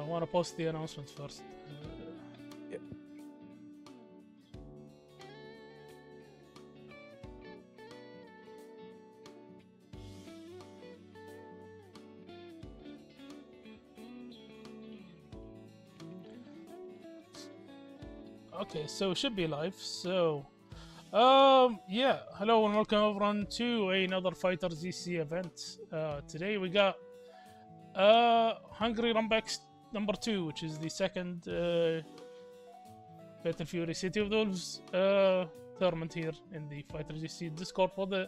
I want to post the announcements first. Yep. Okay, so it should be live. So, yeah, hello and welcome everyone to another FighterGC event. Today we got Hungry Rumbex number 2, which is the second Fatal Fury City of the Wolves tournament here in the FighterGC Discord for the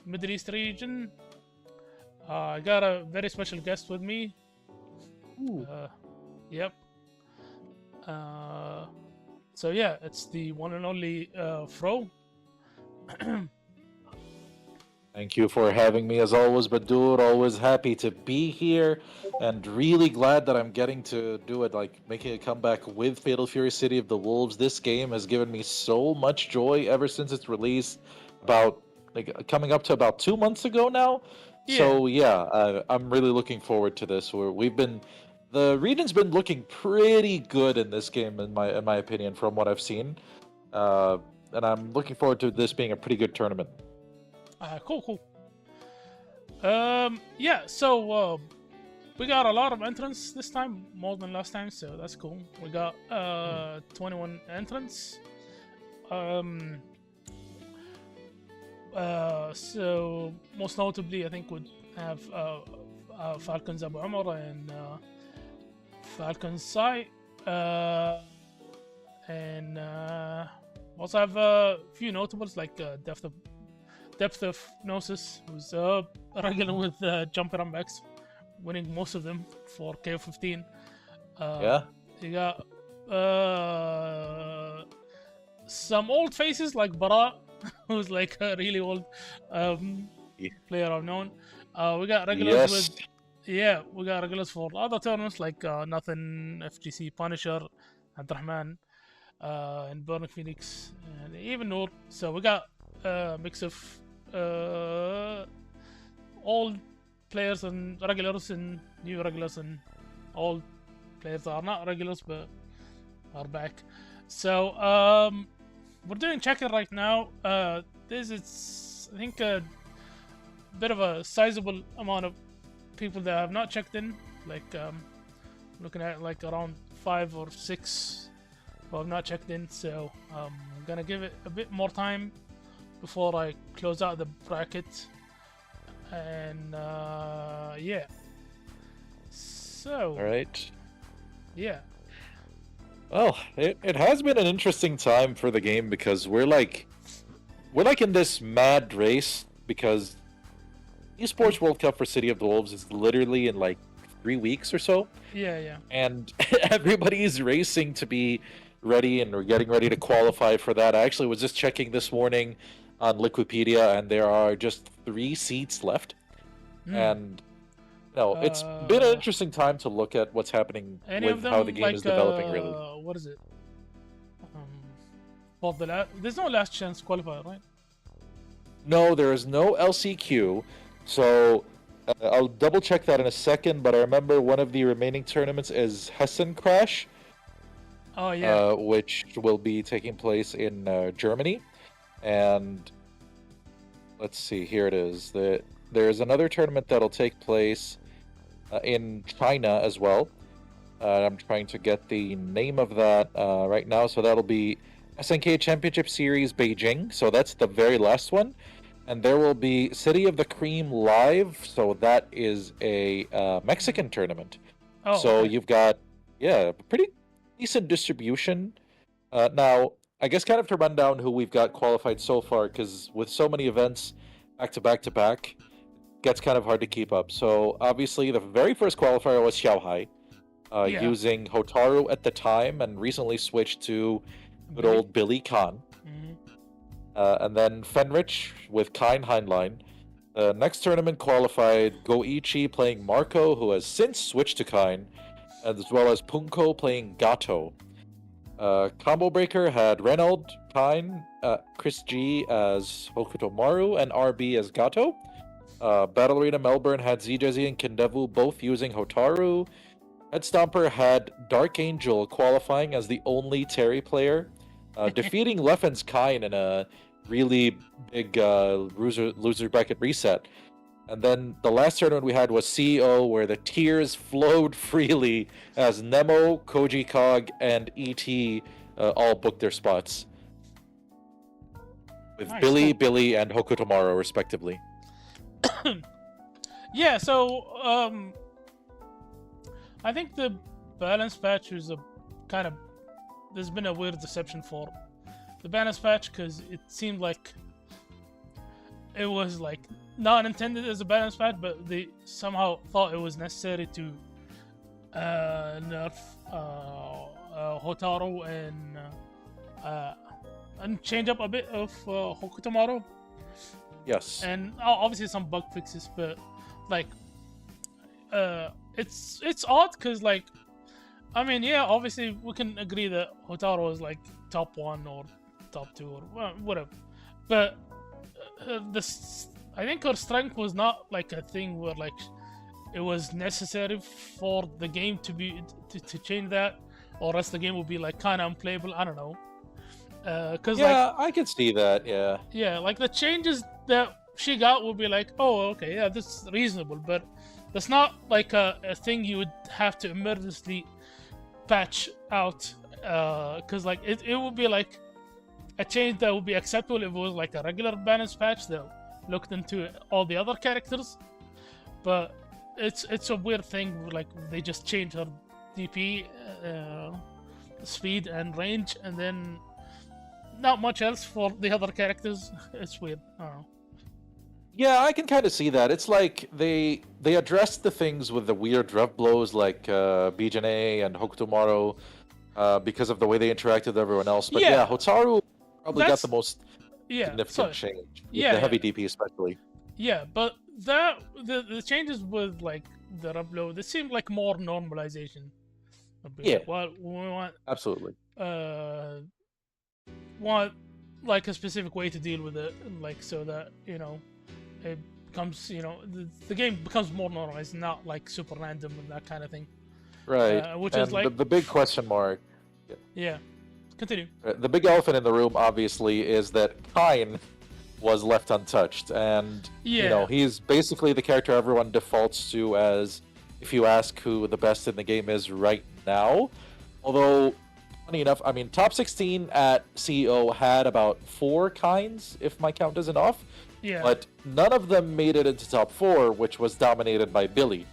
Middle East region. I got a very special guest with me. Yep. So yeah, it's the one and only Fro. Thank you for having me as always, Badur. Always happy to be here, and really glad that I'm getting to do it, like making a comeback with Fatal Fury City of the Wolves. This game has given me so much joy ever since its release, about coming up to about 2 months ago now. So yeah, I'm really looking forward to this. The region's been looking pretty good in this game, in my opinion, from what I've seen, and I'm looking forward to this being a pretty good tournament. Cool. Yeah, so we got a lot of entrants this time, more than last time, so that's cool. We got 21 entrants. So most notably, I think we'd have Falcons Abu Umar and Falcons Sai, and also have a few notables like Depth of Gnosis, who's regular with Jumping on Backs, winning most of them for KO15. Yeah. You got some old faces like Bara, who's like a really old player I've known. We got regulars with we got regulars for other tournaments like Nothin, FGCpunisher, Abdurrahman, and Burning Phoenix, and even Noor. So we got a mix of old players and regulars and new regulars and old players that are not regulars but are back. So we're doing check-in right now. This is, I think, a bit of a sizable amount of people that have not checked in. Like looking at like around 5 or 6 who have not checked in. So I'm gonna give it a bit more time before I close out the bracket, and yeah. So. All right. Yeah. Well, it has been an interesting time for the game because we're like in this mad race because Esports World Cup for City of the Wolves is literally in like 3 weeks or so. Yeah. And everybody is racing to be ready, and we're getting ready to qualify for that. I actually was just checking this morning on Liquipedia, and there are just 3 seats left. And it's been an interesting time to look at what's happening with how the game is developing. Really, what is it? For there's no last chance qualifier, right? No, there is no LCQ. So I'll double check that in a second. But I remember one of the remaining tournaments is Hessen Crash. Oh yeah. Which will be taking place in Germany. And let's see, here it is. There's another tournament that'll take place in China as well. I'm trying to get the name of that right now. So that'll be SNK Championship Series Beijing. So that's the very last one. And there will be City of the Cream Live. So that is a Mexican tournament. Oh, so okay. You've got, pretty decent distribution. Now, I guess kind of to run down who we've got qualified so far, because with so many events back to back, it gets kind of hard to keep up. So obviously, the very first qualifier was Xiaohai, using Hotaru at the time, and recently switched to good old Billy Khan. And then Fenrich with Kain Heinlein. Next tournament qualified Goichi playing Marco, who has since switched to Kain, as well as Punko playing Gato. Combo Breaker had Reynald, Kain, Chris G as Hokuto Maru, and RB as Gato. Battle Arena Melbourne had ZJZ and Kindevu both using Hotaru. Head Stomper had Dark Angel qualifying as the only Terry player, defeating Leffen's Kain in a really big loser bracket reset. And then the last tournament we had was CEO, where the tears flowed freely as Nemo, Koji Kog, and ET all booked their spots. With Nice, Billy, cool. Billy, and Hokutomaro, respectively. Yeah, so I think the balance patch is a kind of, there's been a weird deception for the balance patch because it seemed like it was like not intended as a balance patch, but they somehow thought it was necessary to nerf Hotaru and change up a bit of Hokutomaro. Yes. And obviously some bug fixes, but like it's odd because, like, I mean, yeah, obviously we can agree that Hotaru is like top 1 or top 2 or whatever, but this, I think her strength was not like a thing where like it was necessary for the game to be to change that, or else the game would be like kind of unplayable. I don't know. Cause yeah, I can see that. yeah, like the changes that she got would be like, oh, okay, yeah, this is reasonable, but that's not like a thing you would have to emergency patch out. Cause like it would be like a change that would be acceptable if it was like a regular balance patch that looked into all the other characters. But it's a weird thing, like they just change her DP, speed and range, and then not much else for the other characters. It's weird. I don't know. Yeah, I can kind of see that. It's like they addressed the things with the weird rev blows, like Bijane and Hokutomaro, because of the way they interacted with everyone else. But yeah, Hotaru probably got the most significant change, with the heavy DP especially. Yeah, but that the changes with like the rev blow, they seem like more normalization. Yeah. Well, we want absolutely. Want like a specific way to deal with it, like so that it becomes the game becomes more normalized, not like super random and that kind of thing. Right. Which and is like the big question mark. Yeah. Continue. The big elephant in the room, obviously, is that Kain was left untouched, and he's basically the character everyone defaults to as if you ask who the best in the game is right now. Although, funny enough, I mean, top 16 at CEO had about 4 Kains, if my count isn't off. Yeah. But none of them made it into top 4, which was dominated by Billy.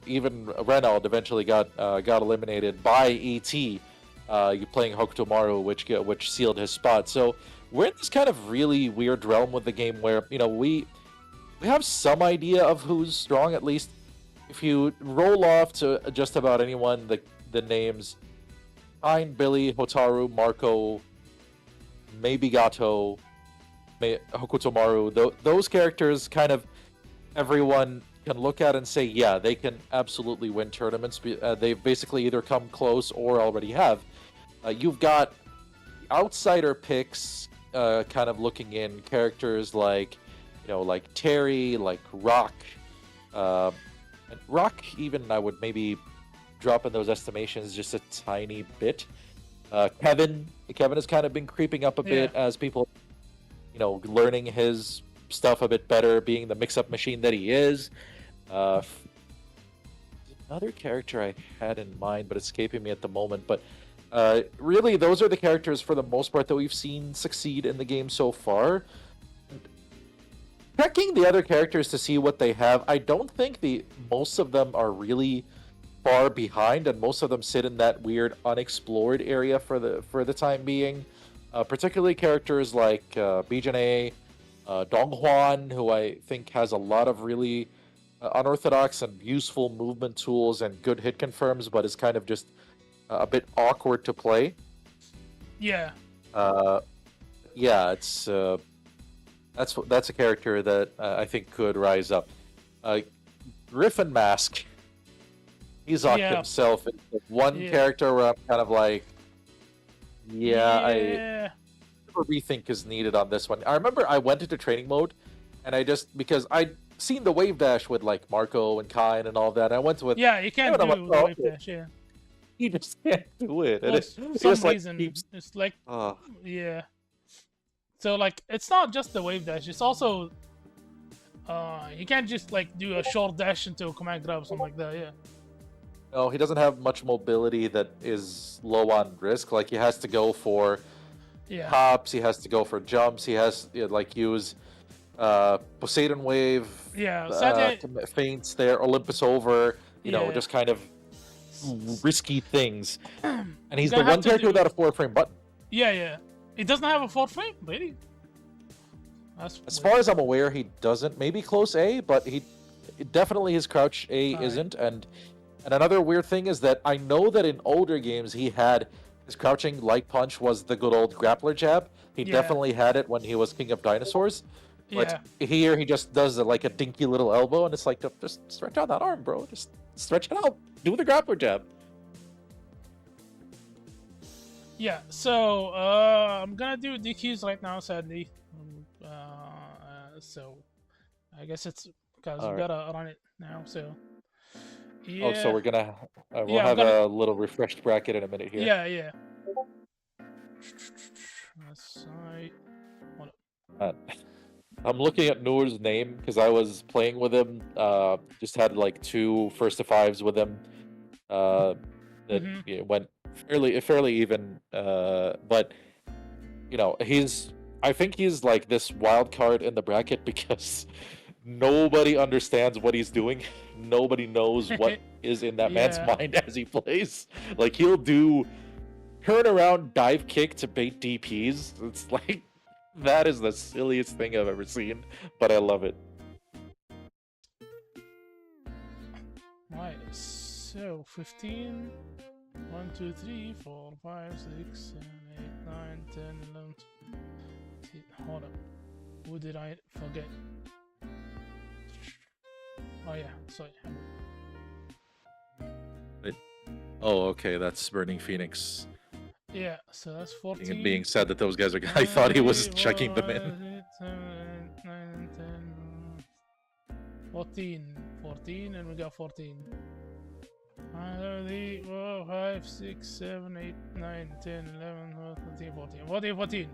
Even Renaud eventually got eliminated by ET, playing Hokutomaru, which sealed his spot. So we're in this kind of really weird realm with the game where we have some idea of who's strong. At least if you roll off to just about anyone, the names Kain, Billy, Hotaru, Marco, maybe Gato, Hokutomaru, those characters kind of everyone can look at and say, yeah, they can absolutely win tournaments. They've basically either come close or already have. You've got outsider picks kind of looking in characters like, like Terry, like Rock. And Rock, even I would maybe drop in those estimations just a tiny bit. Kevin has kind of been creeping up a bit as people, learning his stuff a bit better, being the mix-up machine that he is. Another character I had in mind, but escaping me at the moment. But really, those are the characters for the most part that we've seen succeed in the game so far. Checking the other characters to see what they have, I don't think most of them are really far behind, and most of them sit in that weird unexplored area for the time being. Particularly characters like Bijane, Donghuan, who I think has a lot of really unorthodox and useful movement tools and good hit confirms, but is kind of just a bit awkward to play. Yeah. It's that's a character that I think could rise up. Griffin Mask. Tizoc himself is one character where I'm kind of like, a rethink is needed on this one. I remember I went into training mode, and because I seen the wave dash with like Marco and Kain and all that. And I went with Yeah, you can't and I'm do like, the oh, wave okay. dash. Yeah. He just can't do it. And For it some just like reason, keeps. it's like Uh, yeah. So like, it's not just the wave dash. It's also you can't just like do a short dash into a command grab or something like that. Yeah. no, he doesn't have much mobility that is low on risk. Like he has to go for Yeah. hops. He has to go for jumps. He has to like use Poseidon wave. Yeah. Sadly, Feints there. Olympus over. You know, yeah. just kind of risky things. And he's the Gonna have one to character do- without a 4-frame button. Yeah, yeah. It doesn't have a 4-frame, really. That's As weird. far as I'm aware, he doesn't. Maybe close A, but he definitely his crouch A Alright. isn't. And another weird thing is that I know that in older games he had his crouching light punch was the good old grappler jab. He Yeah. definitely had it when he was King of Dinosaurs. But Yeah. here he just does like a dinky little elbow, and it's like just stretch out that arm, bro. Just stretch it out. Do the grappler jab. Yeah, so I'm gonna do DQs right now, sadly. So I guess it's because we Alright. gotta run it now. So yeah. Oh, so we're gonna we'll Yeah, I'm have gonna- a little refreshed bracket in a minute here. Yeah, yeah. That's right. I'm looking at Noor's name because I was playing with him. Just had like 2 first to 5s with him. That Mhm. yeah, went fairly even. But you know, I think he's like this wild card in the bracket because nobody understands what he's doing. Nobody knows what is in that man's Yeah. mind as he plays. Like he'll do turnaround dive kick to bait DPs. It's like that is the silliest thing I've ever seen, but I love it. Right, so 15. 1, 2, 3, 4, 5, 6, 7, 8, 9, 10, 11. Hold up. Who did I forget? Oh, yeah, sorry. Oh, okay, that's Burning Phoenix. Yeah, so that's 14. And being said that those guys are, I thought he was checking them in. 14, and we got 14. 3, 4, 5, 6, 7, 8, 9, 10, 11, 12, 13, 14.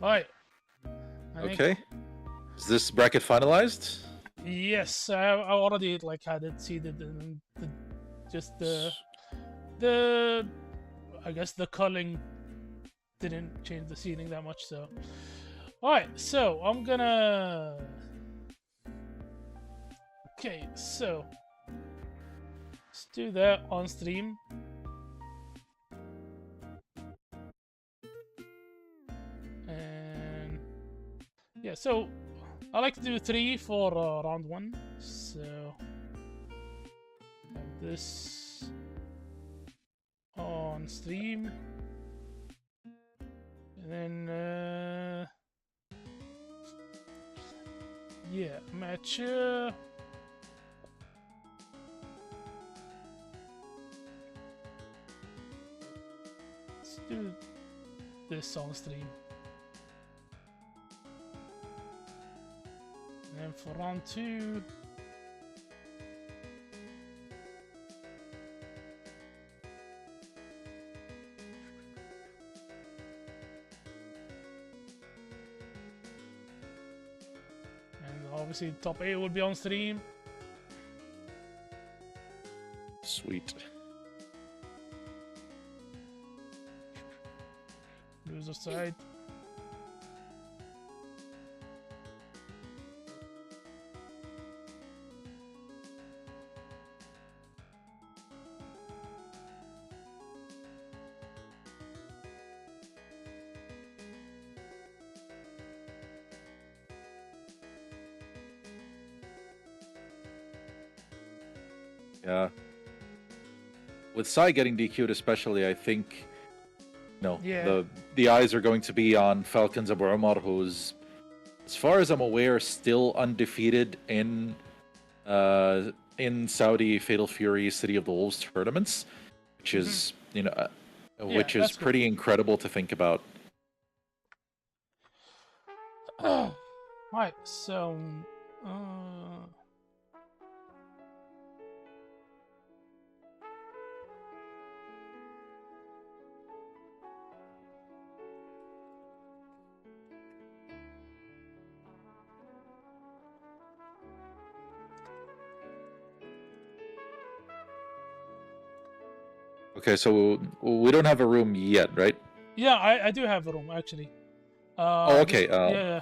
Alright. Okay. Is this bracket finalized? Yes, I already like had it seeded, and just the I guess the culling didn't change the seeding that much. So, all right, so I'm gonna. Okay, so let's do that on stream. And yeah, so I like to do 3 for round 1. So have this on stream, and then yeah, match. Let's do this on stream. And then for round 2, and obviously top 8 will be on stream. Sweet. Loser side. Yeah. With Sai getting DQ'd especially, I think Yeah. the eyes are going to be on Falcons Abu Omar, who's, as far as I'm aware, still undefeated in Saudi Fatal Fury City of the Wolves tournaments, which is which is that's pretty incredible to think about. Right, so Okay, so we don't have a room yet, right? Yeah, I do have a room actually. Oh, okay. Yeah.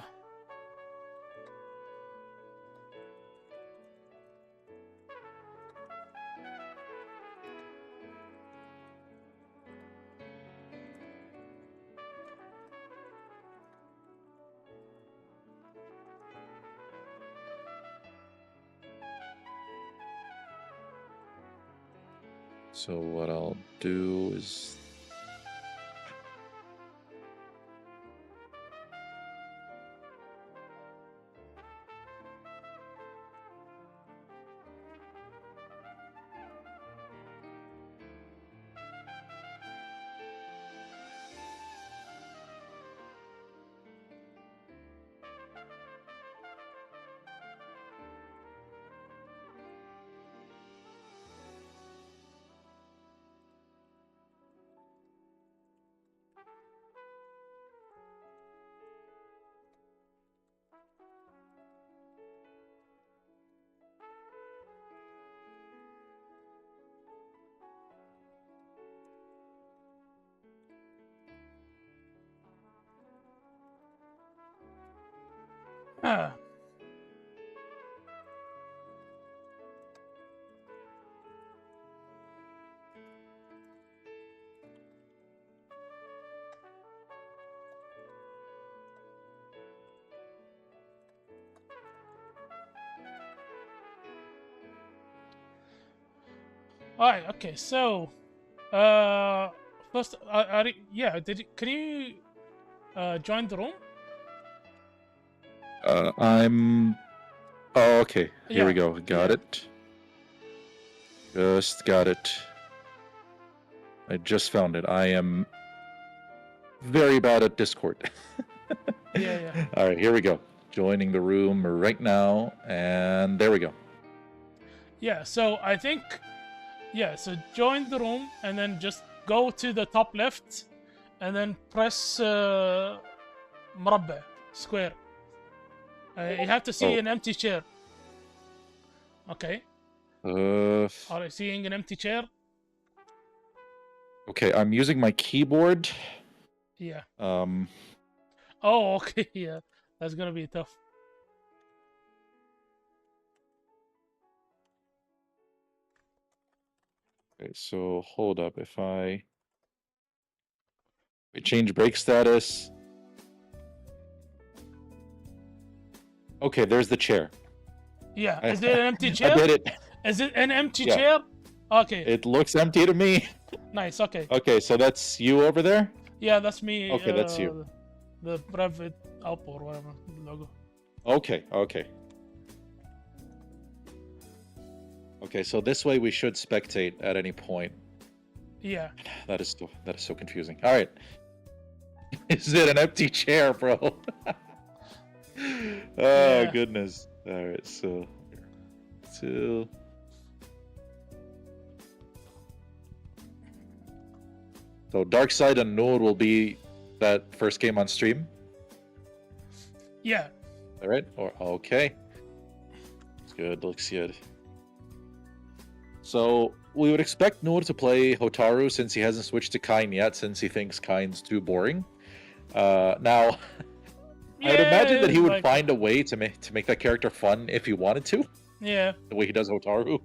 So what I'll do is... Ah. Alright, okay, so first yeah, can you join the room? I'm... Oh, okay. Here we Yeah, go. Got yeah. it. Just got it. I just found it. I am very bad at Discord. Yeah. All right, here we go. Joining the room right now, and there we go. Yeah, so I think, yeah, so join the room and then just go to the top left and then press مربع, square. You have to see an empty chair. Okay. Are you seeing an empty chair? Okay, I'm using my keyboard. Yeah. Oh, okay, yeah. That's gonna be tough. Okay, so hold up. If I change break status. Okay, there's the chair. Yeah. Is it an empty chair? I did it. Is it an empty chair? Okay. It looks empty to me. Nice, okay. Okay, so that's you over there? Yeah, that's me. Okay, that's you. The private up or whatever logo. Okay. Okay, so this way we should spectate at any point. Yeah. That is so confusing. All right. Is it an empty chair, bro? Oh, goodness. All right, so Darkside and Noor will be that first game on stream? Yeah. All right. Or okay. It's good. Looks good. So we would expect Noor to play Hotaru since he hasn't switched to Kain yet, since he thinks Kain's too boring. Now, I would imagine that he would find a way to make that character fun if he wanted to. Yeah. The way he does Hotaru.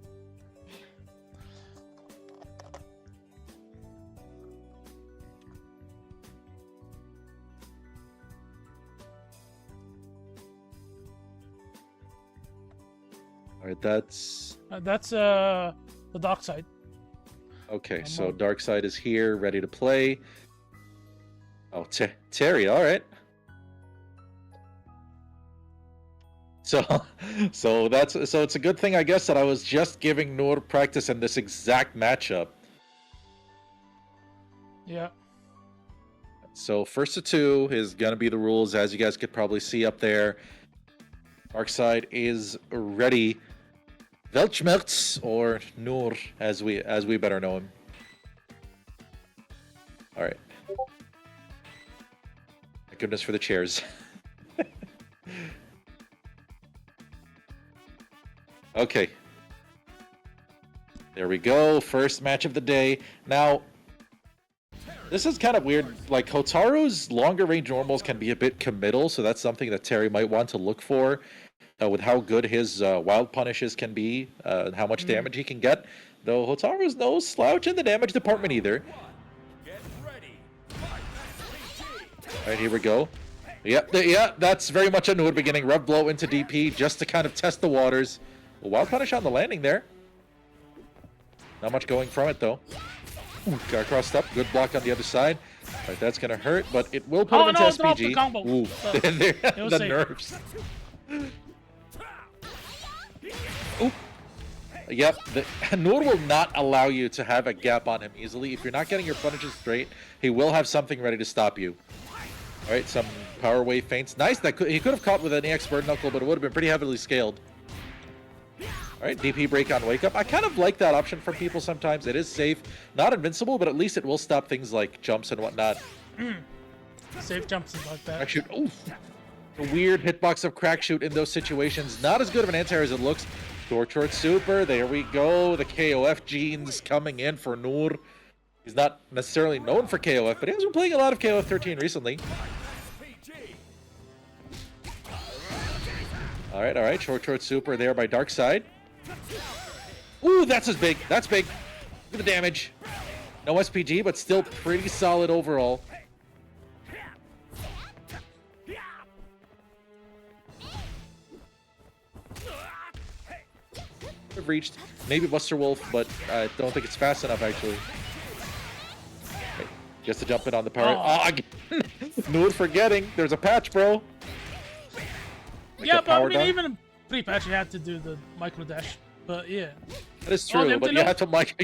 All right, that's the dark side. Okay, so Darkside is here, ready to play. Oh, Terry, all right. So it's a good thing, I guess, that I was just giving Noor practice in this exact matchup. Yeah. So 1st to 2 is gonna be the rules, as you guys could probably see up there. Darkseid is ready. Weltschmerz, or Nur, as we better know him. All right. Thank goodness for the chairs. Okay. There we go. First match of the day. Now, this is kind of weird. Like, Hotaru's longer range normals can be a bit committal, so that's something that Terry might want to look for with how good his wild punishes can be, and how much damage he can get. Though Hotaru's no slouch in the damage department either. Alright, here we go. Yeah, that's very much a Nur beginning. Rev blow into DP just to kind of test the waters. Wild punish on the landing there. Not much going from it, though. Ooh, got crossed up. Good block on the other side. Right, that's going to hurt, but it will put him into SPG. The combo. Ooh, the nerves. Ooh. Yep, Nur will not allow you to have a gap on him easily. If you're not getting your punishes straight, he will have something ready to stop you. All right, some power wave feints. Nice. He could have caught with an EX Bird Knuckle, but it would have been pretty heavily scaled. All right, DP break on Wake Up. I kind of like that option from people sometimes. It is safe. Not invincible, but at least it will stop things like jumps and whatnot. Safe jumps and like that. Crack shoot. Oof. A weird hitbox of Crack Shoot in those situations. Not as good of an anti-air as it looks. Short super. There we go. The KOF genes coming in for Nur. He's not necessarily known for KOF, but he has been playing a lot of KOF 13 recently. All right. Short super there by Darkseid. Ooh, that's as big. That's big. Look at the damage. No SPG, but still pretty solid overall. Have reached maybe Buster Wolf, but I don't think it's fast enough actually. Okay, just to jump in on the power. Oh, again. Nur forgetting. There's a patch, bro. Like yeah, but I mean, even pre-patch, you had to do the micro dash. But yeah, that is true. But you have to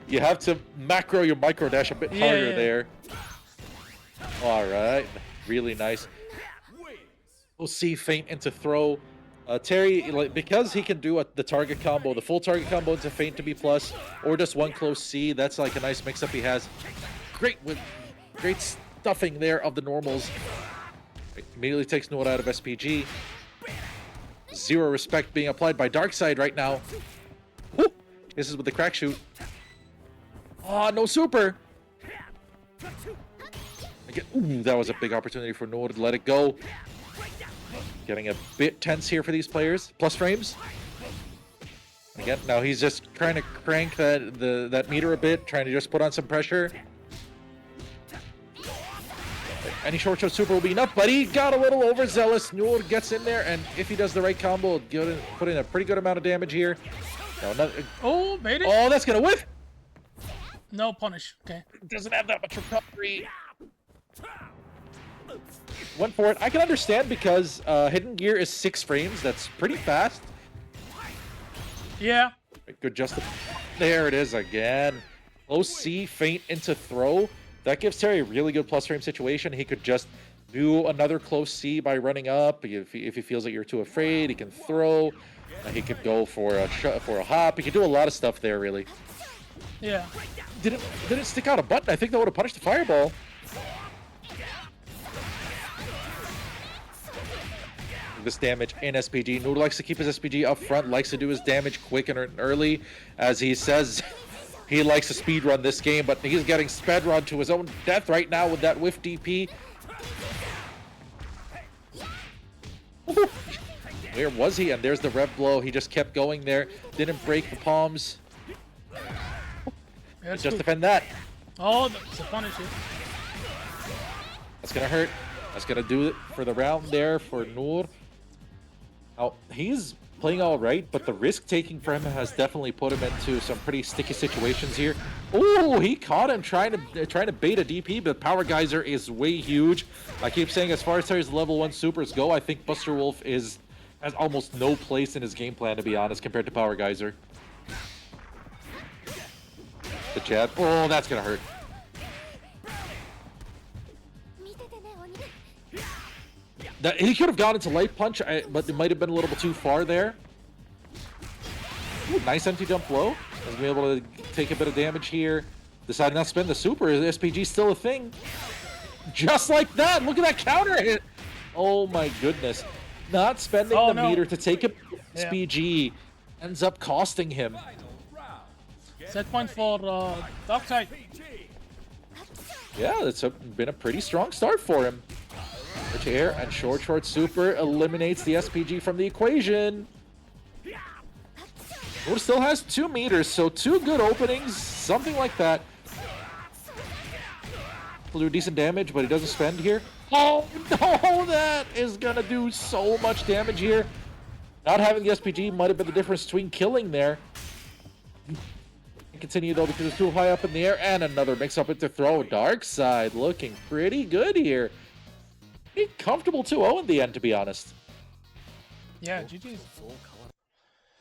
you have to macro your micro dash a bit harder there. All right, really nice. We'll see feint into throw. Terry, because he can do the target combo, the full target combo into feint to B+, or just one close C. That's like a nice mix-up he has. Great stuffing there of the normals. Immediately takes Nur out of SPG. Zero respect being applied by Darkseid right now. Woo! This is with the Crack Shoot. Oh, no super. Again, ooh, that was a big opportunity for Nur to let it go. Getting a bit tense here for these players. Plus frames. Again, now he's just trying to crank that meter a bit, trying to just put on some pressure. Any short super will be enough, but he got a little overzealous. Nur gets in there, and if he does the right combo, put in a pretty good amount of damage here. No, oh, made it. Oh, that's gonna whiff. No punish. Okay. Doesn't have that much recovery. Went for it. I can understand because Hidden Gear is 6 frames. That's pretty fast. Yeah. Good just. There it is again. Low C, feint into throw. That gives Terry a really good plus frame situation. He could just do another close C by running up. If he feels like you're too afraid, he can throw. He could go for a hop. He could do a lot of stuff there, really. Yeah. Didn't stick out a button. I think that would have punished the fireball. This damage in SPG. Nur likes to keep his SPG up front, likes to do his damage quick and early. As he says, he likes to speed run this game, but he's getting sped run to his own death right now with that whiff DP. Where was he? And there's the rev blow. He just kept going there. Didn't break the palms. Just cool. Defend that. Oh, that's a punish. That's gonna hurt. That's gonna do it for the round there for Nur. Now, he's playing all right, but the risk taking for him has definitely put him into some pretty sticky situations here. Oh, he caught him trying to bait a DP, but Power Geyser is way huge. I keep saying, as far as Terry's level 1 supers go, I think Buster Wolf has almost no place in his game plan, to be honest, compared to Power Geyser. The jab. Oh, that's gonna hurt. He could have gone into light punch, but it might have been a little bit too far there. Ooh, nice empty jump low. He's be able to take a bit of damage here. Decided not to spend the super. The SPG still a thing. Just like that. Look at that counter hit. Oh my goodness. Not spending the meter to take a SPG ends up costing him. Set point for Darkside. Yeah, it's been a pretty strong start for him. Which air and short super eliminates the SPG from the equation. Oda still has 2 meters, so 2 good openings, something like that. Will do decent damage, but he doesn't spend here. Oh no, that is gonna do so much damage here. Not having the SPG might have been the difference between killing there. Continue though because it's too high up in the air, and another mix-up into throw. Darkside looking pretty good here. Pretty comfortable 2-0 in the end, to be honest. Yeah, GG's.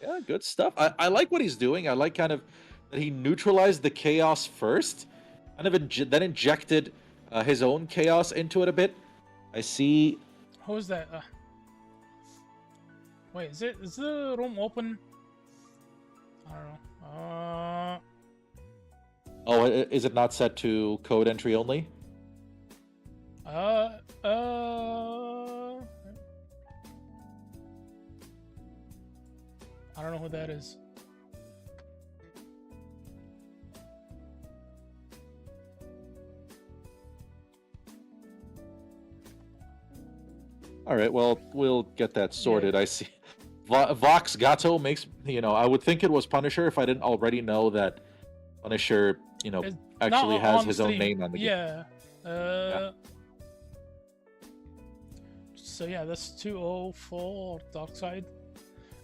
Yeah, good stuff. I like what he's doing. I like kind of that he neutralized the chaos first, kind of then injected his own chaos into it a bit. I see. Who's that? Wait, is the room open? I don't know. Oh, is it not set to code entry only? I don't know who that is. All right, well, we'll get that sorted. Yeah. I see. Vox Gato makes, I would think it was Punisher if I didn't already know that Punisher, actually has his own name on the game. Yeah. So yeah, that's 2-0 for Darkside.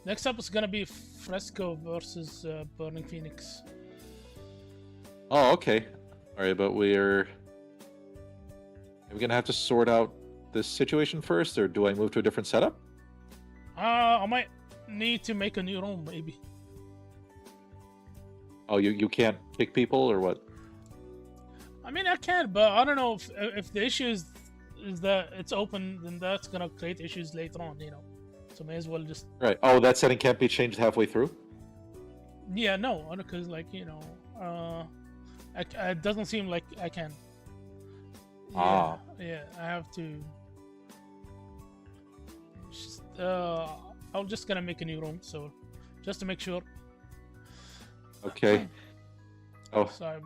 Next up is gonna be FRESCOO versus Burning Phoenix. Oh, okay. All right, but are we gonna have to sort out this situation first, or do I move to a different setup? I might need to make a new room, maybe. Oh, you can't kick people, or what? I mean, I can, but I don't know if the issue is that it's open, then that's gonna create issues later on, So may as well just. Right. Oh, that setting can't be changed halfway through. Yeah, no, because it doesn't seem like I can. Yeah, yeah, I have to. I'm just gonna make a new room, so just to make sure. Okay. Oh. So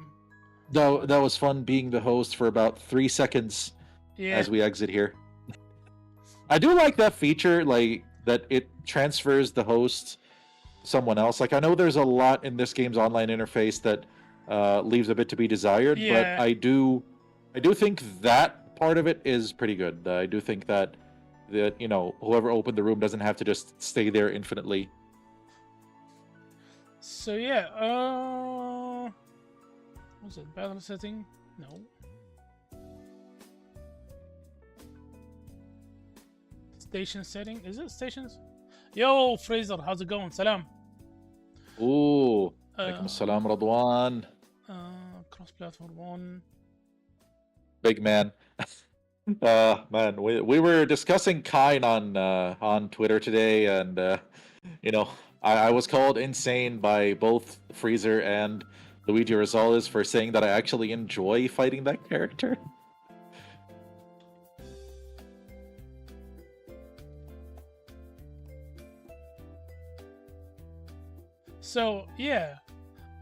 that was fun being the host for about 3 seconds as we exit here. I do like that feature, like that it transfers the host to someone else. Like I know there's a lot in this game's online interface that leaves a bit to be desired, but I do think that part of it is pretty good. I do think that whoever opened the room doesn't have to just stay there infinitely. So yeah, what's it? Battle setting? No. Station setting? Is it stations? Yo, Fraser, how's it going? Salam. Ooh, alaikum salam, Radwan. Cross-platform 1. Big man. Man, we were discussing Kain on Twitter today, and I was called insane by both Freezer and Luigi Rosales for saying that I actually enjoy fighting that character. So yeah,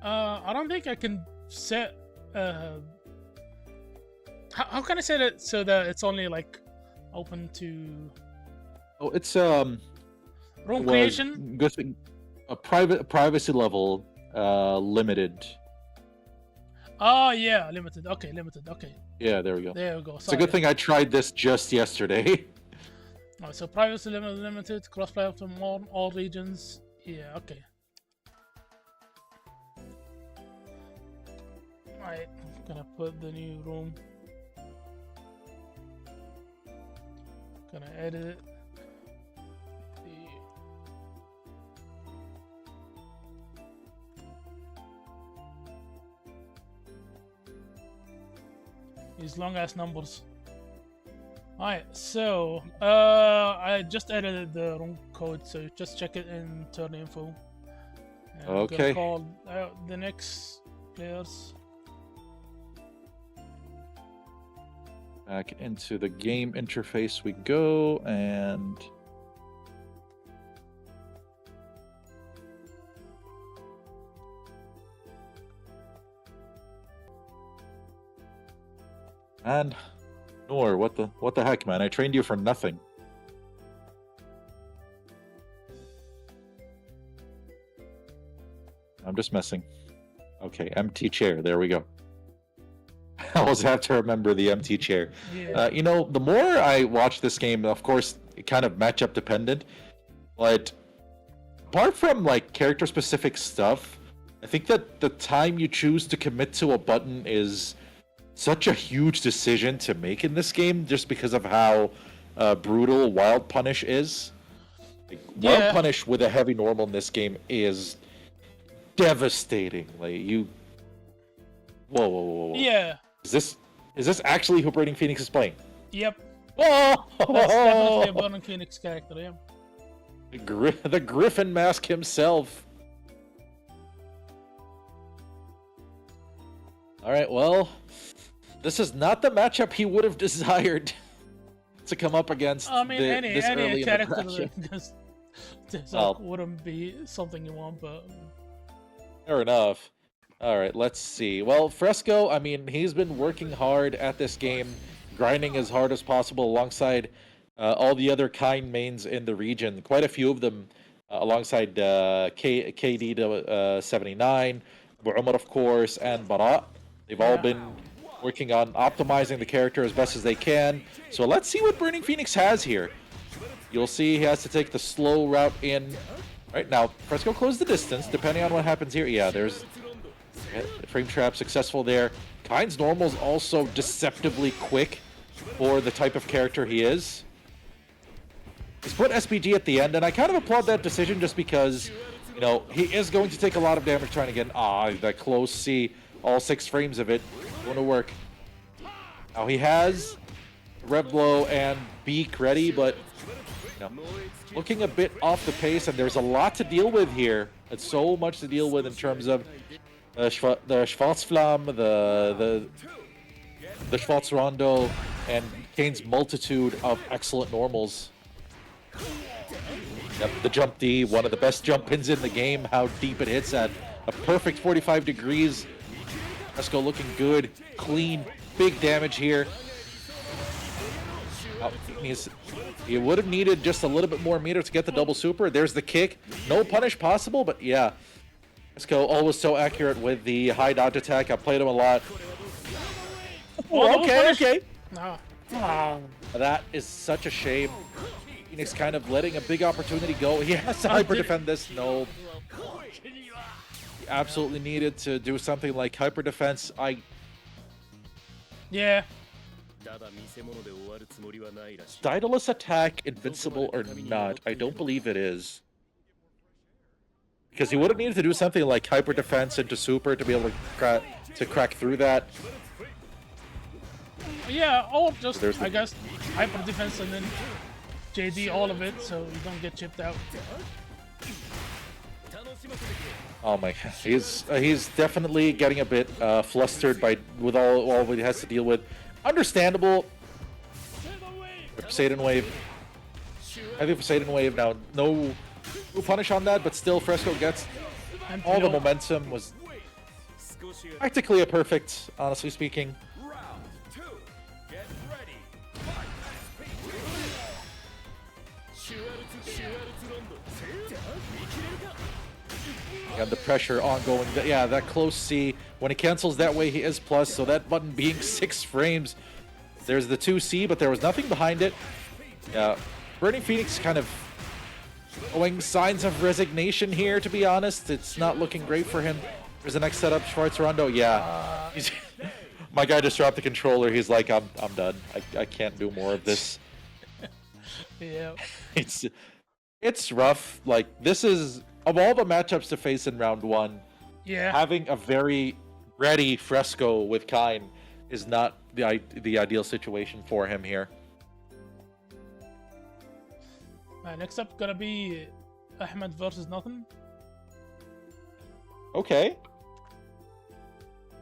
I don't think I can set. How can I set it so that it's only like open to? Oh, it's room creation. A privacy level limited. Oh yeah, limited. Okay, limited. Okay. Yeah, there we go. There we go. Sorry. It's a good thing I tried this just yesterday. Oh, so privacy limited, cross-platform all regions. Yeah. Okay. Alright, I'm gonna put the new room. Gonna edit it. These long ass numbers. Alright, so I just edited the wrong code, so just check it in turn info. And I'm Okay. gonna call out the next players. Back into the game interface we go, and Nor, what the heck, man? I trained you for nothing. I'm just messing. Okay, empty chair. There we go. I always have to remember the empty chair. Yeah. You know, the more I watch this game, of course, it kind of matchup dependent, but apart from like character specific stuff, I think that the time you choose to commit to a button is such a huge decision to make in this game, just because of how brutal Wild Punish is. Like, Yeah. Wild Punish with a heavy normal in this game is devastating. Like you, whoa. Yeah. Is this actually who Burning Phoenix is playing? Yep. Oh, That's definitely a Burning Phoenix character, yeah. the Griffin Mask himself. All right, well, this is not the matchup he would have desired to come up against. I mean, this early any in the character matchup. because Tizoc Well, wouldn't be something you want, but fair enough. All right, let's see. Well, FRESCOO, I mean, he's been working hard at this game, grinding as hard as possible alongside all the other Kain mains in the region. Quite a few of them alongside KD to 79, Umar, of course, and Bara. They've all been working on optimizing the character as best as they can. So let's see what Burning Phoenix has here. You'll see he has to take the slow route in. Right now, FRESCOO closed the distance, depending on what happens here. Yeah, there's frame trap successful there. Kain's normal is also deceptively quick for the type of character he is. He's put SPG at the end, and I kind of applaud that decision just because, you know, he is going to take a lot of damage trying to get that close C, all 6 frames of it. Going to work. Now he has Rev Blow and Beak ready, but you know, looking a bit off the pace, and there's a lot to deal with here. It's so much to deal with in terms of the Schwarzflamme, the Schwarzrondo, and Kain's multitude of excellent normals. Yep, the jump D, one of the best jump pins in the game. How deep it hits at a perfect 45 degrees. FRESCOO looking good, clean, big damage here. He would have needed just a little bit more meter to get the double super. There's the kick. No punish possible, but yeah. FRESCOO always so accurate with the high dodge attack. I played him a lot. Oh, Okay. no. That is such a shame. Phoenix kind of letting a big opportunity go. He has to hyper defend this. No. He absolutely needed to do something like hyper defense. Yeah. Daedalus attack invincible or not? I don't believe it is. Because he would have needed to do something like hyper defense into super to be able to crack through that. Yeah, or just, There's the- I guess, hyper defense and then JD all of it so you don't get chipped out. Oh my! He's definitely getting a bit flustered with all he has to deal with. Understandable. Poseidon wave. Heavy Poseidon wave now. No punish on that, but still FRESCOO gets all the momentum. Was practically a perfect, honestly speaking. And the pressure ongoing. Yeah, that close C. When he cancels that way, he is plus. So that button being 6 frames. There's the 2C, but there was nothing behind it. Yeah, Burning Phoenix kind of showing signs of resignation here, to be honest. It's not looking great for him. There's the next setup, Schwarzrondo. Yeah. My guy just dropped the controller. He's like, I'm done. I can't do more of this. Yeah. It's rough. Like, this is, of all the matchups to face in round 1, Yeah. having a very ready FRESCOO with Kain is not the ideal situation for him here. Next up gonna be Ahmed versus Nothin. Okay.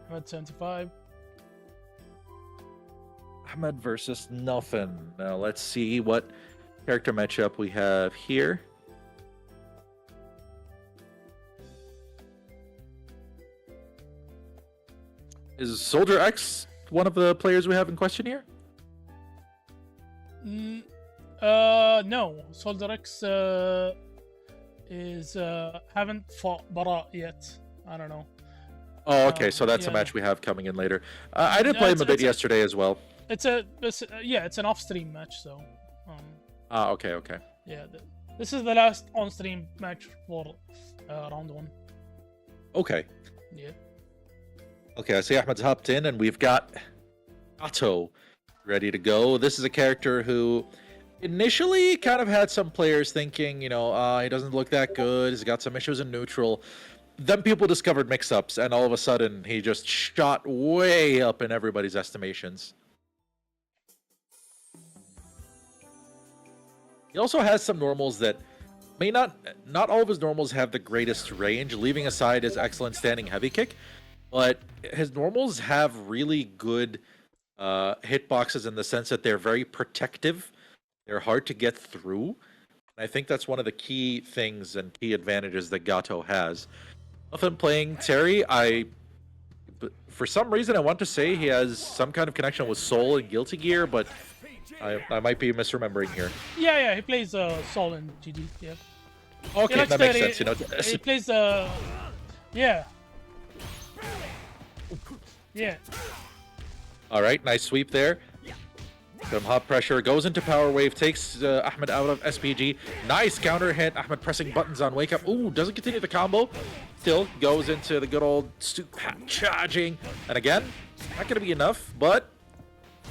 Ahmed 75. Ahmed versus Nothin. Now let's see what character matchup we have here. Is Soldier X one of the players we have in question here? No. Soldier X is haven't fought Bara yet. I don't know. Oh, okay. So that's a yeah. match we have coming in later. I did play him a bit yesterday as well. It's an off-stream match, so. Okay. Yeah, this is the last on-stream match for round 1. Okay. Yeah. Okay, I see Ahmed's hopped in, and we've got Gato ready to go. This is a character who initially kind of had some players thinking, he doesn't look that good. He's got some issues in neutral. Then people discovered mix-ups, and all of a sudden, he just shot way up in everybody's estimations. He also has some normals that may not all of his normals have the greatest range, leaving aside his excellent standing heavy kick, but his normals have really good hitboxes in the sense that they're very protective. They're hard to get through. And I think that's one of the key things and key advantages that Gato has. Nothin playing Terry, for some reason I want to say he has some kind of connection with Soul and Guilty Gear, but I might be misremembering here. Yeah, he plays Soul in GG, yeah. Okay, that makes sense, He plays yeah. Yeah. Alright, nice sweep there. Some hot pressure, goes into power wave, takes Ahmed out of SPG. Nice counter hit, Ahmed pressing buttons on wake up. Ooh, doesn't continue the combo. Still goes into the good old charging. And again, not going to be enough, but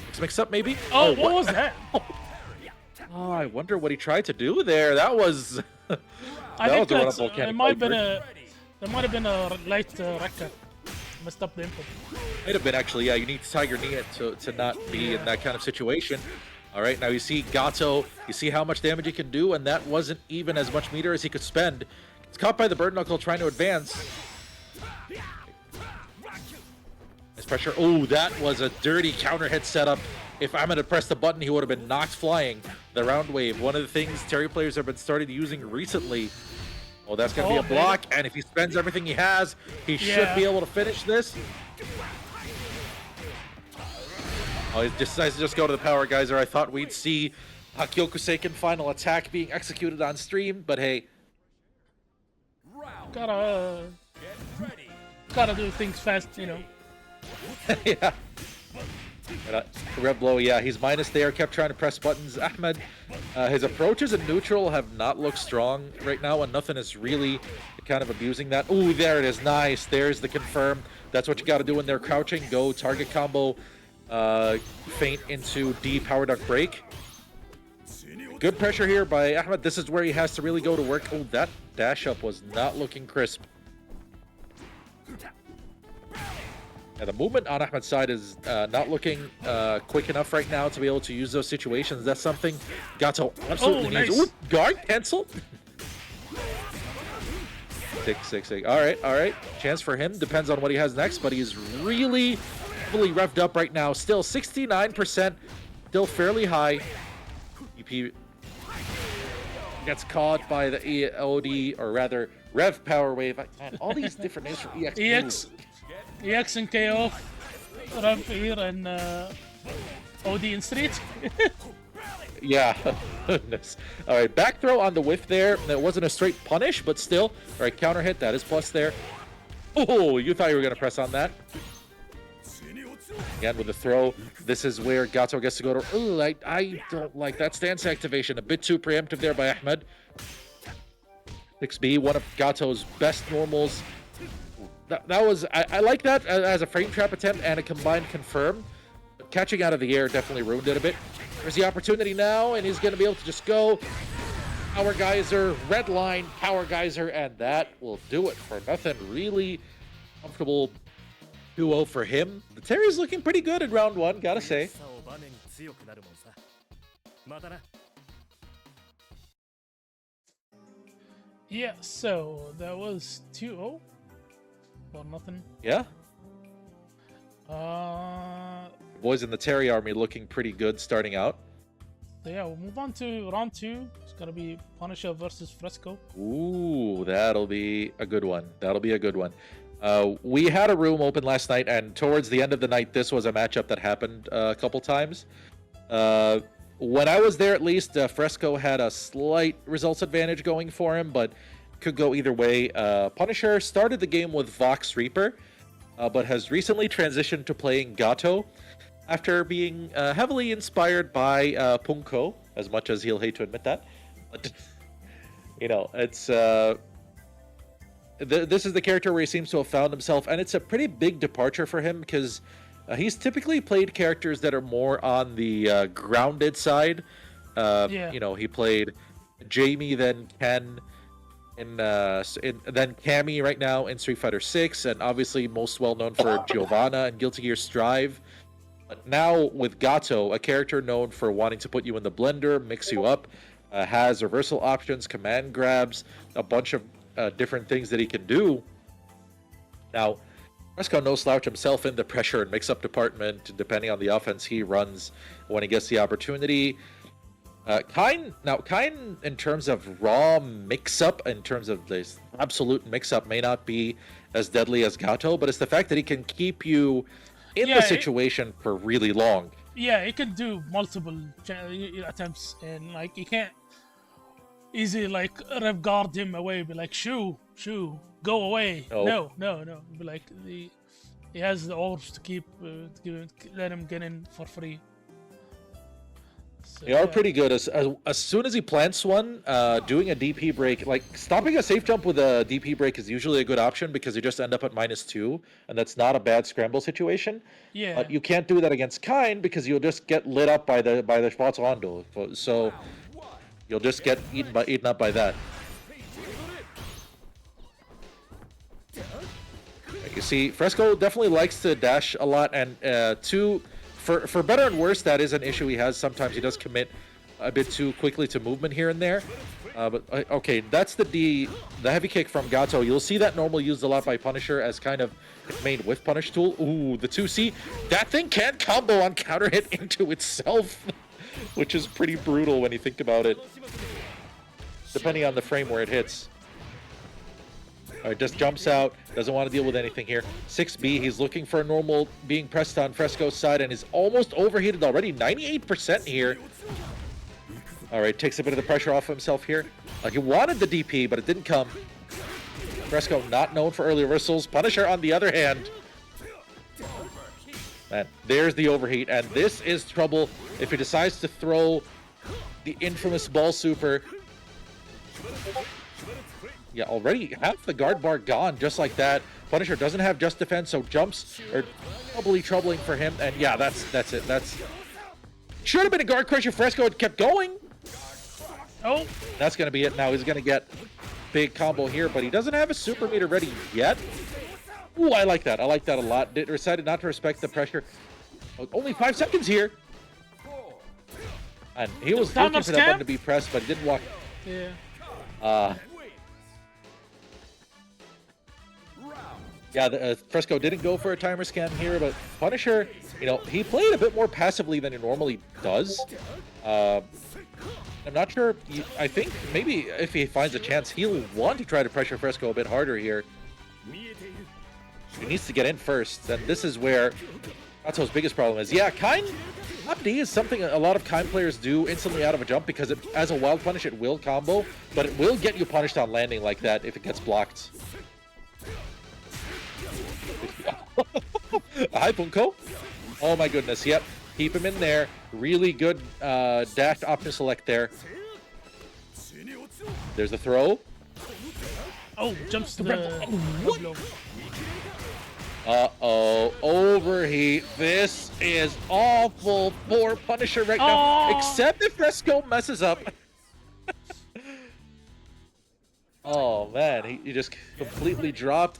let's mix up maybe. Oh, what was that? Oh, I wonder what he tried to do there. That was... I think it might have been a light wrecker. Messed up the input. Might have been actually, yeah. You need Tiger knee it to not be in that kind of situation. All right, now you see Gato. You see how much damage he can do, and that wasn't even as much meter as he could spend. He's caught by the bird knuckle trying to advance. Nice pressure. Oh, that was a dirty counter hit setup. If Ahmed had pressed the button, he would have been knocked flying. The round wave, one of the things Terry players have been started using recently. Oh, that's going to be a block, and if he spends everything he has, he should be able to finish this. Oh, he decides to just go to the power geyser. I thought we'd see Hakyoku final attack being executed on stream, but hey. Gotta do things fast, Yeah. Red blow, yeah, he's minus there, kept trying to press buttons. Ahmed, his approaches in neutral have not looked strong right now, and Nothin is really kind of abusing that. Ooh, there it is, nice. There's the confirm. That's what you got to do when they're crouching. Go target combo, feint into D power duck break. Good pressure here by Ahmed. This is where he has to really go to work. Oh, that dash up was not looking crisp. Yeah, the movement on Ahmed's side is not looking quick enough right now to be able to use those situations. That's something Gato absolutely needs. Nice. Ooh, guard cancel. 6-6-6. All right. Chance for him. Depends on what he has next, but he's really fully revved up right now. Still 69%. Still fairly high. EP gets caught by the EOD, or rather, Rev Power Wave. Man, all these different names for EX. EX and KO, Rev here and OD in Street. Yeah, goodness. All right, back throw on the whiff there. That wasn't a straight punish, but still. All right, counter hit. That is plus there. Oh, you thought you were going to press on that. Again, with the throw, this is where Gato gets to go to... Oh, I don't like that stance activation. A bit too preemptive there by Ahmed. 6B, one of Gato's best normals. That was... I like that as a frame trap attempt and a combined confirm. But catching out of the air definitely ruined it a bit. There's the opportunity now, and he's going to be able to just go. Power Geyser, red line, Power Geyser, and that will do it for Nothin. Really comfortable 2-0 for him. The Terry's looking pretty good in round one, gotta say. Yeah, so that was 2-0. Well, nothing. Yeah. Uh, Boys in the Terry Army looking pretty good starting out. so yeah, we'll move on to round 2. It's gonna be Punisher versus FRESCOO. Ooh, that'll be a good one. That'll be a good one. We had a room open last night, and towards the end of the night, this was a matchup that happened a couple times. When I was there, at least, FRESCOO had a slight results advantage going for him, but could go either way. Punisher started the game with Vox Reaper, but has recently transitioned to playing Gato after being heavily inspired by Punko, as much as he'll hate to admit that. But, you know, it's... this is the character where he seems to have found himself, and it's a pretty big departure for him because he's typically played characters that are more on the grounded side. You know, he played Jamie, then Ken, then Cammy right now in Street Fighter 6, and obviously most well known for Giovanna and Guilty Gear Strive. But now with Gato, a character known for wanting to put you in the blender, mix you up, has reversal options, command grabs, a bunch of different things that he can do. Now, FRESCOO no slouch himself in the pressure and mix-up department, depending on the offense he runs when he gets the opportunity. Kain, in terms of raw mix-up, in terms of this absolute mix-up, may not be as deadly as Gato, but it's the fact that he can keep you in the situation for really long. Yeah, he can do multiple attempts, and like he can't easy like rev guard him away, be like shoo, go away. No. Be like he has the orders to keep let him get in for free. So, they are pretty good. As soon as he plants one, doing a DP break, like stopping a safe jump with a DP break is usually a good option because you just end up at -2, and that's not a bad scramble situation. Yeah. But you can't do that against Kain because you'll just get lit up by the Schwarzrondo. So you'll just get eaten up by that. Like you see, FRESCOO definitely likes to dash a lot, and for better and worse, that is an issue he has. Sometimes he does commit a bit too quickly to movement here and there. But okay, that's the heavy kick from Gato. You'll see that normally used a lot by Punisher as kind of main whiff punish tool. Ooh, the 2C. That thing can combo on counter hit into itself, which is pretty brutal when you think about it, depending on the frame where it hits. All right, just jumps out, doesn't want to deal with anything here. 6B, he's looking for a normal being pressed on FRESCOO's side and is almost overheated already. 98% here. All right, takes a bit of the pressure off himself here. He wanted the DP, but it didn't come. FRESCOO not known for early reversals. Punisher, on the other hand, man, there's the overheat, and this is trouble if he decides to throw the infamous ball super. Yeah, already half the guard bar gone just like that. Punisher doesn't have just defense, so jumps are doubly troubling for him. And yeah, that's it. That's should have been a guard crusher. FRESCOO had kept going. Oh, that's gonna be it. Now he's gonna get big combo here, but he doesn't have a super meter ready yet. Ooh, I like that. I like that a lot. Decided not to respect the pressure. Only 5 seconds here. And he was looking for that button to be pressed, but he didn't walk. Yeah. Yeah, FRESCOO didn't go for a timer scam here, but Punisher, you know, he played a bit more passively than he normally does. I'm not sure. I think maybe if he finds a chance, he'll want to try to pressure FRESCOO a bit harder here. He needs to get in first, and this is where Gato's biggest problem is. Yeah, Kain up D is something a lot of Kain players do instantly out of a jump because as a wild punish, it will combo, but it will get you punished on landing like that if it gets blocked. Hi, Punko. Oh my goodness, yep. Keep him in there. Really good dash option select there. There's the throw. Oh, jumps to the... What? Uh-oh, overheat. This is awful for Punisher right now, except if FRESCOO messes up. Oh man, he just completely dropped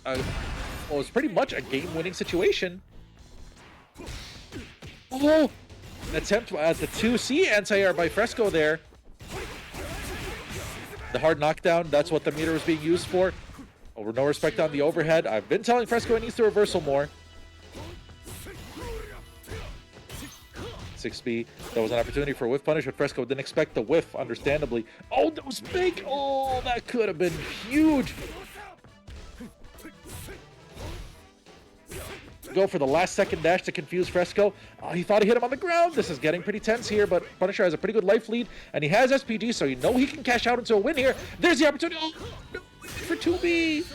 well, it's pretty much a game-winning situation. Oh! An attempt at the 2C anti-air by FRESCOO there. The hard knockdown, that's what the meter was being used for. Over no respect on the overhead. I've been telling FRESCOO he needs to reversal more. 6B, that was an opportunity for a whiff punish, but FRESCOO didn't expect the whiff, understandably. Oh, that was big! Oh, that could have been huge! Go for the last second dash to confuse FRESCOO. Oh, he thought he hit him on the ground. This is getting pretty tense here, but Punisher has a pretty good life lead, and he has SPG, so you know he can cash out into a win here. There's the opportunity. Oh, no, for 2B.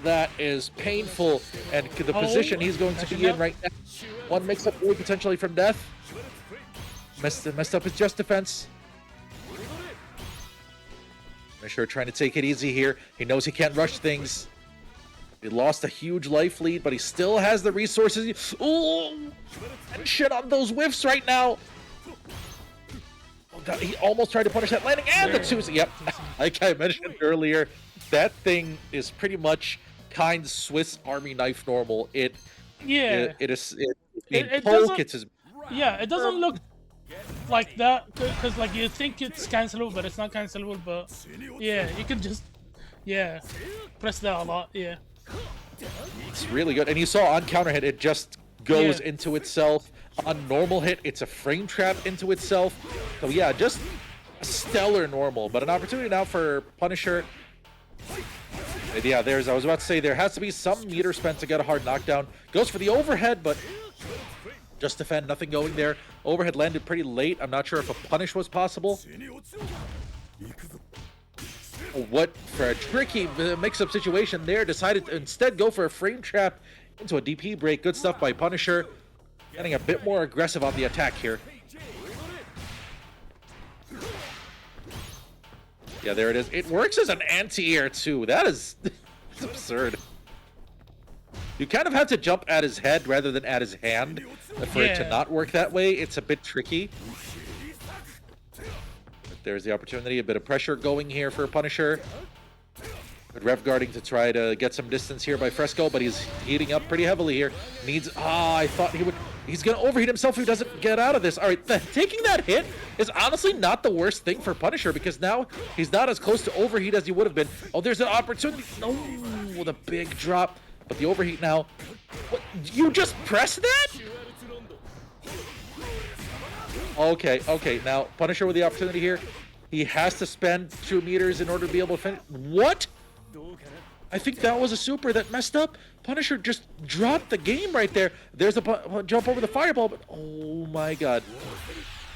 That is painful, and the position he's going to be in right now. One mix-up really potentially from death. Messed up his just defense. Punisher trying to take it easy here. He knows he can't rush things. He lost a huge life lead, but he still has the resources. Oh, and shit on those whiffs right now. Oh God, he almost tried to punish that landing, and the 2. Yep, like I mentioned earlier, that thing is pretty much Kain's Swiss Army knife normal. It poke. It's his. Yeah, it doesn't look like that because like you think it's cancelable, but it's not cancelable. But yeah, you can just press that a lot. Yeah. It's really good. And you saw on counter hit, it just goes into itself. On normal hit, it's a frame trap into itself. So yeah, just a stellar normal. But an opportunity now for Punisher. Yeah, I was about to say, there has to be some meter spent to get a hard knockdown. Goes for the overhead, but just defend, nothing going there. Overhead landed pretty late. I'm not sure if a punish was possible. What, for a tricky mix-up situation there, decided to instead go for a frame trap into a DP break. Good stuff by Punisher. Getting a bit more aggressive on the attack here. Yeah, there it is. It works as an anti-air too. That is that's absurd. You kind of have to jump at his head rather than at his hand for it to not work that way. It's a bit tricky. There's the opportunity, a bit of pressure going here for Punisher. Good rev guarding to try to get some distance here by FRESCOO, but he's heating up pretty heavily here. I thought he would. He's gonna overheat himself if he doesn't get out of this. All right, taking that hit is honestly not the worst thing for Punisher because now he's not as close to overheat as he would have been. Oh, there's an opportunity. No, the big drop, but the overheat now. What? You just press that? Okay, now Punisher with the opportunity here. He has to spend 2 meters in order to be able to finish. What? I think that was a super that messed up. Punisher just dropped the game right there. There's a jump over the fireball, but oh my God.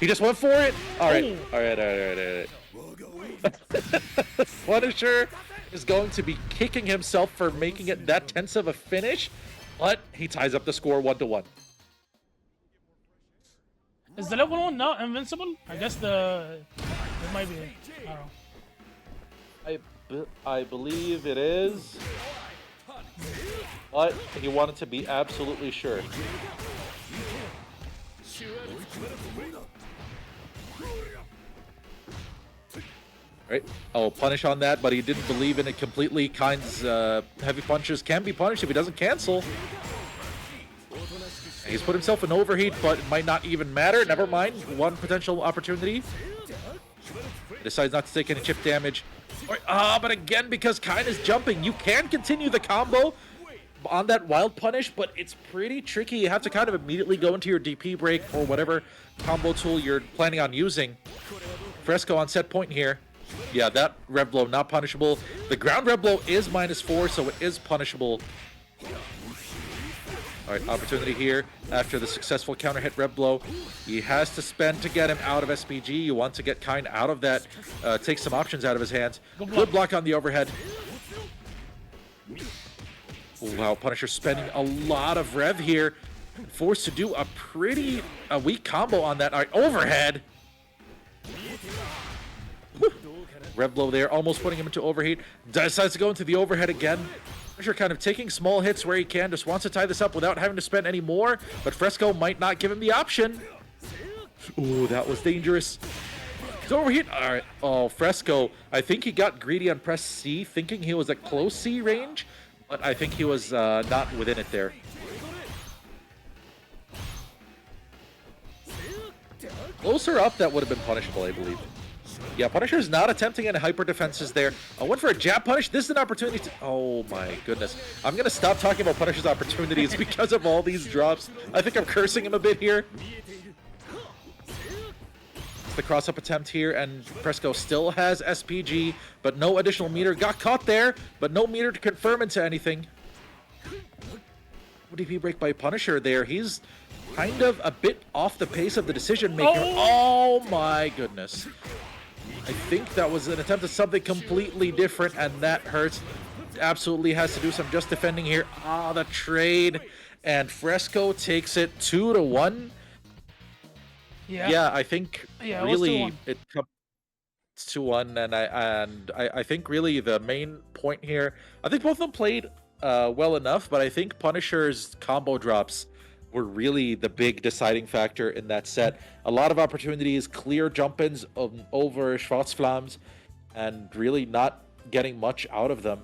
He just went for it. All right. Punisher is going to be kicking himself for making it that tense of a finish, but he ties up the score 1-1. Is the level 1 not invincible? I guess it might be. I don't know. I believe it is, but he wanted to be absolutely sure. Right? Oh, punish on that, but he didn't believe in it completely. Kain's heavy punches can be punished if he doesn't cancel. He's put himself in overheat, but it might not even matter. Never mind. One potential opportunity. Decides not to take any chip damage. But again, because Kain is jumping, you can continue the combo on that wild punish, but it's pretty tricky. You have to kind of immediately go into your DP break or whatever combo tool you're planning on using. FRESCOO on set point here. Yeah, that rev blow not punishable. The ground rev blow is -4, so it is punishable. All right, opportunity here after the successful counter hit rev blow. He has to spend to get him out of SPG. You want to get Kain out of that, take some options out of his hands. Good block on the overhead. Wow, Punisher spending a lot of rev here. Forced to do a pretty weak combo on that. All right, overhead. Whew. Rev blow there, almost putting him into overheat. Decides to go into the overhead again. Punisher kind of taking small hits where he can, just wants to tie this up without having to spend any more, but FRESCOO might not give him the option. Ooh, that was dangerous. He's overheat. All right. Oh, FRESCOO, I think he got greedy on press C, thinking he was at close C range, but I think he was not within it there. Closer up, that would have been punishable, I believe. Yeah, Punisher's not attempting any hyper defenses there. I went for a jab punish. This is an opportunity to... Oh my goodness. I'm going to stop talking about Punisher's opportunities because of all these drops. I think I'm cursing him a bit here. It's the cross-up attempt here, and FRESCOO still has SPG, but no additional meter. Got caught there, but no meter to confirm into anything. ODP break by Punisher there. He's kind of a bit off the pace of the decision maker. Oh my goodness. I think that was an attempt at something completely different, and that hurts. Absolutely has to do some just defending here. Ah, the trade, and FRESCOO takes it 2-1. Yeah, I think really it comes 2-1, and I think really the main point here, I think both of them played well enough, but I think Punisher's combo drops were really the big deciding factor in that set. A lot of opportunities, clear jump-ins over Schwarzflames, and really not getting much out of them.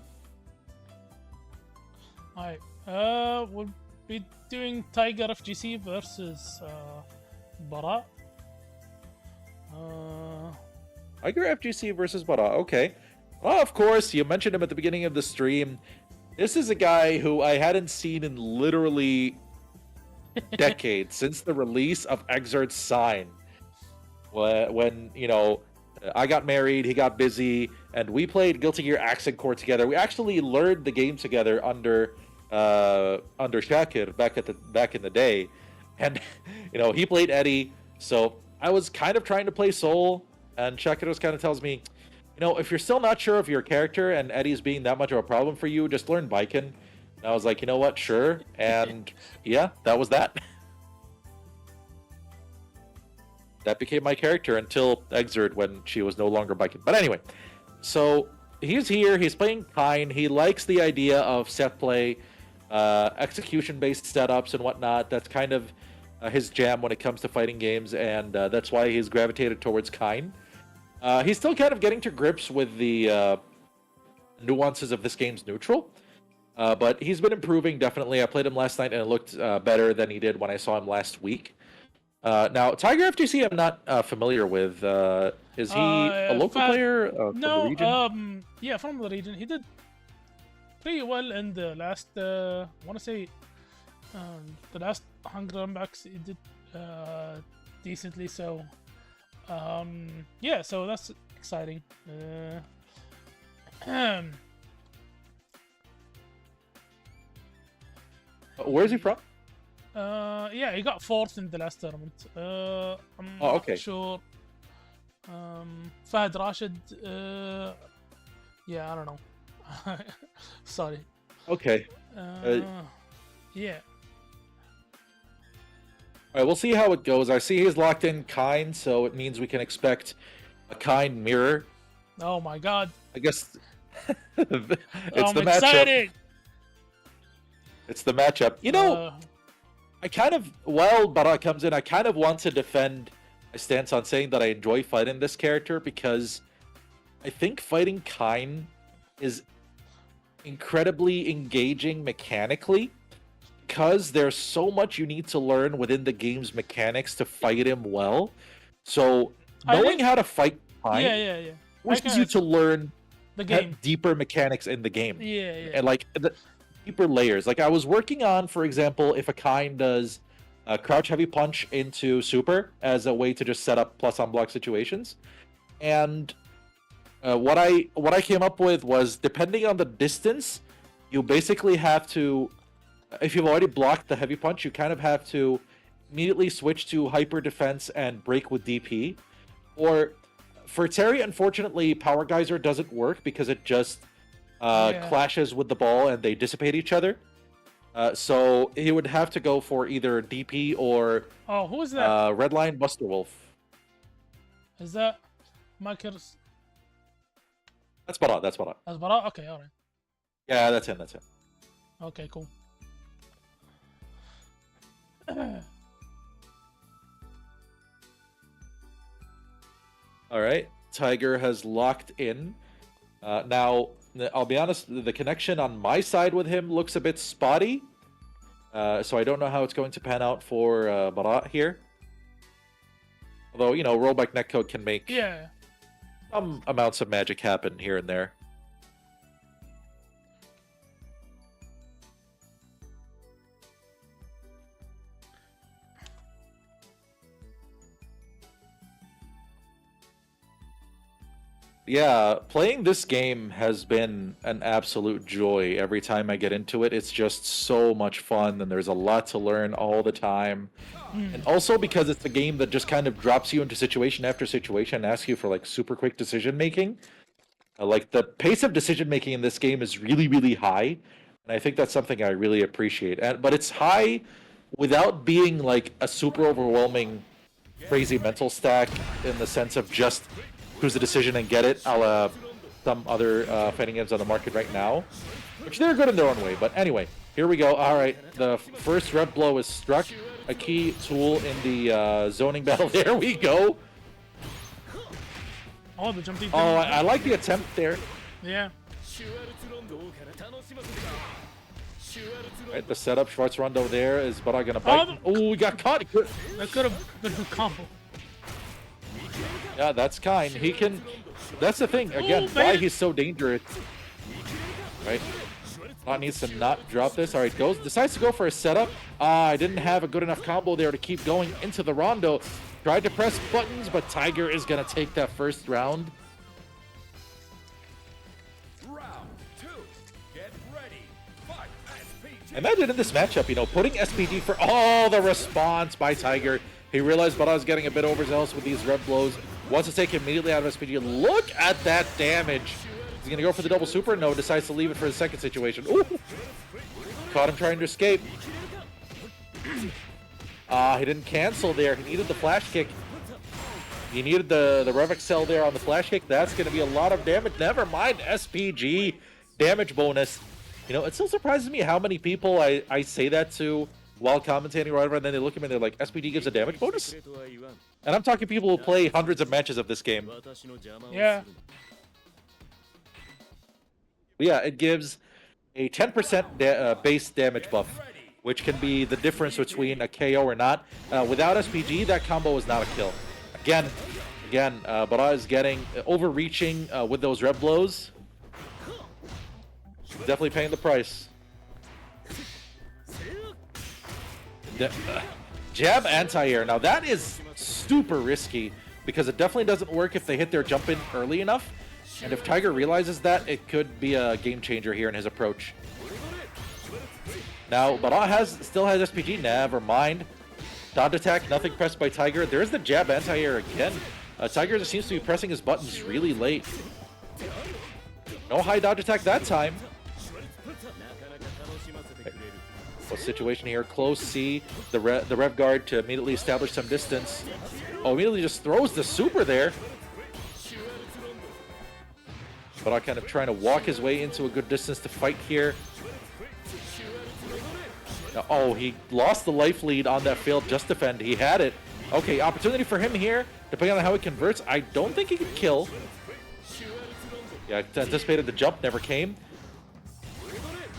Alright, we'll be doing Tigerfgc versus Bara. Tigerfgc versus Bara, okay. Well, of course, you mentioned him at the beginning of the stream. This is a guy who I hadn't seen in literally decades, since the release of Exert's Sign. When, you know, I got married, he got busy, and we played Guilty Gear Accent Core together. We actually learned the game together under Shakir back in the day. And, you know, he played Eddie, so I was kind of trying to play Soul, and Shakir just kind of tells me, you know, if you're still not sure of your character and Eddie's being that much of a problem for you, just learn Baiken. And I was like, you know what, sure. And yeah, that was that. That became my character until Exert, when she was no longer Baiken. But anyway, so he's here, he's playing Kain. He likes the idea of set play, execution-based setups and whatnot. That's kind of his jam when it comes to fighting games, and that's why he's gravitated towards Kain. He's still kind of getting to grips with the nuances of this game's neutral. But he's been improving, definitely. I played him last night, and it looked better than he did when I saw him last week. Now, Tigerfgc, I'm not familiar with. Is he a local player from the region? Yeah, from the region. He did pretty well in the last, I want to say, the last 100 unbacks. He did decently, so yeah, so that's exciting. Where's he from? Yeah, he got 4th in the last tournament. I'm okay. not sure. Fahad Rashid. Yeah, I don't know. Sorry. Okay. Yeah. All right, we'll see how it goes. I see he's locked in Kain, so it means we can expect a Kain mirror. Oh my god. I guess it's the excited. matchup. It's the matchup. You know, I kind of, while Bara comes in, I kind of want to defend my stance on saying that I enjoy fighting this character, because I think fighting Kain is incredibly engaging mechanically, because there's so much you need to learn within the game's mechanics to fight him well. So knowing how to fight Kain forces you to learn the game, deeper mechanics in the game. Yeah. And like the deeper layers. Like I was working on, for example, if a Kain does a crouch heavy punch into super as a way to just set up plus unblock situations. And what I came up with was, depending on the distance, you basically have to, if you've already blocked the heavy punch, you kind of have to immediately switch to hyper defense and break with DP. Or for Terry, unfortunately, Power Geyser doesn't work because it just clashes with the ball and they dissipate each other. So he would have to go for either DP or who is that? Redline Buster Wolf. Is that Makers? That's Bara. That's Bara. That's Bara? Okay, alright. Yeah, that's him. That's him. Okay, cool. All right, Tiger has locked in. Now, I'll be honest, the connection on my side with him looks a bit spotty. So I don't know how it's going to pan out for Barat here. Although, you know, rollback netcode can make some amounts of magic happen here and there. Yeah, playing this game has been an absolute joy every time I get into it. It's just so much fun, and there's a lot to learn all the time. And also because it's a game that just kind of drops you into situation after situation and asks you for like super quick decision making. Like the pace of decision making in this game is really, really high, and I think that's something I really appreciate. But it's high without being like a super overwhelming, crazy mental stack in the sense of just choose a decision and get it, a la some other fighting games on the market right now, which they're good in their own way. But anyway, here we go. All right, the first rev blow is struck, a key tool in the zoning battle. There we go. Oh, the jump deep. Oh, I like the attempt there. Yeah. Right, the setup, Schwartz Rondo there. Is Bara gonna bite? Oh, we got caught. That could have been a combo. Yeah, that's Kain. He can. That's the thing. Again, why he's so dangerous. Right? Bot needs to not drop this. All right, decides to go for a setup. I didn't have a good enough combo there to keep going into the Rondo. Tried to press buttons, but Tiger is gonna take that first round. Imagine in this matchup, you know, putting SPG for all the response by Tiger. He realized Bara was getting a bit overzealous with these red blows. Wants to take immediately out of SPG. Look at that damage. He's going to go for the double super. No, decides to leave it for the second situation. Ooh. Caught him trying to escape. He didn't cancel there. He needed the flash kick. He needed the Rev Excel there on the flash kick. That's going to be a lot of damage. Never mind SPG damage bonus. You know, it still surprises me how many people I say that to while commentating or whatever, and then they look at me and they're like, SPG gives a damage bonus? And I'm talking people who play hundreds of matches of this game. Yeah. But yeah, it gives a 10% base damage buff, which can be the difference between a KO or not. Without SPG, that combo is not a kill. Again, Bara is getting overreaching with those red blows. Definitely paying the price. Jab anti-air. Now that is super risky because it definitely doesn't work if they hit their jump in early enough. And if Tiger realizes that, it could be a game changer here in his approach. Now, Bara still has SPG. Never mind. Dodge attack, nothing pressed by Tiger. There's the jab anti-air again. Tiger just seems to be pressing his buttons really late. No high dodge attack that time. What situation here? Close C, the rev guard to immediately establish some distance. Oh, immediately just throws the super there. But I'm kind of trying to walk his way into a good distance to fight here. Oh, he lost the life lead on that failed just defend. He had it. Okay, opportunity for him here. Depending on how he converts, I don't think he can kill. Yeah, anticipated the jump, never came.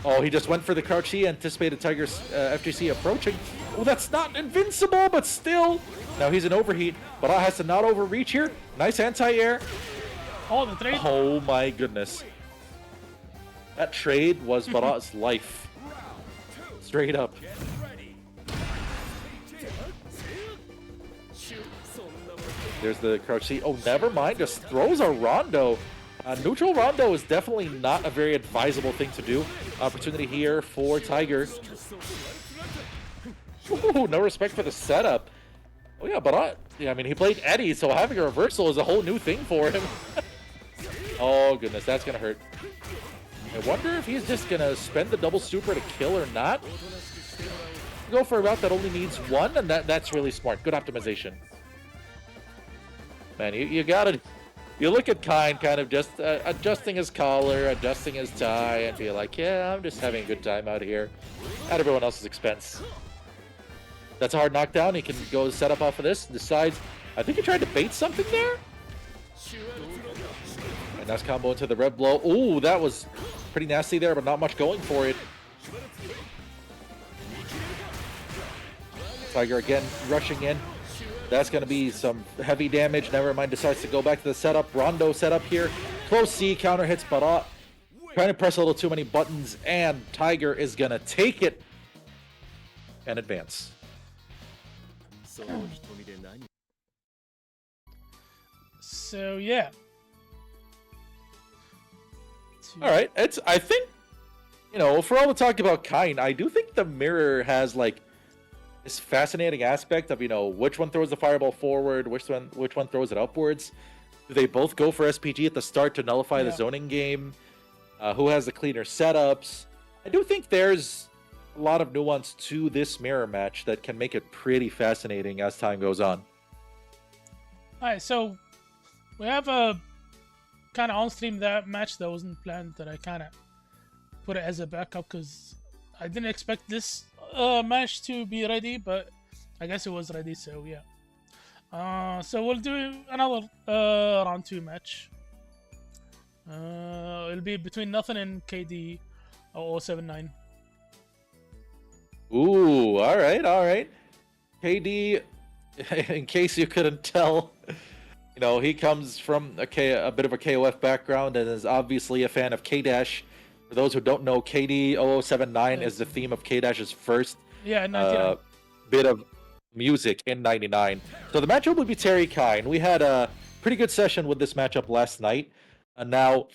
Oh, he just went for the crouch C, anticipated Tiger's FGC approaching. Oh, that's not invincible, but still. Now he's in overheat. Bara has to not overreach here. Nice anti-air. Oh, the trade. Oh my goodness. That trade was Bara's life. Straight up. There's the crouch C. Oh, never mind. Just throws a Rondo. Neutral Rondo is definitely not a very advisable thing to do. Opportunity here for Tiger. Ooh, no respect for the setup. Oh yeah, but I mean, he played Eddie, so having a reversal is a whole new thing for him. Oh goodness, that's gonna hurt. I wonder if he's just gonna spend the double super to kill or not. Go for a route that only needs one, and that's really smart. Good optimization. Man, you gotta... You look at Kain kind of just adjusting his collar, adjusting his tie, and be like, yeah, I'm just having a good time out here at everyone else's expense. That's a hard knockdown. He can go set up off of this. Decides, I think he tried to bait something there. And nice combo into the red blow. Ooh, that was pretty nasty there, but not much going for it. Tiger again rushing in. That's going to be some heavy damage. Never mind, decides to go back to the setup. Rondo setup here. Close C, counter hits Barat. Trying to press a little too many buttons, and Tiger is going to take it and advance. So, yeah. All right. I think, you know, for all the talk about Kain, I do think the mirror has, like, this fascinating aspect of, you know, which one throws the fireball forward, which one throws it upwards. Do they both go for SPG at the start to nullify the zoning game? Who has the cleaner setups? I do think there's a lot of nuance to this mirror match that can make it pretty fascinating as time goes on. Alright, so we have a kind of on-stream that match that wasn't planned that I kind of put it as a backup because I didn't expect this match to be ready, but I guess it was ready, so yeah. So we'll do another round 2 match. It'll be between Nothin and KD 0079. Ooh, all right. KD, in case you couldn't tell, you know, he comes from a bit of a KOF background and is obviously a fan of K-Dash. For those who don't know, KD 0079 is the theme of K-Dash's first bit of music in 99. So the matchup would be Terry Kain. We had a pretty good session with this matchup last night. Now,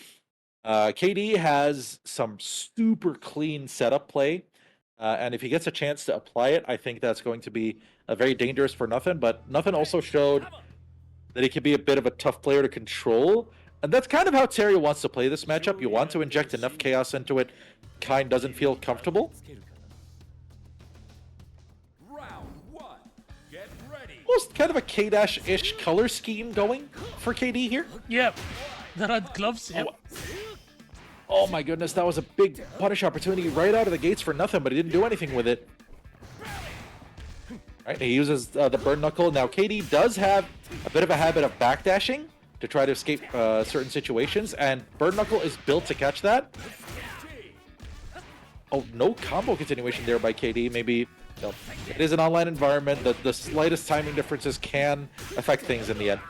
KD has some super clean setup play. And if he gets a chance to apply it, I think that's going to be very dangerous for Nothin. But Nothin also showed that he can be a bit of a tough player to control. And that's kind of how Terry wants to play this matchup. You want to inject enough chaos into it. Kain doesn't feel comfortable. Almost kind of a K-Dash-ish color scheme going for KD here. Yep. The red gloves, yep. Oh my goodness, that was a big punish opportunity right out of the gates for Nothin, but he didn't do anything with it. Right, he uses the burn knuckle. Now, KD does have a bit of a habit of backdashing to try to escape certain situations, and burn knuckle is built to catch that. Oh, no combo continuation there by KD. Maybe no. It is an online environment. The slightest timing differences can affect things in the end.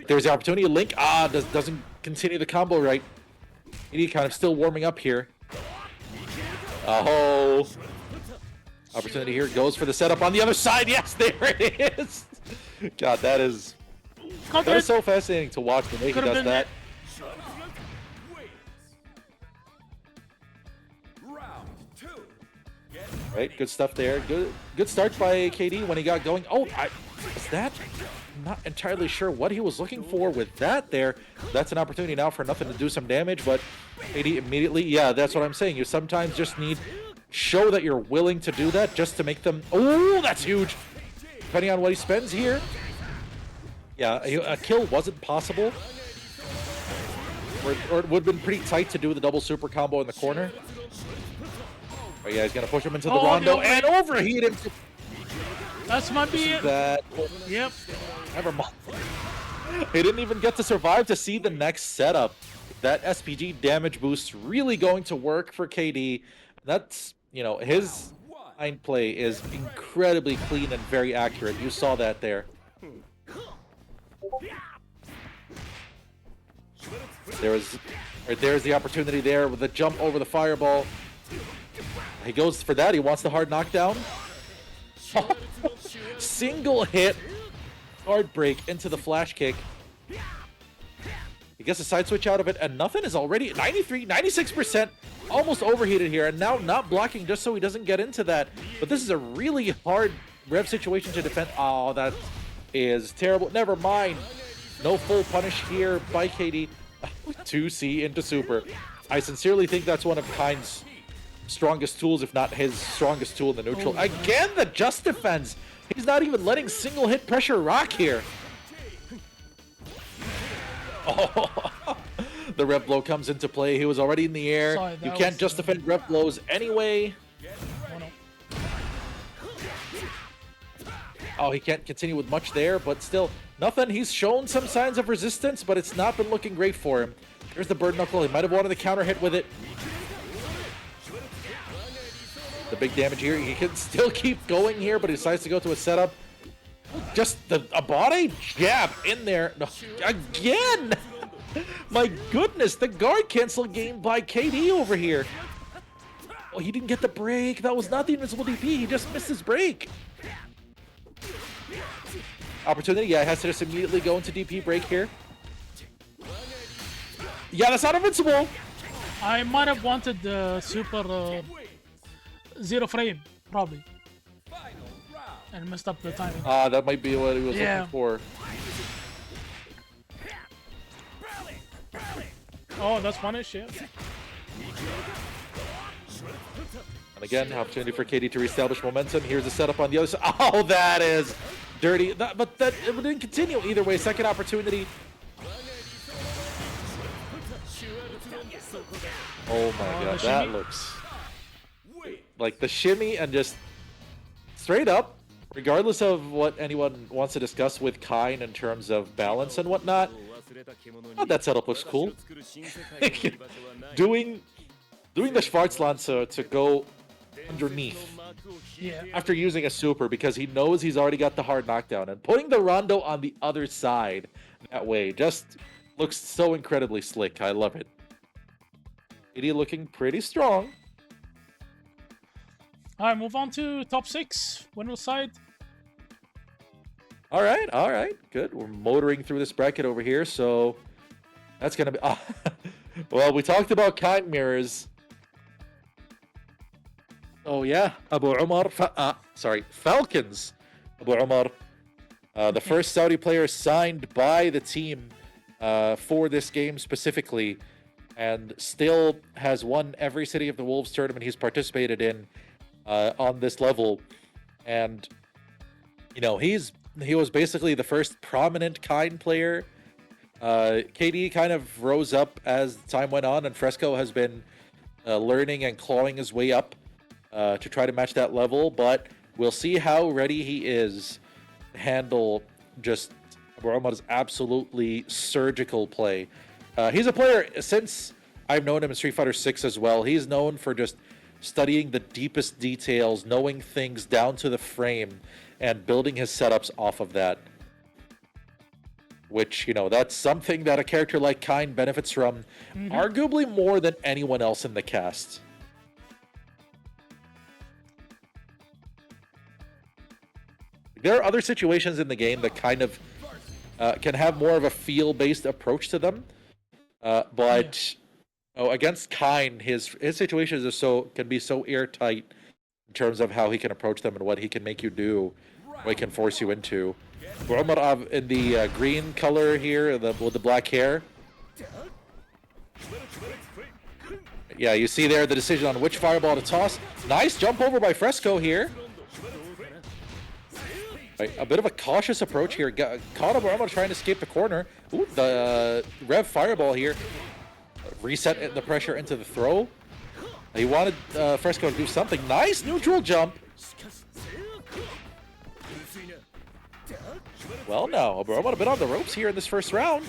There's the opportunity. Link doesn't continue the combo right. KD kind of still warming up here. Oh. Opportunity here, goes for the setup on the other side. Yes, there it is. God, that is so fascinating to watch the way he does that. Right, good stuff there. Good start by KD when he got going. Oh, is that? I'm not entirely sure what he was looking for with that there. That's an opportunity now for Nothin to do some damage, but KD immediately, yeah, that's what I'm saying. You sometimes just need show that you're willing to do that just to make them. Oh, that's huge. Depending on what he spends here. Yeah, a kill wasn't possible. Or it would have been pretty tight to do the double super combo in the corner. But yeah, he's going to push him into the Rondo and overheat him. That's might be it. Yep. Never mind. He didn't even get to survive to see the next setup. That SPG damage boost really going to work for KD. That's, you know, his line play is incredibly clean and very accurate. You saw that there. There's the opportunity there with the jump over the fireball. He goes for that. He wants the hard knockdown. Single hit. Hard break into the flash kick. He gets a side switch out of it, and Nothin is already 93, 96%, almost overheated here, and now not blocking just so he doesn't get into that. But this is a really hard rev situation to defend. Oh, that is terrible. Never mind. No full punish here by KD. 2C into super. I sincerely think that's one of Kain's strongest tools, if not his strongest tool in the neutral. Again, the just defense. He's not even letting single hit pressure rock here. Oh, the rev blow comes into play. He was already in the air. Sorry, you can't just defend rev blows anyway. Oh, he can't continue with much there, but still, Nothin. He's shown some signs of resistance, but it's not been looking great for him. Here's the bird knuckle. He might have wanted the counter hit with it. The big damage here. He can still keep going here, but he decides to go to a setup. Just a body jab in there. No, again! My goodness, the guard cancel game by KD over here. Oh, he didn't get the break. That was not the invincible DP. He just missed his break. Opportunity, yeah, has to just immediately go into DP break here. Yeah, that's not invincible. I might have wanted the super zero frame, probably. And messed up the timing. That might be what he was looking for. Oh, that's punish, yeah. And again, opportunity for KD to reestablish momentum. Here's the setup on the other side. Oh, that is dirty. But that it didn't continue either way. Second opportunity. Oh my god, that looks like the shimmy and just straight up, regardless of what anyone wants to discuss with Kain in terms of balance and whatnot. Oh, that setup looks cool. doing the Schwarzlancer to go underneath after using a super because he knows he's already got the hard knockdown, and putting the Rondo on the other side that way just looks so incredibly slick. I love it. KD looking pretty strong. Alright, move on to top 6. Winner's side. All right, good. We're motoring through this bracket over here, so that's gonna be. Well, we talked about Kain mirrors. Oh yeah, Abu Umar. Falcons. Abu Umar, the first Saudi player signed by the team for this game specifically, and still has won every City of the Wolves tournament he's participated in on this level, and you know he was basically the first prominent Kain player. KD kind of rose up as time went on, and FRESCOO has been learning and clawing his way up to try to match that level, but we'll see how ready he is to handle just Abu Umar's absolutely surgical play. He's a player, since I've known him in Street Fighter 6 as well, he's known for just studying the deepest details, knowing things down to the frame, and building his setups off of that. Which, you know, that's something that a character like Kain benefits from, arguably more than anyone else in the cast. There are other situations in the game that kind of can have more of a feel-based approach to them, but against Kain, his situations are can be so airtight in terms of how he can approach them and what he can make you do, what he can force you into. Umar in the green color here, with the black hair. Yeah, you see there the decision on which fireball to toss. Nice jump over by FRESCOO here. A bit of a cautious approach here. Caught Umar trying to escape the corner. Ooh, the Rev fireball here. Reset the pressure into the throw. He wanted FRESCOO to do something. Nice neutral jump. Well, now Abu Umar a bit on the ropes here in this first round.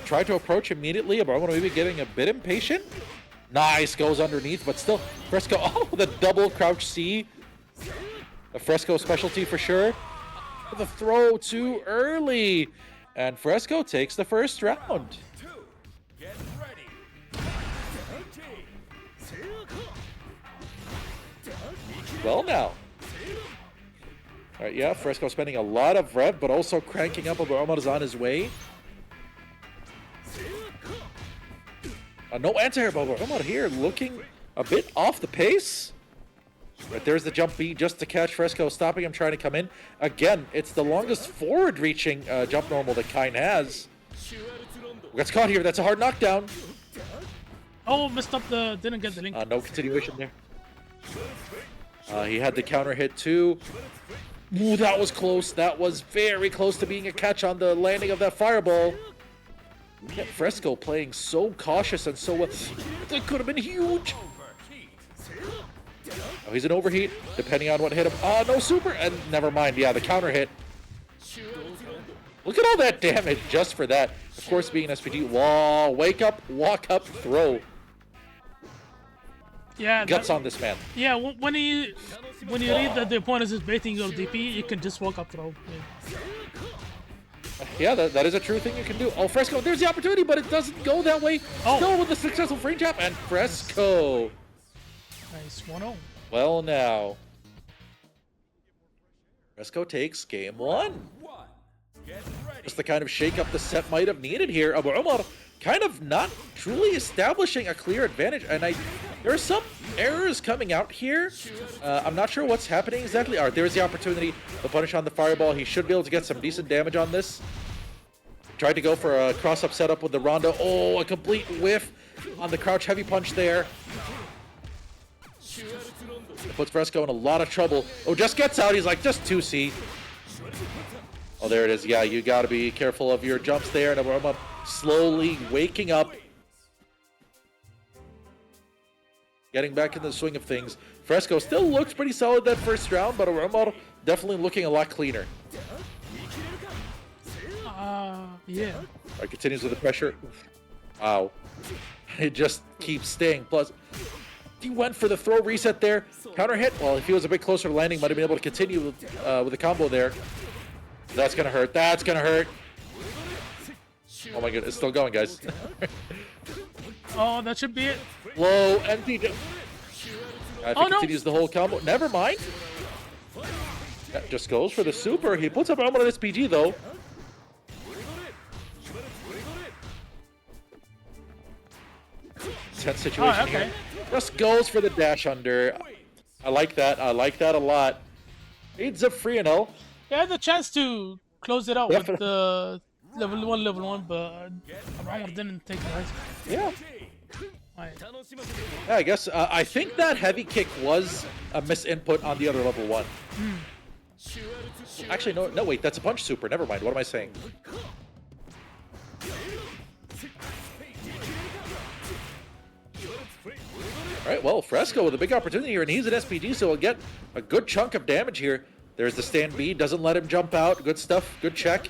Tried to approach immediately. Abu Umar maybe getting a bit impatient. Nice, goes underneath, but still FRESCOO. Oh, the double crouch C. A FRESCOO specialty for sure. The throw too early, and FRESCOO takes the first round. Well, now. All right, yeah, FRESCOO spending a lot of rev, but also cranking up. Abu Umar is on his way. No answer here, but Abu Umar here looking a bit off the pace. But there's the jump B just to catch FRESCOO, stopping him trying to come in. Again, it's the longest forward-reaching jump normal that Kain has. Gets caught here. That's a hard knockdown. Oh, messed up didn't get the link. No continuation there. He had the counter hit too. Ooh, that was close. That was very close to being a catch on the landing of that fireball. Yeah, FRESCOO playing so cautious and so well. That could have been huge. Oh, he's an overheat, depending on what hit him. No super, and never mind. Yeah, the counter hit. Look at all that damage just for that. Of course, being an SPD. Whoa, wake up, walk up, throw. Yeah, Guts on this man. Yeah, when you read that the opponent is baiting your DP, you can just walk up throw. Yeah, that is a true thing you can do. Oh, FRESCOO, there's the opportunity, but it doesn't go that way. Oh. Still with the successful frame trap, and FRESCOO. Nice 1-0. Well, now. FRESCOO takes game 1. Just the kind of shake-up the set might have needed here. Abu Umar kind of not truly establishing a clear advantage, and there are some errors coming out here. I'm not sure what's happening exactly. All right, there's the opportunity. The punish on the fireball. He should be able to get some decent damage on this. Tried to go for a cross-up setup with the Rondo. Oh, a complete whiff on the crouch heavy punch there. It puts FRESCOO in a lot of trouble. Oh, just gets out. He's like, just 2C. Oh, there it is. Yeah, you got to be careful of your jumps there. And I'm slowly waking up. Getting back into the swing of things. FRESCOO still looks pretty solid that first round, but Umar definitely looking a lot cleaner. Yeah. Alright, continues with the pressure. Wow. It just keeps staying. Plus, he went for the throw reset there. Counter hit. Well, if he was a bit closer to landing, might have been able to continue with the combo there. That's going to hurt. That's going to hurt. Oh my god, it's still going, guys. Oh, that should be it. Low empty. I think continues the whole combo. Never mind. That just goes for the super. He puts up armor on this PG though. Tense situation here. Just goes for the dash under. I like that. I like that a lot. Aids up free and L. He had the chance to close it out with the level 1, but Umar didn't take the risk. Yeah. Right. Yeah, I guess. I think that heavy kick was a misinput on the other level 1. Actually, no, wait, that's a punch super. Never mind. What am I saying? Alright, well, FRESCOO with a big opportunity here, and he's an SPG, so he'll get a good chunk of damage here. There's the stand B, doesn't let him jump out. Good stuff, good check.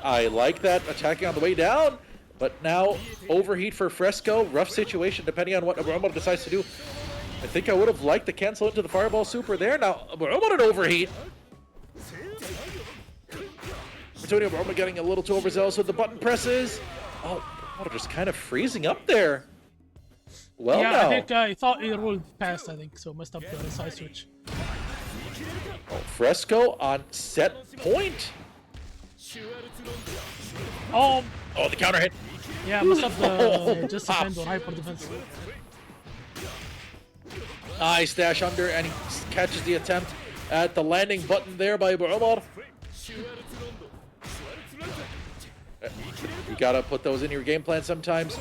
I like that, attacking on the way down. But now, overheat for FRESCOO. Rough situation, depending on what Umar decides to do. I think I would have liked to cancel into the fireball super there. Now, Umar an overheat. Umar getting a little too overzealous with the button presses. Oh, Umar just kind of freezing up there. Well, yeah, now. I think I thought he rolled past, I think, so messed up the side switch. Oh, FRESCOO on set point. Oh, the counter hit. Yeah, messed up the just defend or hyper defense. Nice dash under, and he catches the attempt at the landing button there by Umar. You gotta put those in your game plan sometimes.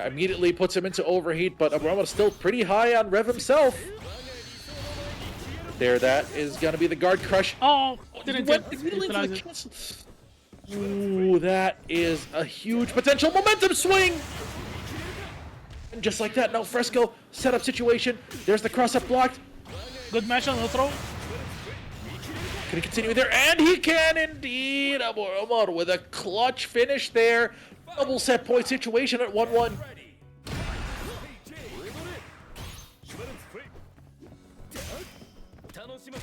Immediately puts him into overheat, but Umar still pretty high on rev himself. There, that is gonna be the guard crush. Oh, didn't get it. Ooh, that is a huge potential momentum swing! And just like that, now FRESCOO, setup situation. There's the cross-up blocked. Good match on the throw. Can he continue there? And he can indeed! Abu Umar with a clutch finish there. Double set point situation at 1-1.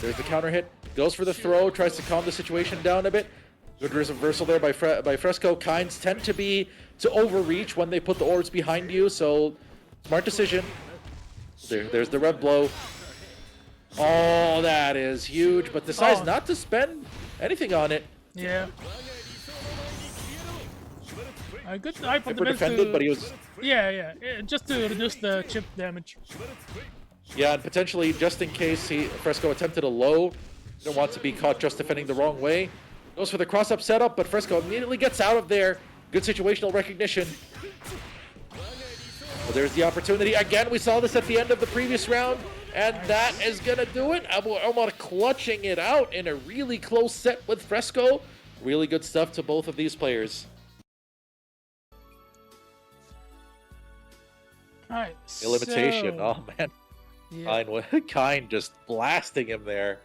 There's the counter hit. Goes for the throw, tries to calm the situation down a bit. Good reversal there by FRESCOO. Kains tend to overreach when they put the orbs behind you, so smart decision. There's the red blow. Oh, that is huge, but decides not to spend anything on it. Yeah. A good hyper defended, but he was... Yeah, just to reduce the chip damage. Yeah, and potentially, just in case FRESCOO attempted a low, don't want to be caught just defending the wrong way. Goes for the cross-up setup, but FRESCOO immediately gets out of there. Good situational recognition. Well, there's the opportunity. Again, we saw this at the end of the previous round, and that is going to do it. Abu Umar clutching it out in a really close set with FRESCOO. Really good stuff to both of these players. Alright, Limitation. so... Oh, man. Yeah. Kain just blasting him there.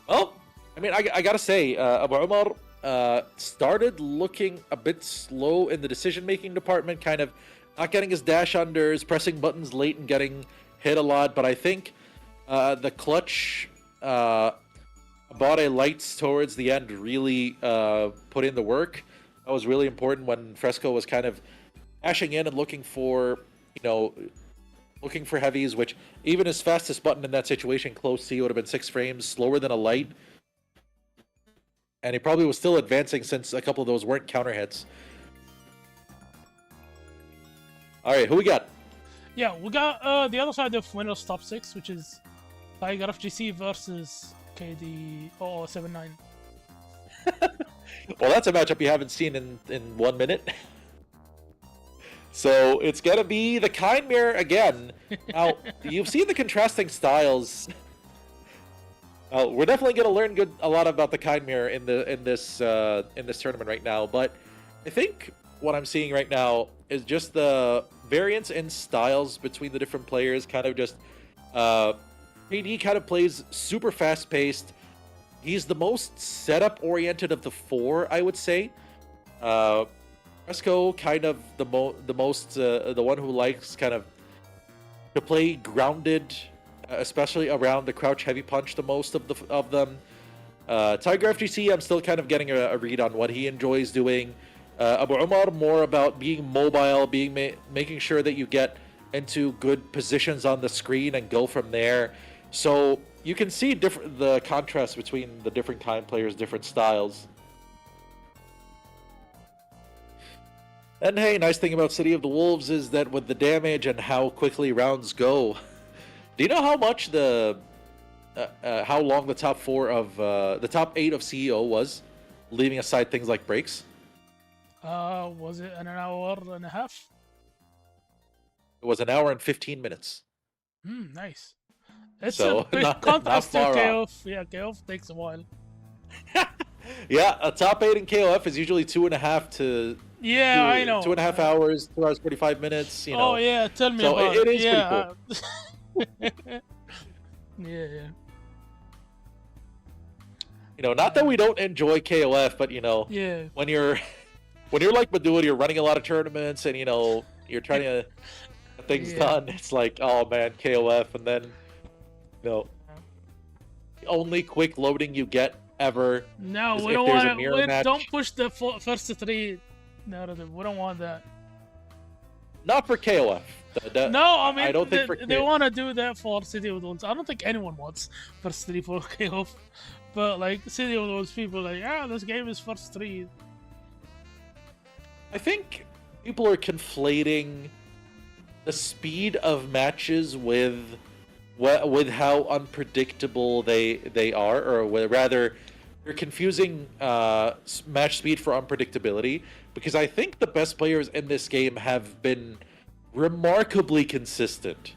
Well, I mean, I gotta say, Abu Umar started looking a bit slow in the decision-making department, kind of not getting his dash unders, pressing buttons late and getting hit a lot, but I think the clutch Abare lights towards the end really put in the work. That was really important when FRESCOO was kind of dashing in and looking for, looking for heavies, which even his fastest button in that situation, close C, would have been 6 frames, slower than a light. And he probably was still advancing since a couple of those weren't counter hits. Alright, who we got? Yeah, we got the other side of winners top 6, which is Tigerfgc versus KD 0079. Well, that's a matchup you haven't seen in 1 minute. So it's gonna be the Kain mirror again. Now, you've seen the contrasting styles. We're definitely gonna learn a lot about the Kain mirror in this tournament right now. But I think what I'm seeing right now is just the variance in styles between the different players. Kind of just KD kind of plays super fast paced. He's the most setup oriented of the 4, I would say. FRESCOO kind of the one who likes kind of to play grounded, especially around the crouch heavy punch the most of them. Tigerfgc, I'm still kind of getting a read on what he enjoys doing. Abu Umar more about being mobile, making sure that you get into good positions on the screen and go from there. So you can see the contrast between the different Kain players, different styles. And hey, nice thing about City of the Wolves is that with the damage and how quickly rounds go, do you know how much how long the top 4 of the top 8 of CEO was, leaving aside things like breaks? Was it an hour and a half? It was an hour and 15 minutes. Nice. It's so a big contrast to KOF. Yeah, KOF takes a while. Yeah, a top 8 in KOF is usually 2.5 to... Yeah, I know. 2.5 hours, 2 hours 45 minutes. You know. Oh yeah, tell me so about it. It is pretty cool. Yeah. Not that we don't enjoy KOF, but yeah. when you're like Madud, you're running a lot of tournaments, and you're trying to get things done. It's like, oh man, KOF, and then the only quick loading you get ever. No, is we if don't there's want a mirror match. Don't push the first 3 narrative. We don't want that. Not for KOF. No, I mean, I don't think they want to do that for City of the Wolves. I don't think anyone wants first 3 for KOF. But like City of the Wolves people like, this game is first 3. I think people are conflating the speed of matches with how unpredictable they are, or rather, you're confusing match speed for unpredictability, because I think the best players in this game have been remarkably consistent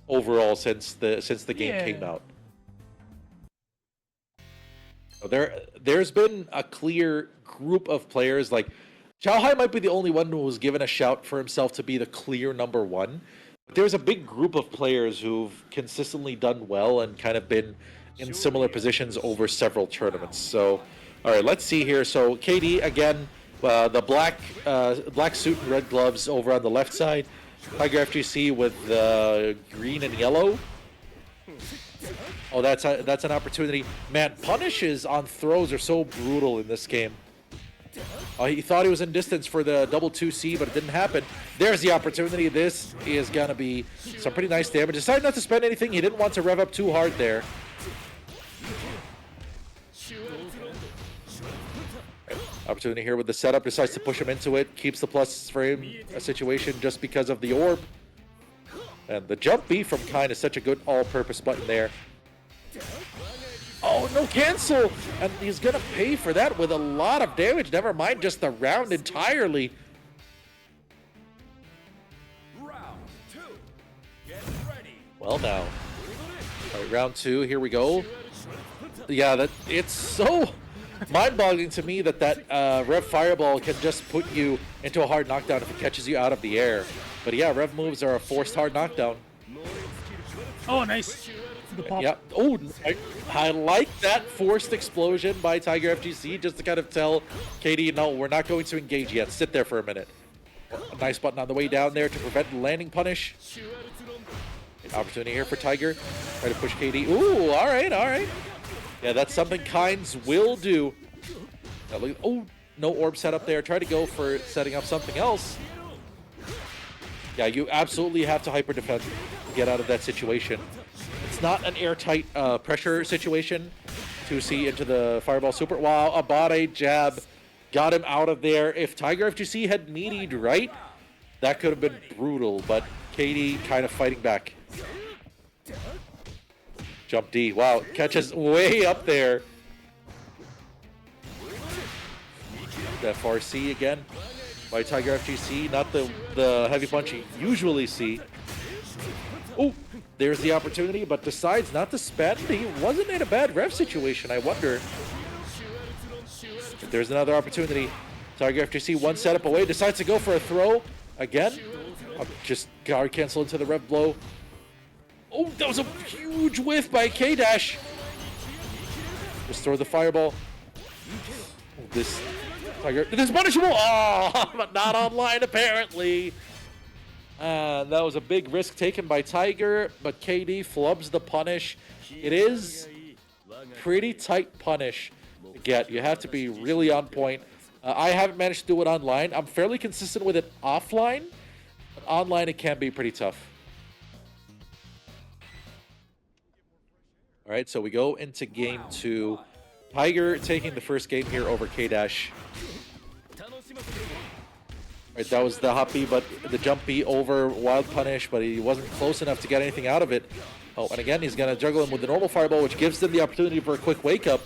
overall since the game came out. There's been a clear group of players, like Xiaohai might be the only one who was given a shout for himself to be the clear number 1. But there's a big group of players who've consistently done well and kind of been in similar positions over several tournaments. So, all right, let's see here. So KD again, the black suit and red gloves over on the left side. Tigerfgc with the green and yellow. Oh, that's an opportunity. Man, punishes on throws are so brutal in this game. He thought he was in distance for the double 2C, but it didn't happen. There's the opportunity. This is going to be some pretty nice damage. Decided not to spend anything. He didn't want to rev up too hard there. Opportunity here with the setup. Decides to push him into it. Keeps the plus frame situation just because of the orb. And the jump B from Kain is such a good all-purpose button there. Oh, no cancel! And he's gonna pay for that with a lot of damage. Never mind just the round entirely. Well now. All right, round 2, here we go. Yeah, it's so mind-boggling to me that Rev Fireball can just put you into a hard knockdown if it catches you out of the air. But yeah, Rev moves are a forced hard knockdown. Oh, nice. The pop. Yeah. Oh, I like that forced explosion by Tigerfgc just to kind of tell KD, no, we're not going to engage yet. Sit there for a minute. A nice button on the way down there to prevent the landing punish. Opportunity here for Tiger. Try to push KD. Ooh, all right, all right. Yeah, that's something Kain's will do. Oh, no orb set up there. Try to go for setting up something else. Yeah, you absolutely have to hyper defend to get out of that situation. It's not an airtight pressure situation to see into the fireball super. Wow, a body jab got him out of there. If Tiger FGC had meatied right, that could have been brutal, but KD kind of fighting back. Jump D. Wow, catches way up there. The FRC again by Tiger FGC. Not the heavy punch you usually see. Oh, there's the opportunity, but decides not to spend. He wasn't in a bad rev situation, I wonder. If there's another opportunity. Tiger FGC one setup away, decides to go for a throw again. Just guard cancel into the rev blow. Oh, that was a huge whiff by K-Dash. Just throw the fireball. Oh, this Tiger, this is punishable. Oh, but not online apparently. That was a big risk taken by Tiger, but KD flubs the punish. It is pretty tight punish to get. You have to be really on point. I haven't managed to do it online. I'm fairly consistent with it offline, but online it can be pretty tough. All right, so we go into game 2. Tiger taking the first game here over K-Dash. Right, that was the hop B, but the jump B over wild punish, but he wasn't close enough to get anything out of it. Oh, and again, he's going to juggle him with the normal fireball, which gives them the opportunity for a quick wake-up.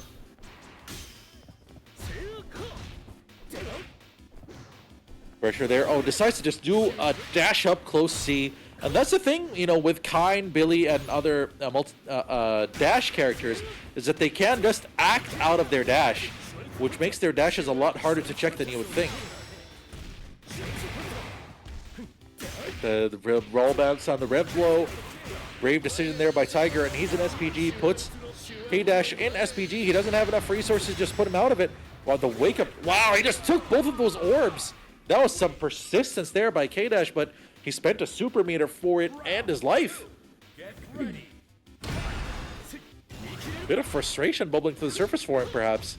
Pressure there. Oh, decides to just do a dash up close C. And that's the thing, you know, with Kain, Billy, and other dash characters, is that they can just act out of their dash, which makes their dashes a lot harder to check than you would think. The roll bounce on the rev blow. Brave decision there by Tiger, and he's an SPG. Puts K-Dash in SPG. He doesn't have enough resources, just put him out of it. Wow, the wake up. Wow, he just took both of those orbs. That was some persistence there by K-Dash, but he spent a super meter for it and his life. Bit of frustration bubbling to the surface for him, perhaps.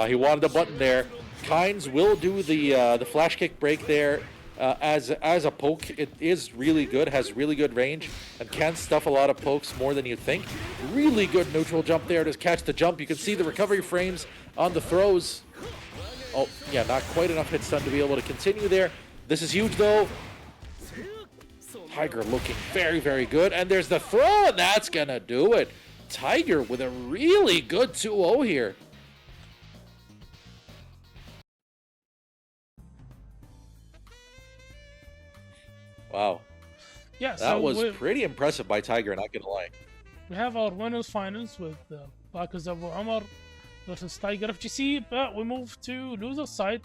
He wanted a button there. Kain's will do the flash kick break there as a poke. It is really good, has really good range, and can stuff a lot of pokes more than you'd think. Really good neutral jump there to catch the jump. You can see the recovery frames on the throws. Oh, yeah, not quite enough hit stun to be able to continue there. This is huge, though. Tiger looking very, very good. And there's the throw, and that's going to do it. Tiger with a really good 2-0 here. Wow. Yeah, that was pretty impressive by Tiger, not gonna lie. We have our winners finals with Bakas Abu Omar versus Tiger FGC, but we move to loser side.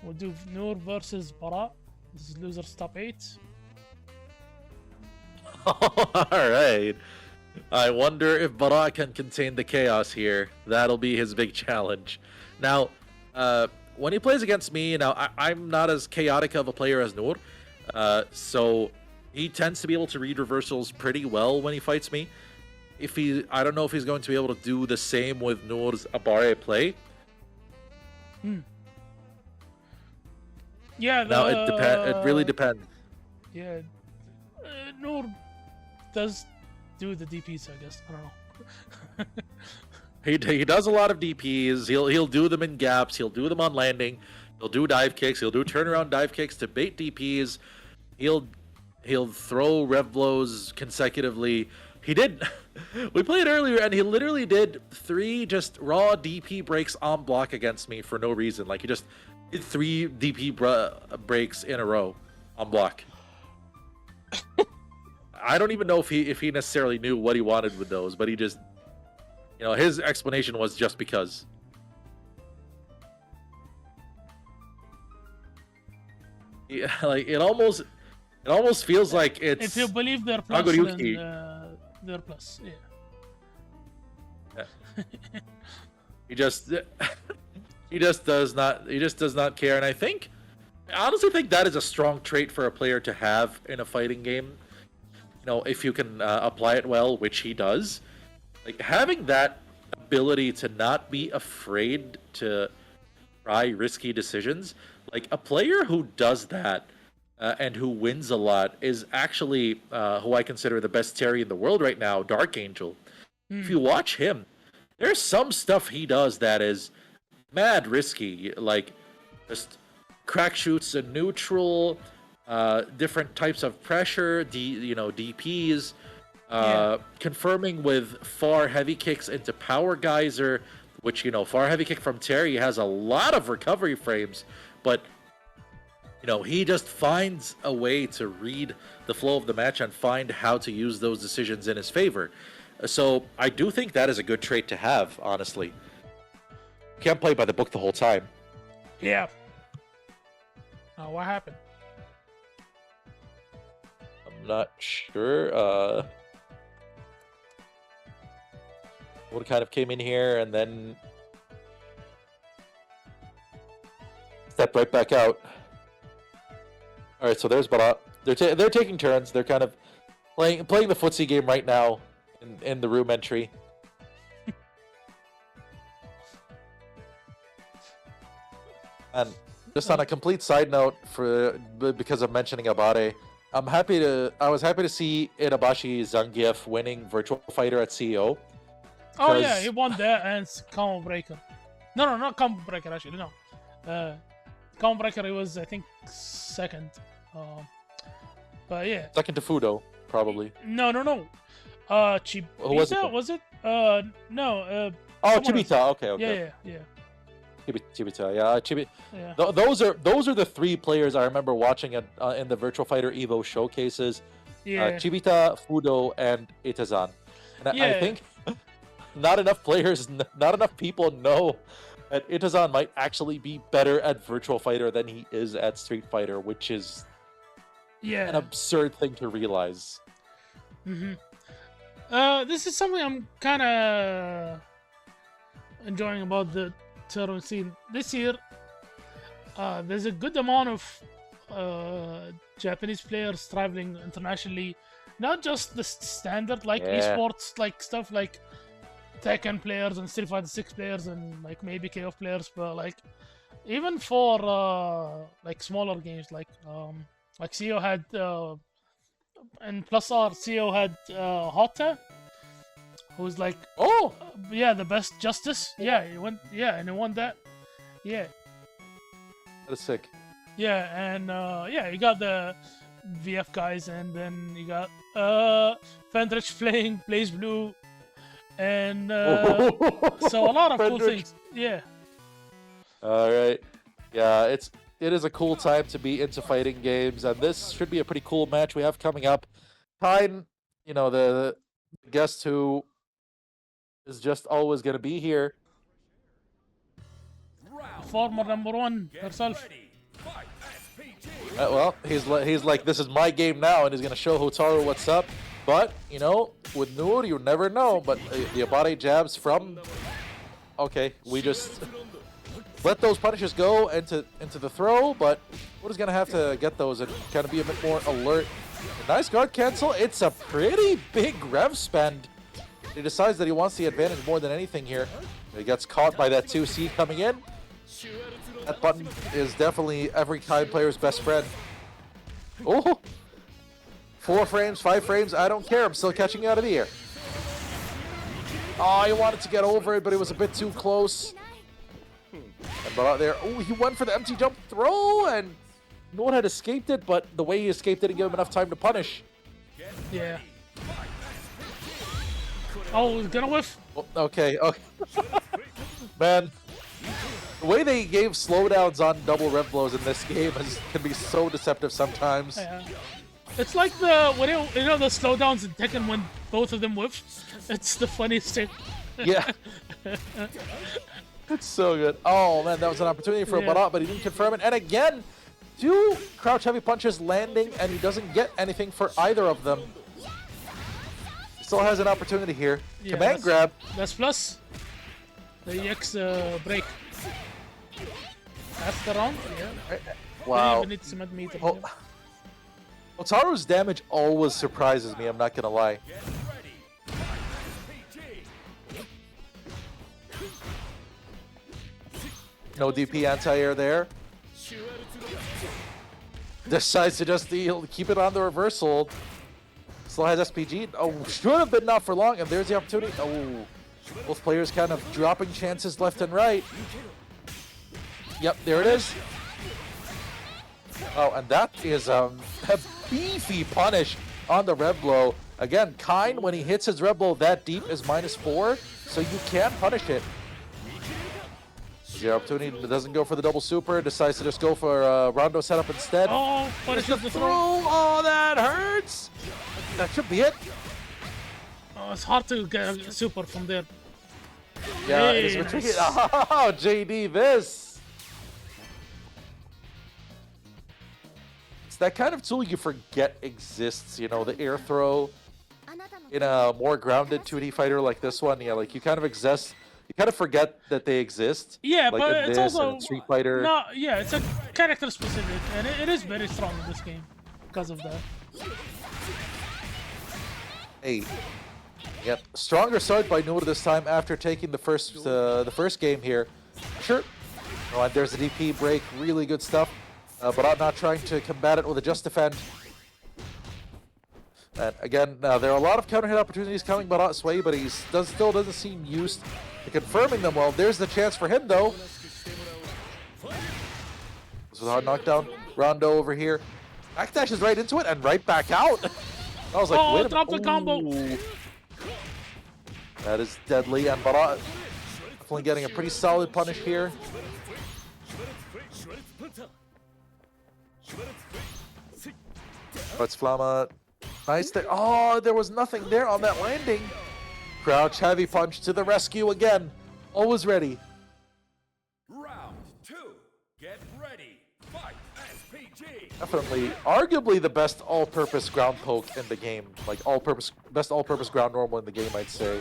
We'll do Noor versus Bara. This is losers top 8. Alright. I wonder if Bara can contain the chaos here. That'll be his big challenge. Now, when he plays against me, now I'm not as chaotic of a player as Noor. So he tends to be able to read reversals pretty well when he fights me. I don't know if he's going to be able to do the same with Noor's Abare play. Yeah, now it really depends. Yeah, Noor does do the DPs, I guess. I don't know. He does a lot of DPs. He'll do them in gaps. He'll do them on landing. He'll do dive kicks. He'll do turnaround dive kicks to bait DPs. He'll throw rev blows consecutively. He did. We played earlier, and he literally did 3 just raw DP breaks on block against me for no reason. Like, he just did 3 DP breaks in a row on block. I don't even know if he necessarily knew what he wanted with those, but he just, you know, his explanation was just because. Yeah, like it almost feels like it's. If you believe they're plus, then they're plus. Yeah. he just does not care, and I think I honestly think that is a strong trait for a player to have in a fighting game. You know, if you can apply it well, which he does. Like, having that ability to not be afraid to try risky decisions, like, a player who does that and who wins a lot is actually who I consider the best Terry in the world right now, Dark Angel. If you watch him, there's some stuff he does that is mad risky, like just crack shoots in neutral, different types of pressure, DPs, confirming with far heavy kicks into power geyser, which, far heavy kick from Terry has a lot of recovery frames, but he just finds a way to read the flow of the match and find how to use those decisions in his favor. So I do think that is a good trait to have, honestly. Can't play by the book the whole time. Yeah. What happened? I'm not sure. One kind of came in here and then stepped right back out. All right, so there's Barat. They're taking turns. They're kind of playing the footsie game right now in the room entry. And just on a complete side note, because of mentioning Abare, I was happy to see Itabashi Zangief winning Virtual Fighter at CEO. Oh yeah, he won that and Combo Breaker. No, not Combo Breaker actually. No, Combo Breaker he was I think second. But yeah. Second to Fudo, probably. No. Chibita was it? No. Oh, Chibita. Okay. Yeah. Chibita, yeah. Those are the three players I remember watching in the Virtual Fighter Evo showcases. Yeah. Chibita, Fudo, and Itazan. And I think not enough people know that Itazan might actually be better at Virtual Fighter than he is at Street Fighter, which is an absurd thing to realize. This is something I'm kind of enjoying about the tournament scene this year. There's a good amount of Japanese players traveling internationally, not just the standard esports stuff like Tekken players and Street Fighter 6 players and maybe KOF players, but even for smaller games like CEO had and plus R CEO had Hotaru, who's the best Justice. Yeah, he won. Yeah, and he won that. Yeah, that is sick. Yeah, and you got the VF guys, and then you got Fendrich playing Blaze Blue, and so a lot of cool things. Yeah. All right. Yeah, it is a cool time to be into fighting games, and this should be a pretty cool match we have coming up. Kain, the guest who is just always going to be here. Former #1 herself. Well, he's like, this is my game now, and he's going to show Hotaru what's up. But, with Noor, you never know. But the Abare jabs from... Okay, we just let those punishes go into the throw, but Noor is going to have to get those and kind of be a bit more alert. Nice guard cancel. It's a pretty big rev spend. He decides that he wants the advantage more than anything here. He gets caught by that 2C coming in. That button is definitely every Kain player's best friend. Oh! 4 frames, 5 frames, I don't care. I'm still catching you out of the air. Oh, he wanted to get over it, but it was a bit too close. And out there, oh, he went for the empty jump throw, and Noor had escaped it, but the way he escaped didn't give him enough time to punish. Yeah. Oh, he's gonna whiff. Oh, okay. Man, the way they gave slowdowns on double rev blows in this game can be so deceptive sometimes. Yeah. It's like the slowdowns in Tekken when both of them whiff. It's the funniest thing. Yeah. It's so good. Oh man, that was an opportunity for Barat, but he didn't confirm it. And again, 2 crouch heavy punches landing, and he doesn't get anything for either of them. Still has an opportunity here. Yeah, Command grab. That's plus. The EX break. That's the round. Yeah. Wow. Even need cement meter. Oh, Hotaru's damage always surprises me, I'm not gonna lie. No DP anti-air there. Decides to just keep it on the reversal. Still has SPG. Oh, should have been not for long, and there's the opportunity. Oh, both players kind of dropping chances left and right. Yep, there it is. Oh, and that is a beefy punish on the red blow. Again, Kain, when he hits his red blow that deep, is -4, so you can punish it. The opportunity doesn't go for the double super, decides to just go for a Rondo setup instead. Oh, punishes the throw. Oh, that hurts! That should be it. Oh, it's hard to get a super from there. Yeah, it is tricky. Oh, JD, this! It's that kind of tool you forget exists, you know, the air throw. In a more grounded 2D fighter like this one, yeah, like you kind of forget that they exist. Yeah, like but it's also Street Fighter. No, yeah, it's a character specific, and it is very strong in this game because of that. Hey, yep, stronger start by Noor this time after taking the first game here. Sure. Oh, and there's a DP break, really good stuff. But I'm not trying to combat it with a just defend. And again, there are a lot of counter hit opportunities coming Barat's way, but he still doesn't seem used to confirming them well. There's the chance for him, though. This is a hard knockdown. Rondo over here. Backdashes right into it and right back out. I was like, oh, wait a drop the combo. That is deadly, and Barat definitely getting a pretty solid punish here. But Flama, nice there. Oh, there was nothing there on that landing. Crouch heavy punch to the rescue again. Always ready. Round 2. Get ready. Fight SPG. Definitely, arguably the best all-purpose ground poke in the game. Like best all-purpose ground normal in the game, I'd say.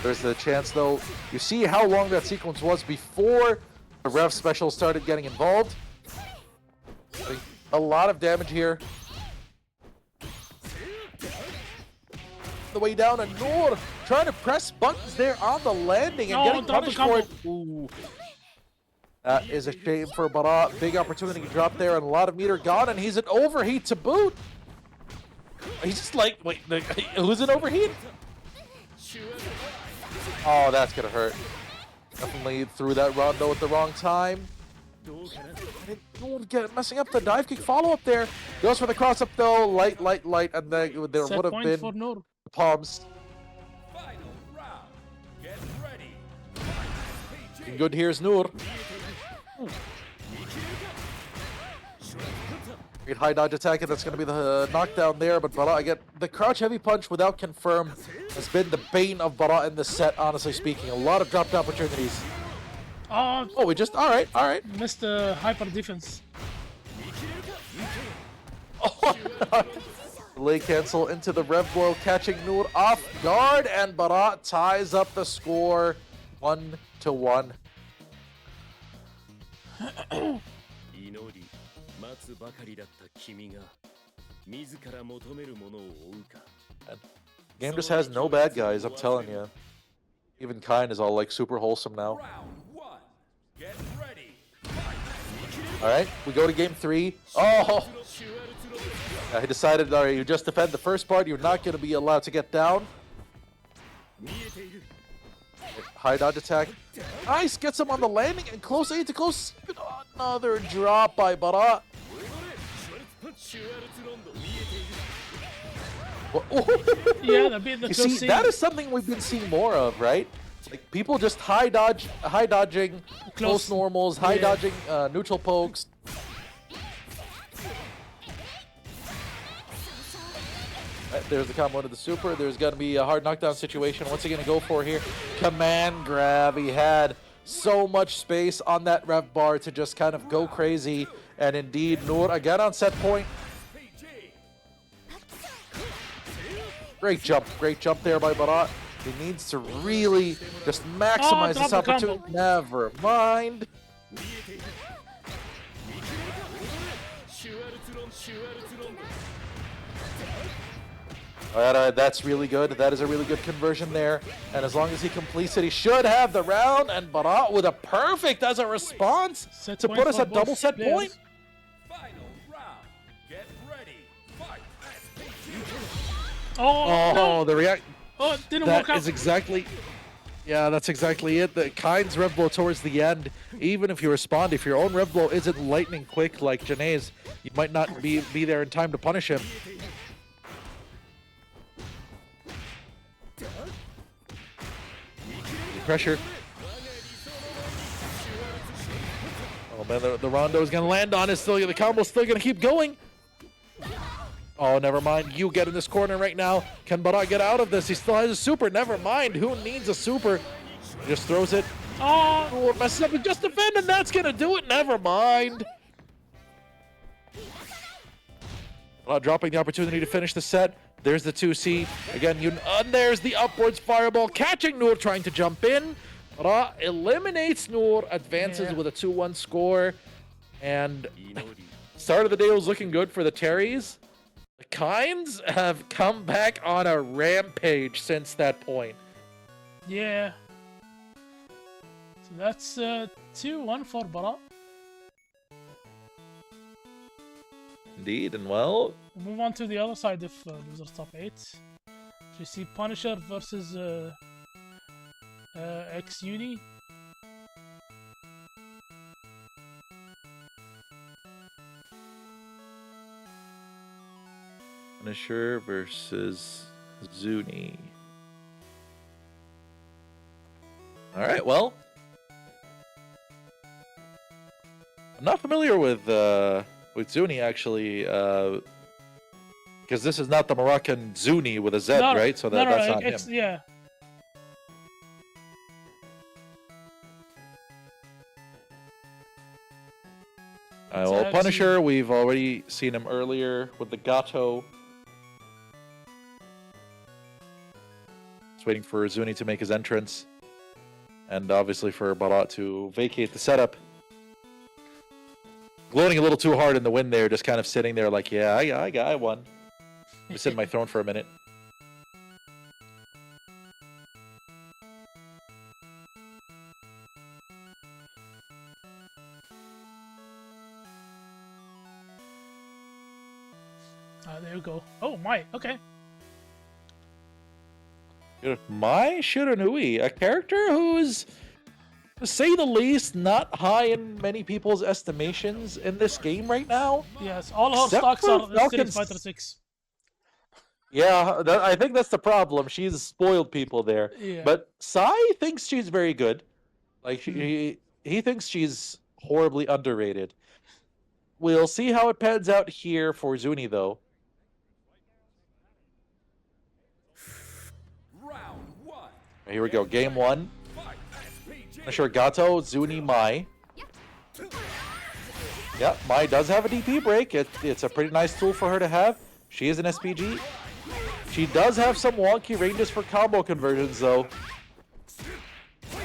There's the chance though. You see how long that sequence was before the rev special started getting involved. A lot of damage here. The way down, and Noor trying to press buttons there on the landing and getting punished for it. Ooh. That is a shame for Barat. Big opportunity drop there, and a lot of meter gone, and he's an overheat to boot. He's just like, wait, who's an overheat? Oh, that's gonna hurt. Definitely threw that Rondo at the wrong time. Messing up the dive kick follow-up there. Goes for the cross-up though. Light, and then there would have been the palms. Final round. Get ready. Good here's Noor. Great high dodge attack, and that's going to be the knockdown there. But Barat, again, the crouch heavy punch without confirm has been the bane of Barat in this set, honestly speaking. A lot of dropped opportunities. Oh, we just, all right. Missed the hyper defense. Oh, delay cancel into the rev blow, catching Noor off guard, and Barat ties up the score 1-1. Game just has no bad guys, I'm telling you. Even Kain is all like super wholesome now. Alright, we go to game 3. Oh! He decided, alright, you just defend the first part, you're not going to be allowed to get down. High dodge attack. Nice, gets him on the landing and close aid to close. Another drop by Barat. Yeah, the you see, that is something we've been seeing more of, right? Like people just high dodging close normals, high dodging neutral pokes. There's the combo into the super. There's going to be a hard knockdown situation. What's he going to go for here? Command grab. He had so much space on that rev bar to just kind of go crazy. And indeed, Noor again on set point. Great jump there by Barat. He needs to really just maximize this opportunity. Never mind. That's really good. That is a really good conversion there. And as long as he completes it, he should have the round. And Barat with a perfect as a response Set to point put us for at double both set players. point. Final round. Get ready. Fight. Oh, no. Oh, the react. Oh, it didn't That work out. is exactly. Yeah, that's exactly it. The Kain's rev blow towards the end. Even if you respond, if your own rev blow isn't lightning quick like Janae's, you might not be there in time to punish him. Pressure. Oh man, the rondo is gonna land on it. Still, the combo's still gonna keep going. Oh, never mind. You get in this corner right now. Can Barat get out of this? He still has a super. Never mind. Who needs a super? He just throws it. Oh, Messes up and just defend, and that's gonna do it. Never mind. Dropping the opportunity to finish the set. There's the 2C. Again, and there's the upwards fireball. Catching Noor, trying to jump in. Ra eliminates Noor, advances with a 2-1 score. And start of the day was looking good for the Terries. The Kains have come back on a rampage since that point. yeah. So that's 2-1 for Barat. Indeed, and well, We'll move on to the other side of losers top 8. You see Punisher versus X-Uni. Punisher versus Zuni. Alright, well. I'm not familiar with Zuni actually, because this is not the Moroccan Zuni with a Z, right? So that's not him. Yeah. Well, Punisher, we've already seen him earlier with the Gato. Just waiting for Zuni to make his entrance. And obviously for Barat to vacate the setup. Gloating a little too hard in the wind there, just kind of sitting there like, yeah, I won. I'm sitting in my throne for a minute. There you go. Oh, my. Okay. Mai Shiranui, a character who's, to say the least, not high in many people's estimations in this game right now. Yes, all her Except stocks for are Street Falcon's- Fighter 6. Yeah, I think that's the problem. She's spoiled people there. Yeah. But Sai thinks she's very good. Like he thinks she's horribly underrated. We'll see how it pans out here for Zuni though. Round 1. Here we go, game 1. Fight. SPG. Punisher Gato, Zuni, Mai. Yeah, Mai does have a DP break. It's a pretty nice tool for her to have. She is an SPG. She does have some wonky ranges for combo conversions, though. And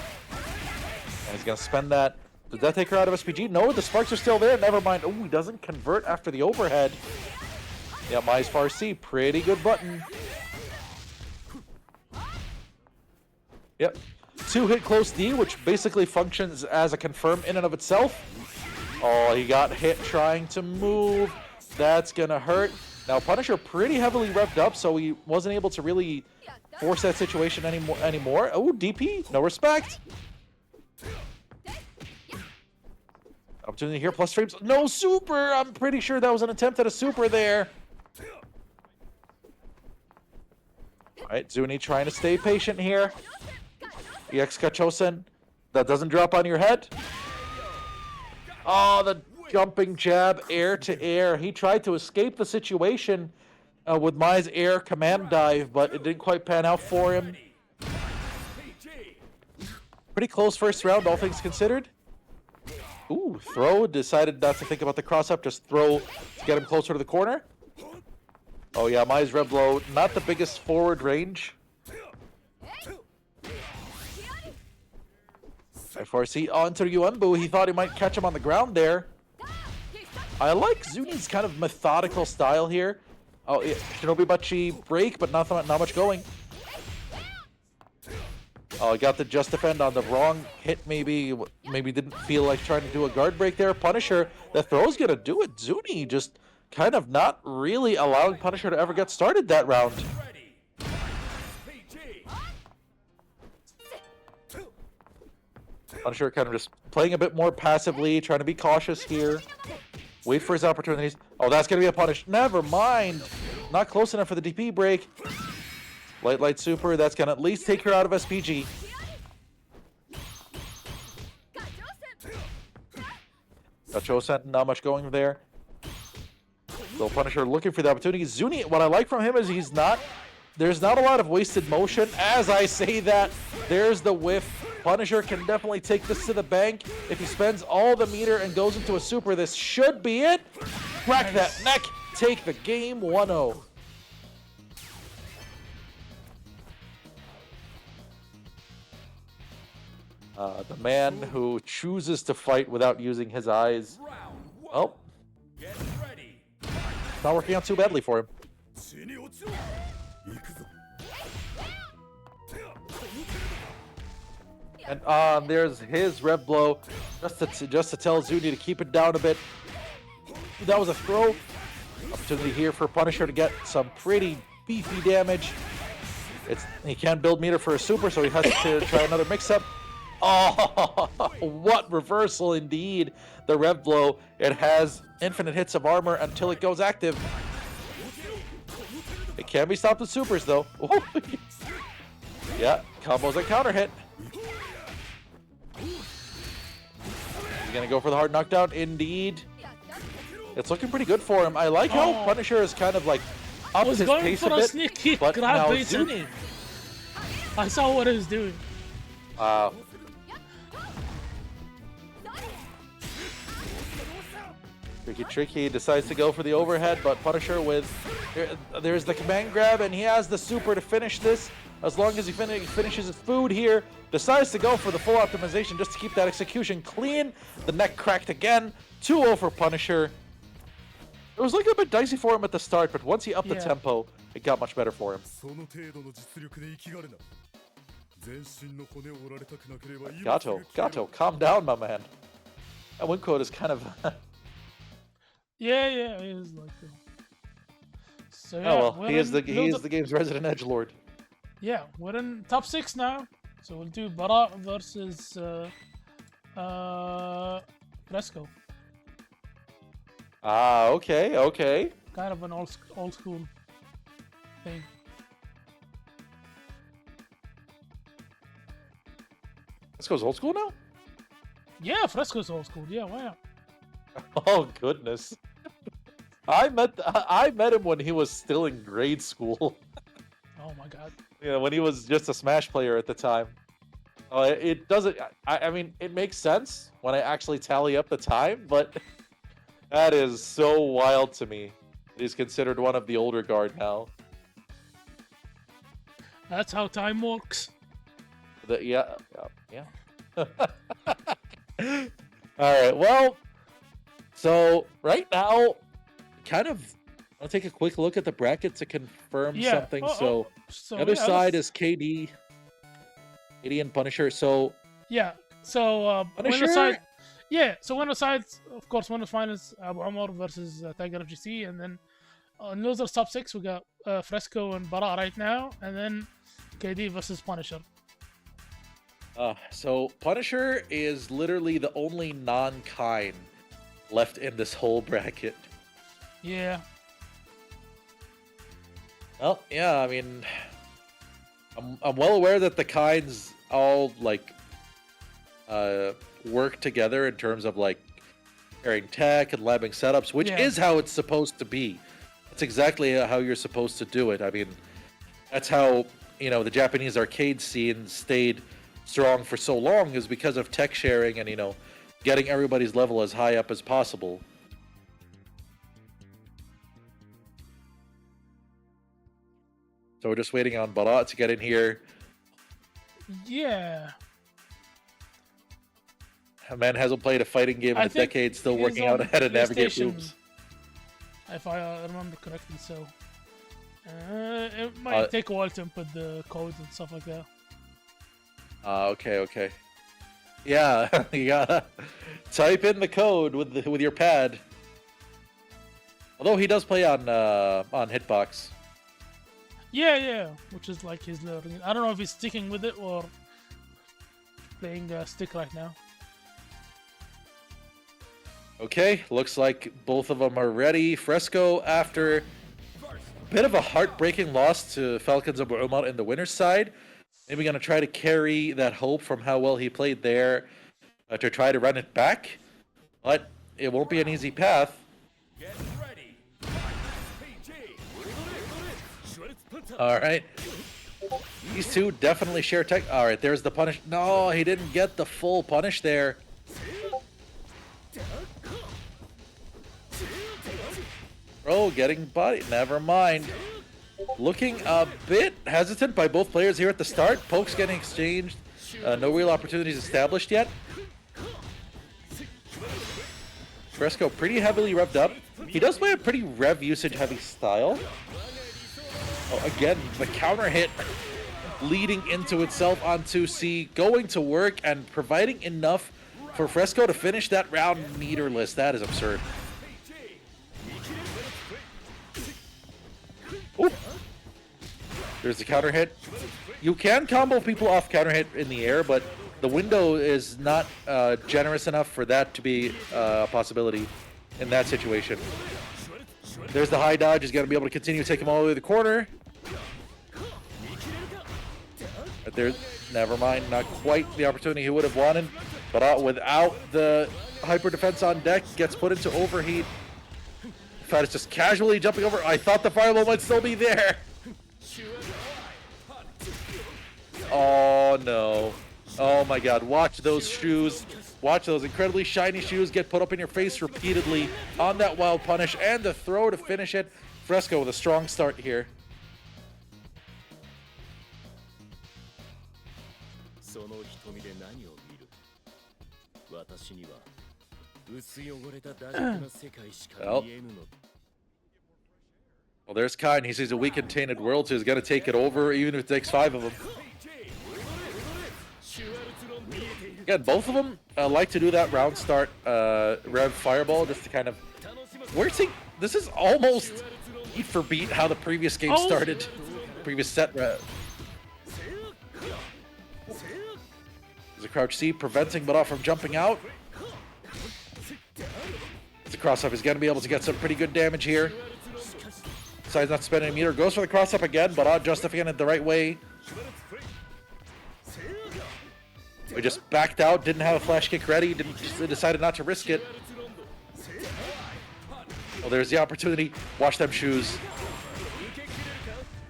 he's going to spend that. Did that take her out of SPG? No, the sparks are still there. Never mind. Oh, he doesn't convert after the overhead. Yeah, Mai's Farsi. Pretty good button. Yep. 2-hit close D, which basically functions as a confirm in and of itself. Oh, he got hit trying to move. That's going to hurt. Now, Punisher pretty heavily revved up, so he wasn't able to really force that situation anymore. Oh, DP, no respect. Opportunity here, plus frames. No super! I'm pretty sure that was an attempt at a super there. Alright, Zuni trying to stay patient here. EX Kachosen. That doesn't drop on your head. Oh, the jumping jab, air to air. He tried to escape the situation with Mai's air command dive, but it didn't quite pan out for him. Pretty close first round, all things considered. Ooh, throw. Decided not to think about the cross-up, just throw to get him closer to the corner. Oh yeah, Mai's red blow, not the biggest forward range. FRC onto Yuembu. He thought he might catch him on the ground there. I like Zuni's kind of methodical style here. Oh, yeah, Shinobi Bachi break, but not much going. Oh, got the just defend on the wrong hit, maybe didn't feel like trying to do a guard break there. Punisher, the throw's gonna do it. Zuni just kind of not really allowing Punisher to ever get started that round. Ready. PG. Punisher kind of just playing a bit more passively, trying to be cautious here. Wait for his opportunities. Oh, that's gonna be a punish. Never mind. Not close enough for the DP break. Light super, that's gonna at least take her out of SPG. Gato sent, not much going there. So Punisher looking for the opportunity. Zuni, what I like from him is there's not a lot of wasted motion. As I say that, there's the whiff. Punisher can definitely take this to the bank. If he spends all the meter and goes into a super, this should be it. Crack that neck, take the game 1-0. The man who chooses to fight without using his eyes. Round 1. Oh, Get ready. not working out too badly for him. And there's his rev blow, just to tell Zuni to keep it down a bit. That was a throw. Opportunity here for Punisher to get some pretty beefy damage. He can't build meter for a super, so he has to try another mix-up. Oh, what reversal indeed. The rev blow, it has infinite hits of armor until it goes active. It can be stopped with supers though. Yeah, combos and counter hit. He's gonna go for the hard knockdown indeed. It's looking pretty good for him. I like how Punisher is kind of like up his pace a bit. Sneaky But grab now bait. Zuni. I saw what he was doing. Wow. Tricky decides to go for the overhead, but Punisher there's the command grab, and he has the super to finish this. As long as he finishes his food here, decides to go for the full optimization just to keep that execution clean. The neck cracked again. 2-0 for Punisher. It was looking a bit dicey for him at the start, but once he upped the tempo, it got much better for him. Gato, calm down, my man. That win code is kind of... Yeah, he is like. So yeah, oh well, he is the game's resident edgelord. Yeah, we're in top 6 now, so we'll do Bara versus FRESCOO. Ah, okay. Kind of an old school thing. FRESCOO's old school now? Yeah, FRESCOO's old school. Yeah, why not? Oh goodness. I met him when he was still in grade school. Oh my god. Yeah, when he was just a Smash player at the time. It doesn't. I mean, it makes sense when I actually tally up the time, but that is so wild to me. He's considered one of the older guard now. That's how time works. Yeah. All right. Well, so right now, kind of, I'll take a quick look at the bracket to confirm something. So the other side is KD and Punisher. So yeah. So Punisher. winner side, so winner side, of course, winner finals Abu Omar versus Tigerfgc, and then in losers top 6 we got FRESCOO and Bara right now, and then KD versus Punisher. So Punisher is literally the only non-Kain left in this whole bracket. Yeah. Well, yeah, I mean, I'm well aware that the Kains all like work together in terms of like sharing tech and labbing setups, which is how it's supposed to be. That's exactly how you're supposed to do it. I mean, that's how, the Japanese arcade scene stayed strong for so long, is because of tech sharing and, getting everybody's level as high up as possible. So we're just waiting on Barat to get in here. Yeah. A man hasn't played a fighting game in I a think decade, still he's working out on how to navigate PlayStation, loops. If I remember correctly, so it might take a while to input the code and stuff like that. Okay. Yeah, you gotta type in the code with your pad. Although he does play on Hitbox. Yeah, which is like his learning. I don't know if he's sticking with it or playing stick right now. Okay, looks like both of them are ready. FRESCOO, after a bit of a heartbreaking loss to Falcons of Bromont in the winner's side, maybe going to try to carry that hope from how well he played there to try to run it back. But it won't be an easy path. Get ready. FGCpunisher. All right. These two definitely share tech. All right, there's the punish. No, he didn't get the full punish there. Bro, getting body. Never mind. Looking a bit hesitant by both players here at the start. Pokes getting exchanged. No real opportunities established yet. FRESCOO pretty heavily revved up. He does play a pretty rev usage heavy style. Oh, again, the counter hit leading into itself on 2C, going to work and providing enough for FRESCOO to finish that round meterless. That is absurd. Oop. There's the counter hit. You can combo people off counter hit in the air, but the window is not generous enough for that to be a possibility in that situation. There's the high dodge. He's going to be able to continue to take him all the way to the corner. But there's, never mind, not quite the opportunity he would have wanted. But without the hyper defense on deck, gets put into overheat. Fat is just casually jumping over. I thought the fireball might still be there. Oh no. Oh my god, watch those shoes. Watch those incredibly shiny shoes get put up in your face repeatedly on that wild punish and the throw to finish it. FRESCOO with a strong start here. Well, there's Kain. He sees a weakened Tainted World, so he's going to take it over, even if it takes 5 of them. Again, both of them like to do that round start rev fireball just to kind of... We're seeing... This is almost beat for beat how the previous game started. Previous set rev. There's a crouch C preventing Bada from jumping out. The cross-up is going to be able to get some pretty good damage here. Decides not to spend any meter. Goes for the cross-up again, but justifying it the right way. We just backed out, didn't have a flash kick ready, decided not to risk it. Well, there's the opportunity. Watch them shoes.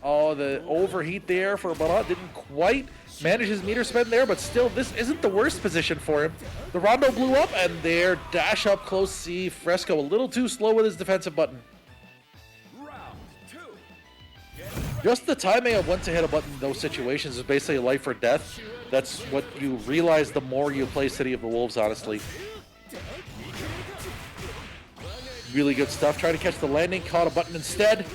Oh, the overheat there for Bada didn't quite manage his meter spend there, but still, this isn't the worst position for him. The Rondo blew up, and there, dash up close C. FRESCOO a little too slow with his defensive button. Just the timing of when to hit a button in those situations is basically life or death. That's what you realize the more you play City of the Wolves, honestly. Really good stuff. Trying to catch the landing, caught a button instead.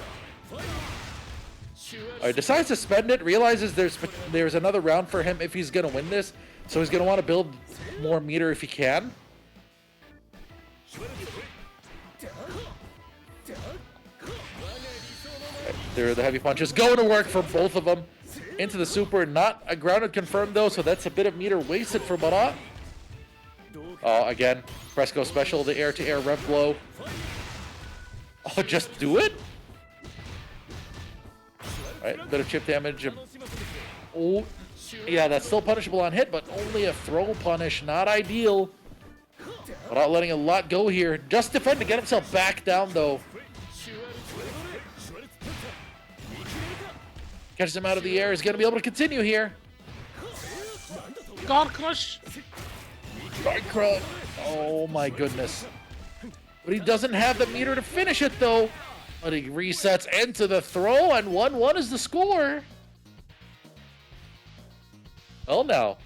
Alright, decides to spend it, realizes there's another round for him if he's going to win this. So he's going to want to build more meter if he can. There are the heavy punches. Going to work for both of them. Into the super. Not a grounded confirmed though, so that's a bit of meter wasted for Bada. Again, FRESCOO special, the air-to-air rev blow. Oh, just do it? Alright, bit of chip damage. Oh, yeah, that's still punishable on hit, but only a throw punish. Not ideal. Without letting a lot go here. Just defend to get himself back down though. Catches him out of the air. He's going to be able to continue here. God crush. God crush. Oh my goodness. But he doesn't have the meter to finish it though. But he resets into the throw, and 1-1 is the score. Well now.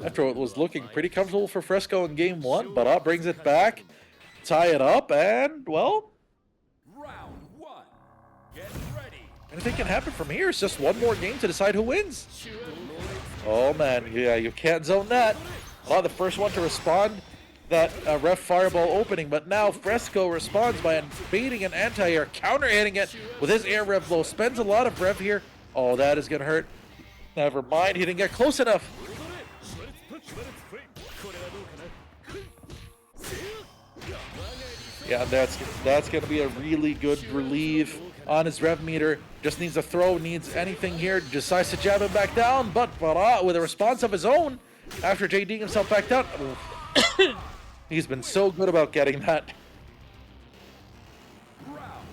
After what was looking pretty comfortable for FRESCOO in game 1, Bara brings it back, tie it up, and, well, Round 1. Get ready. anything can happen from here. It's just one more game to decide who wins. Oh man, yeah, you can't zone that. Bara the first one to respond that ref fireball opening, but now FRESCOO responds by baiting an anti-air, counter-hitting it with his air rev blow. Spends a lot of rev here. Oh, that is gonna hurt. Never mind, he didn't get close enough. Yeah, that's gonna be a really good relief on his rev meter. Just needs a throw, needs anything here. Decides to jab him back down, but Bara with a response of his own after JDing himself back down. He's been so good about getting that.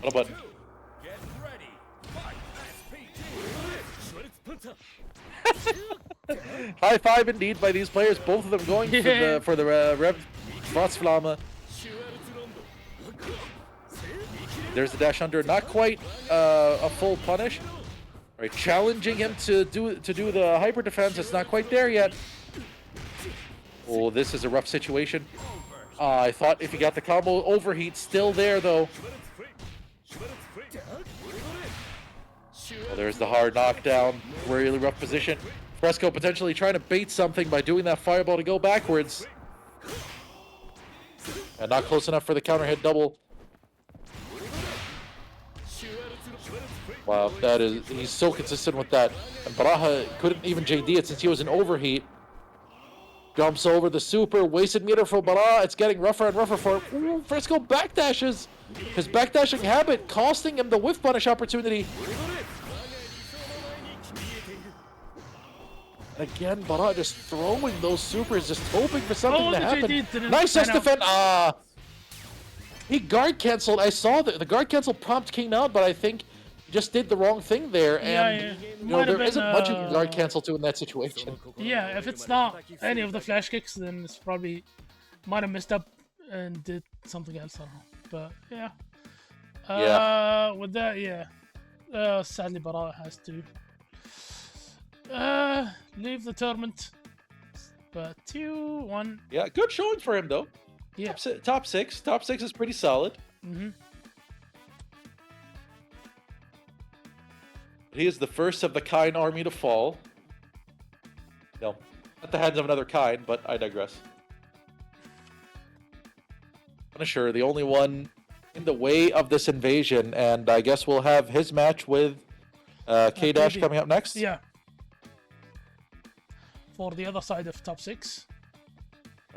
Oh, but Get ready. Fight. high five indeed by these players. Both of them going for the rev Schwarzflamme. There's the dash under, not quite a full punish. All right, challenging him to do the hyper defense. It's not quite there yet. Oh, this is a rough situation. I thought if he got the combo overheat, still there though. Oh, there's the hard knockdown. Really rough position. FRESCOO potentially trying to bait something by doing that fireball to go backwards. And not close enough for the counter hit double. Wow, he's so consistent with that. And Baraha couldn't even JD it since he was in overheat. Jumps over the super, wasted meter for Bara. It's getting rougher and rougher for him. Ooh, FRESCOO backdashes. His backdashing habit costing him the whiff punish opportunity. And again, Bara just throwing those supers, just hoping for something to happen. Nice S-defend. He guard canceled. I saw the guard cancel prompt came out, but I think he just did the wrong thing there. And you know, there isn't much you can guard cancel to in that situation. Yeah, if it's not any of the flash kicks, then it's probably might have messed up and did something else. I don't know. But yeah. With that, yeah. Sadly, Bara has to leave the tournament. But 2-1. Yeah, good showing for him though. Yeah. Top six. Top six is pretty solid. Mm-hmm. He is the first of the Kain army to fall. No, at the hands of another Kain, but I digress. Punisher, the only one in the way of this invasion, and I guess we'll have his match with K-Dash coming up next. Yeah. For the other side of top 6.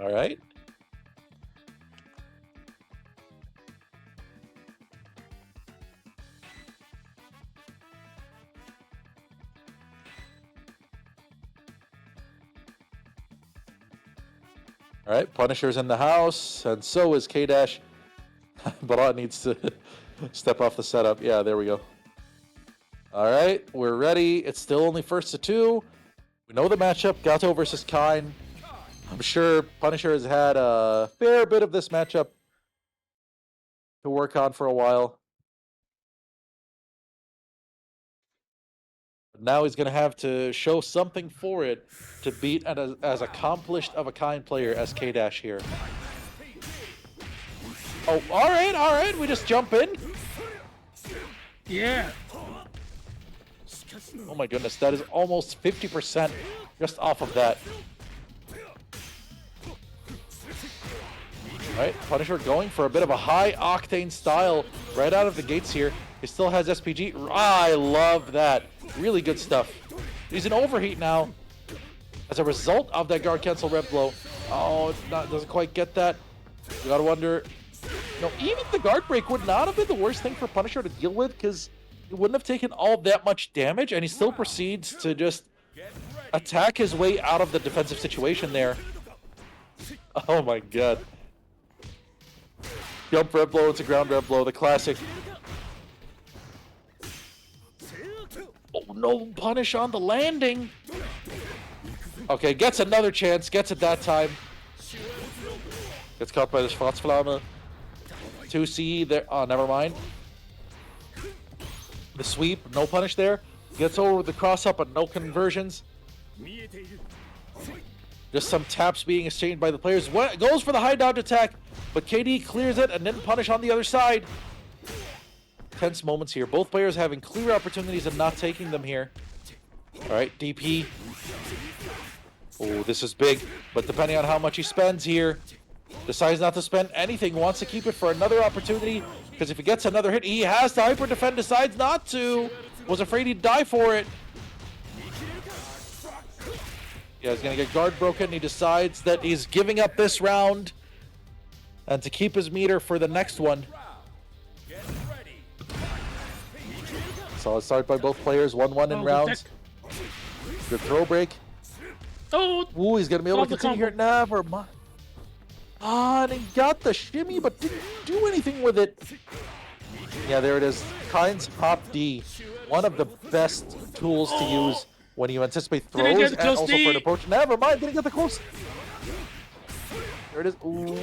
All right. All right, Punisher's in the house, and so is K-Dash. Barat needs to step off the setup. Yeah, there we go. All right, we're ready. It's still only first to 2. We know the matchup, Gato versus Kain. I'm sure Punisher has had a fair bit of this matchup to work on for a while. But now he's going to have to show something for it to beat as accomplished of a Kain player as K-Dash here. Oh, all right. We just jump in. Yeah. Oh my goodness, that is almost 50% just off of that. All right, Punisher going for a bit of a high octane style right out of the gates here. He still has SPG. I love that. Really good stuff. He's in overheat now as a result of that guard cancel red blow. Oh, doesn't quite get that. You gotta wonder. You know, even the guard break would not have been the worst thing for Punisher to deal with, because he wouldn't have taken all that much damage, and he still proceeds to just attack his way out of the defensive situation there. Oh my god. Jump red blow into ground red blow, the classic. Oh no, punish on the landing. Okay, gets another chance, gets it that time. Gets caught by the Schwarzflamme. 2C there. Oh, never mind. The sweep, no punish there. Gets over with the cross up, but no conversions. Just some taps being exchanged by the players. What goes for the high dodge attack, but KD clears it and then punish on the other side. Tense moments here. Both players having clear opportunities and not taking them here. All right, DP. Oh, this is big, but depending on how much he spends here, decides not to spend anything, wants to keep it for another opportunity, because if he gets another hit, he has to hyper defend, decides not to. Was afraid he'd die for it. Yeah, he's gonna get guard broken. He decides that he's giving up this round and to keep his meter for the next one. Solid start by both players, 1-1 in rounds. Good throw break. Oh! Ooh, he's gonna be able to continue here. Never mind. Ah, and he got the shimmy, but didn't do anything with it. Yeah, there it is. Kain's Hop D. One of the best tools to use when you anticipate throws and also for an approach. Never mind, didn't get the close. There it is. Ooh.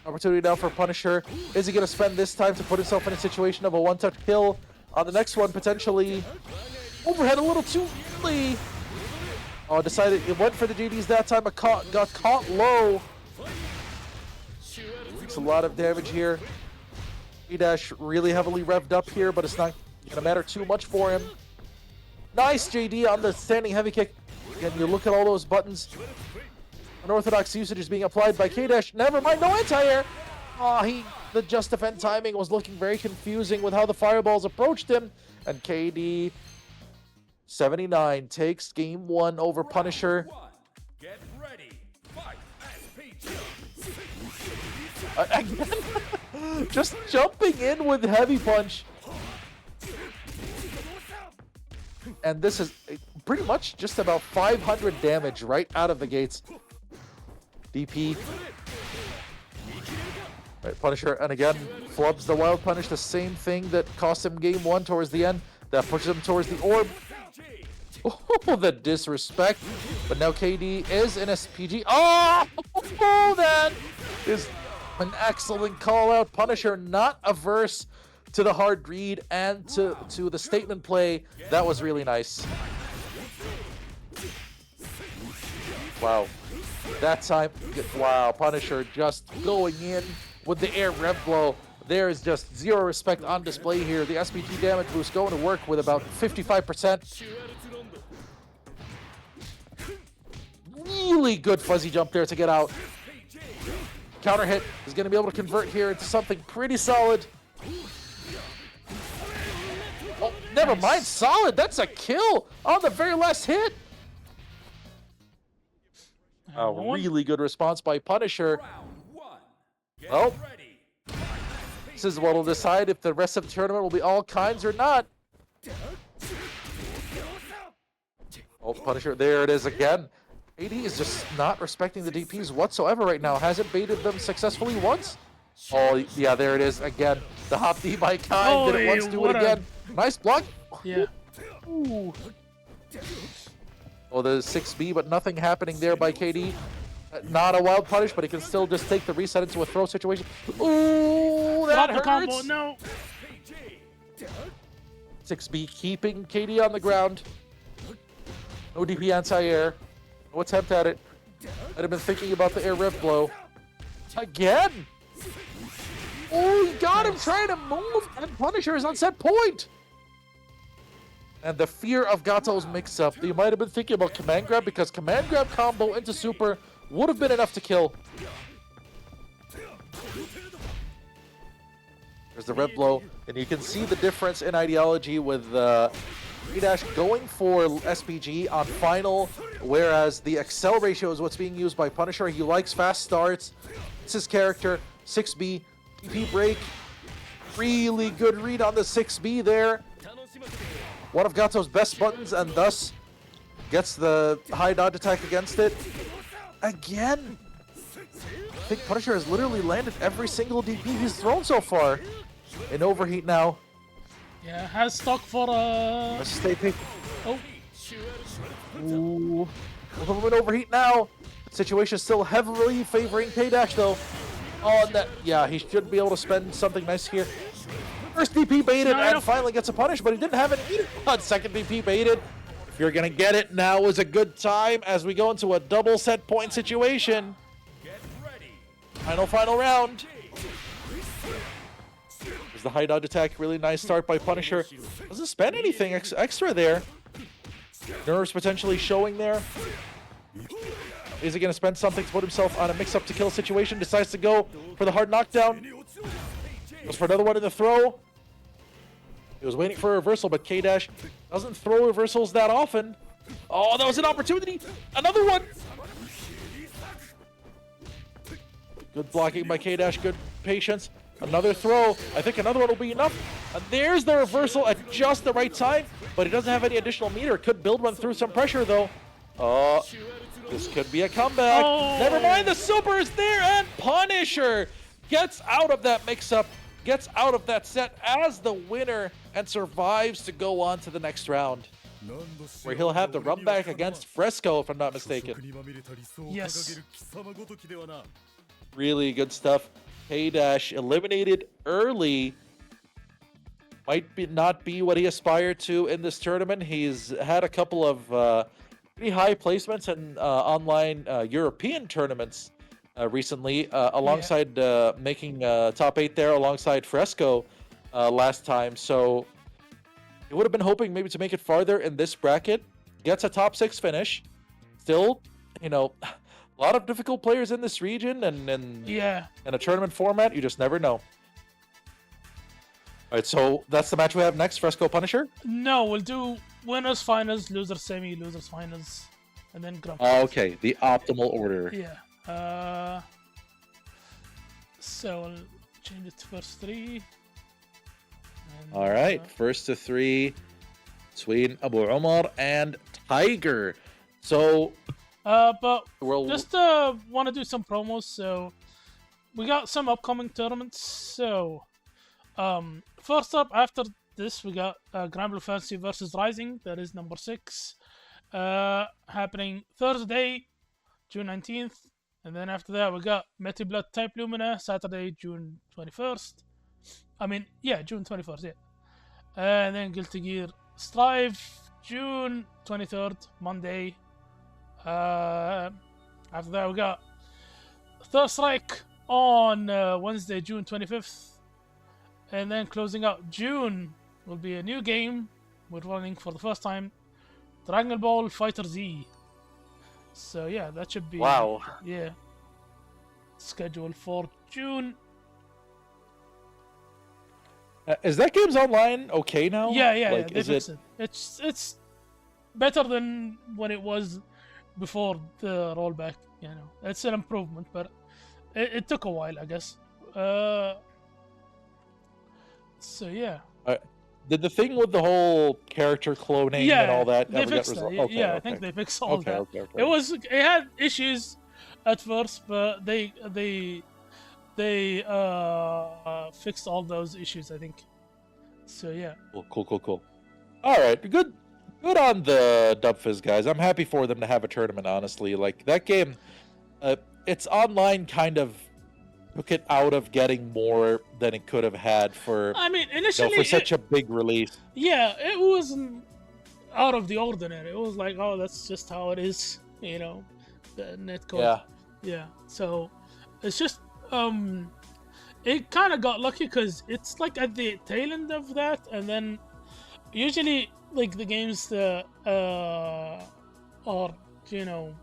Opportunity now for Punisher. Is he going to spend this time to put himself in a situation of a one-touch kill? On the next one, potentially overhead a little too early. Oh, decided it went for the GDs that time, but got caught low. Takes a lot of damage here. E-Dash really heavily revved up here, but it's not going to matter too much for him. Nice JD on the standing heavy kick. Again, you look at all those buttons. Unorthodox usage is being applied by K-Dash. Never mind, no anti-air. Oh, the just defend timing was looking very confusing with how the fireballs approached him. And KD 79 takes game 1 over Punisher. Get ready. Fight. Again, just jumping in with heavy punch. And this is pretty much just about 500 damage right out of the gates. DP. Right, Punisher, and again, flubs the Wild Punish, the same thing that cost him game 1 towards the end. That pushes him towards the orb. Oh, the disrespect. But now KD is in SPG. Oh, that is an excellent call out. Punisher not averse to the hard read and to the statement play. That was really nice. Wow. That time, wow, Punisher just going in with the air rev blow. There is just zero respect on display here. The SPG damage boost going to work with about 55%. Really good fuzzy jump there to get out. Counter hit is going to be able to convert here into something pretty solid. Oh, never mind, solid. That's a kill on the very last hit. A really good response by Punisher. Well, this is what will decide if the rest of the tournament will be all kinds or not. Oh, Punisher, there it is again. AD is just not respecting the DPs whatsoever right now. Hasn't baited them successfully once. Oh, yeah, there it is again. The hop D by Kain. Did it once, do it again. Nice block. Yeah. Ooh. Oh, the 6B, but nothing happening there by KD. Not a wild punish, but he can still just take the reset into a throw situation. Ooh, that hurts. Combo, no. 6B keeping KD on the ground. No DP anti-air. No attempt at it. I'd have been thinking about the air rev blow. Again! Oh, he got him trying to move, and Punisher is on set point! And the fear of Gato's mix-up. You might have been thinking about command grab, because command grab combo into super would have been enough to kill. There's the rev blow, and you can see the difference in ideology with E-Dash going for SPG on final, whereas the Excel ratio is what's being used by Punisher. He likes fast starts. It's his character. 6B, DP break. Really good read on the 6B there. One of Gato's best buttons, and thus gets the high dodge attack against it. Again, I think Punisher has literally landed every single DP he's thrown so far. In overheat now. Yeah, has stock for Let's stay pick. Oh. Ooh. We're in overheat now. Situation still heavily favoring K-Dash though. Oh, that, yeah, he should be able to spend something nice here. First DP baited and finally gets a punish, but he didn't have an either. Second DP baited. If you're gonna get it, now is a good time as we go into a double set point situation. Get ready. Final round. There's the high dodge attack. Really nice start by Punisher. Doesn't spend anything extra there. Nerves potentially showing there. Is he going to spend something to put himself on a mix-up to kill situation? Decides to go for the hard knockdown. Goes for another one in the throw. He was waiting for a reversal, but K-Dash doesn't throw reversals that often. Oh, that was an opportunity. Another one. Good blocking by K-Dash. Good patience. Another throw. I think another one will be enough. And there's the reversal at just the right time, but he doesn't have any additional meter. Could build one through some pressure, though. Oh, this could be a comeback. Oh. Never mind, the super is there, and Punisher gets out of that mix-up, gets out of that set as the winner, and survives to go on to the next round, where he'll have the run back against FRESCOO, if I'm not mistaken. Yes. Really good stuff. K-Dash eliminated early. Might not be what he aspired to in this tournament. He's had a couple of pretty high placements in online European tournaments recently, alongside making top 8 there alongside FRESCOO last time. So he would have been hoping maybe to make it farther in this bracket. Gets a top 6 finish. Still, you know, a lot of difficult players in this region, and in a tournament format, you just never know. All right, so that's the match we have next, FRESCOO Punisher? No, we'll do winners, finals, losers, semi, losers, finals, and then grand Oh, okay, the optimal order. Yeah. So I'll change it to first 3. And, All right, first to 3 between Abu Omar and Tiger. So, but we'll just want to do some promos. So we got some upcoming tournaments. So first up after this, we got Grand Blue Fantasy versus Rising. That is number 6, happening Thursday, June 19th. And then after that, we got Metal Blood Type Lumina, Saturday, June 21st. I mean, yeah, June 21st, yeah. And then Guilty Gear Strive, June 23rd, Monday. After that, we got Third Strike on Wednesday, June 25th. And then closing out June will be a new game we're running for the first time, Dragon Ball Fighter Z. So yeah, that should be scheduled for June. Is that game's online okay now? Yeah, like, they fixed it. It's better than when it was before the rollback. You know, it's an improvement, but it took a while, I guess. So yeah. Did the thing with the whole character cloning and all that they ever get fixed resolved? it. Okay, I think they fixed all that. Okay. It had issues at first, but they fixed all those issues, I think. So yeah. Cool. All right, good on the Dubfizz guys. I'm happy for them to have a tournament. Honestly, like that game, its online kind of took it out of getting more than it could have had for. I mean, initially for such a big release. Yeah, it wasn't out of the ordinary. It was like, oh, that's just how it is, you know, the netcode. Yeah. So it's just it kind of got lucky because it's like at the tail end of that, and then usually like the games are, you know.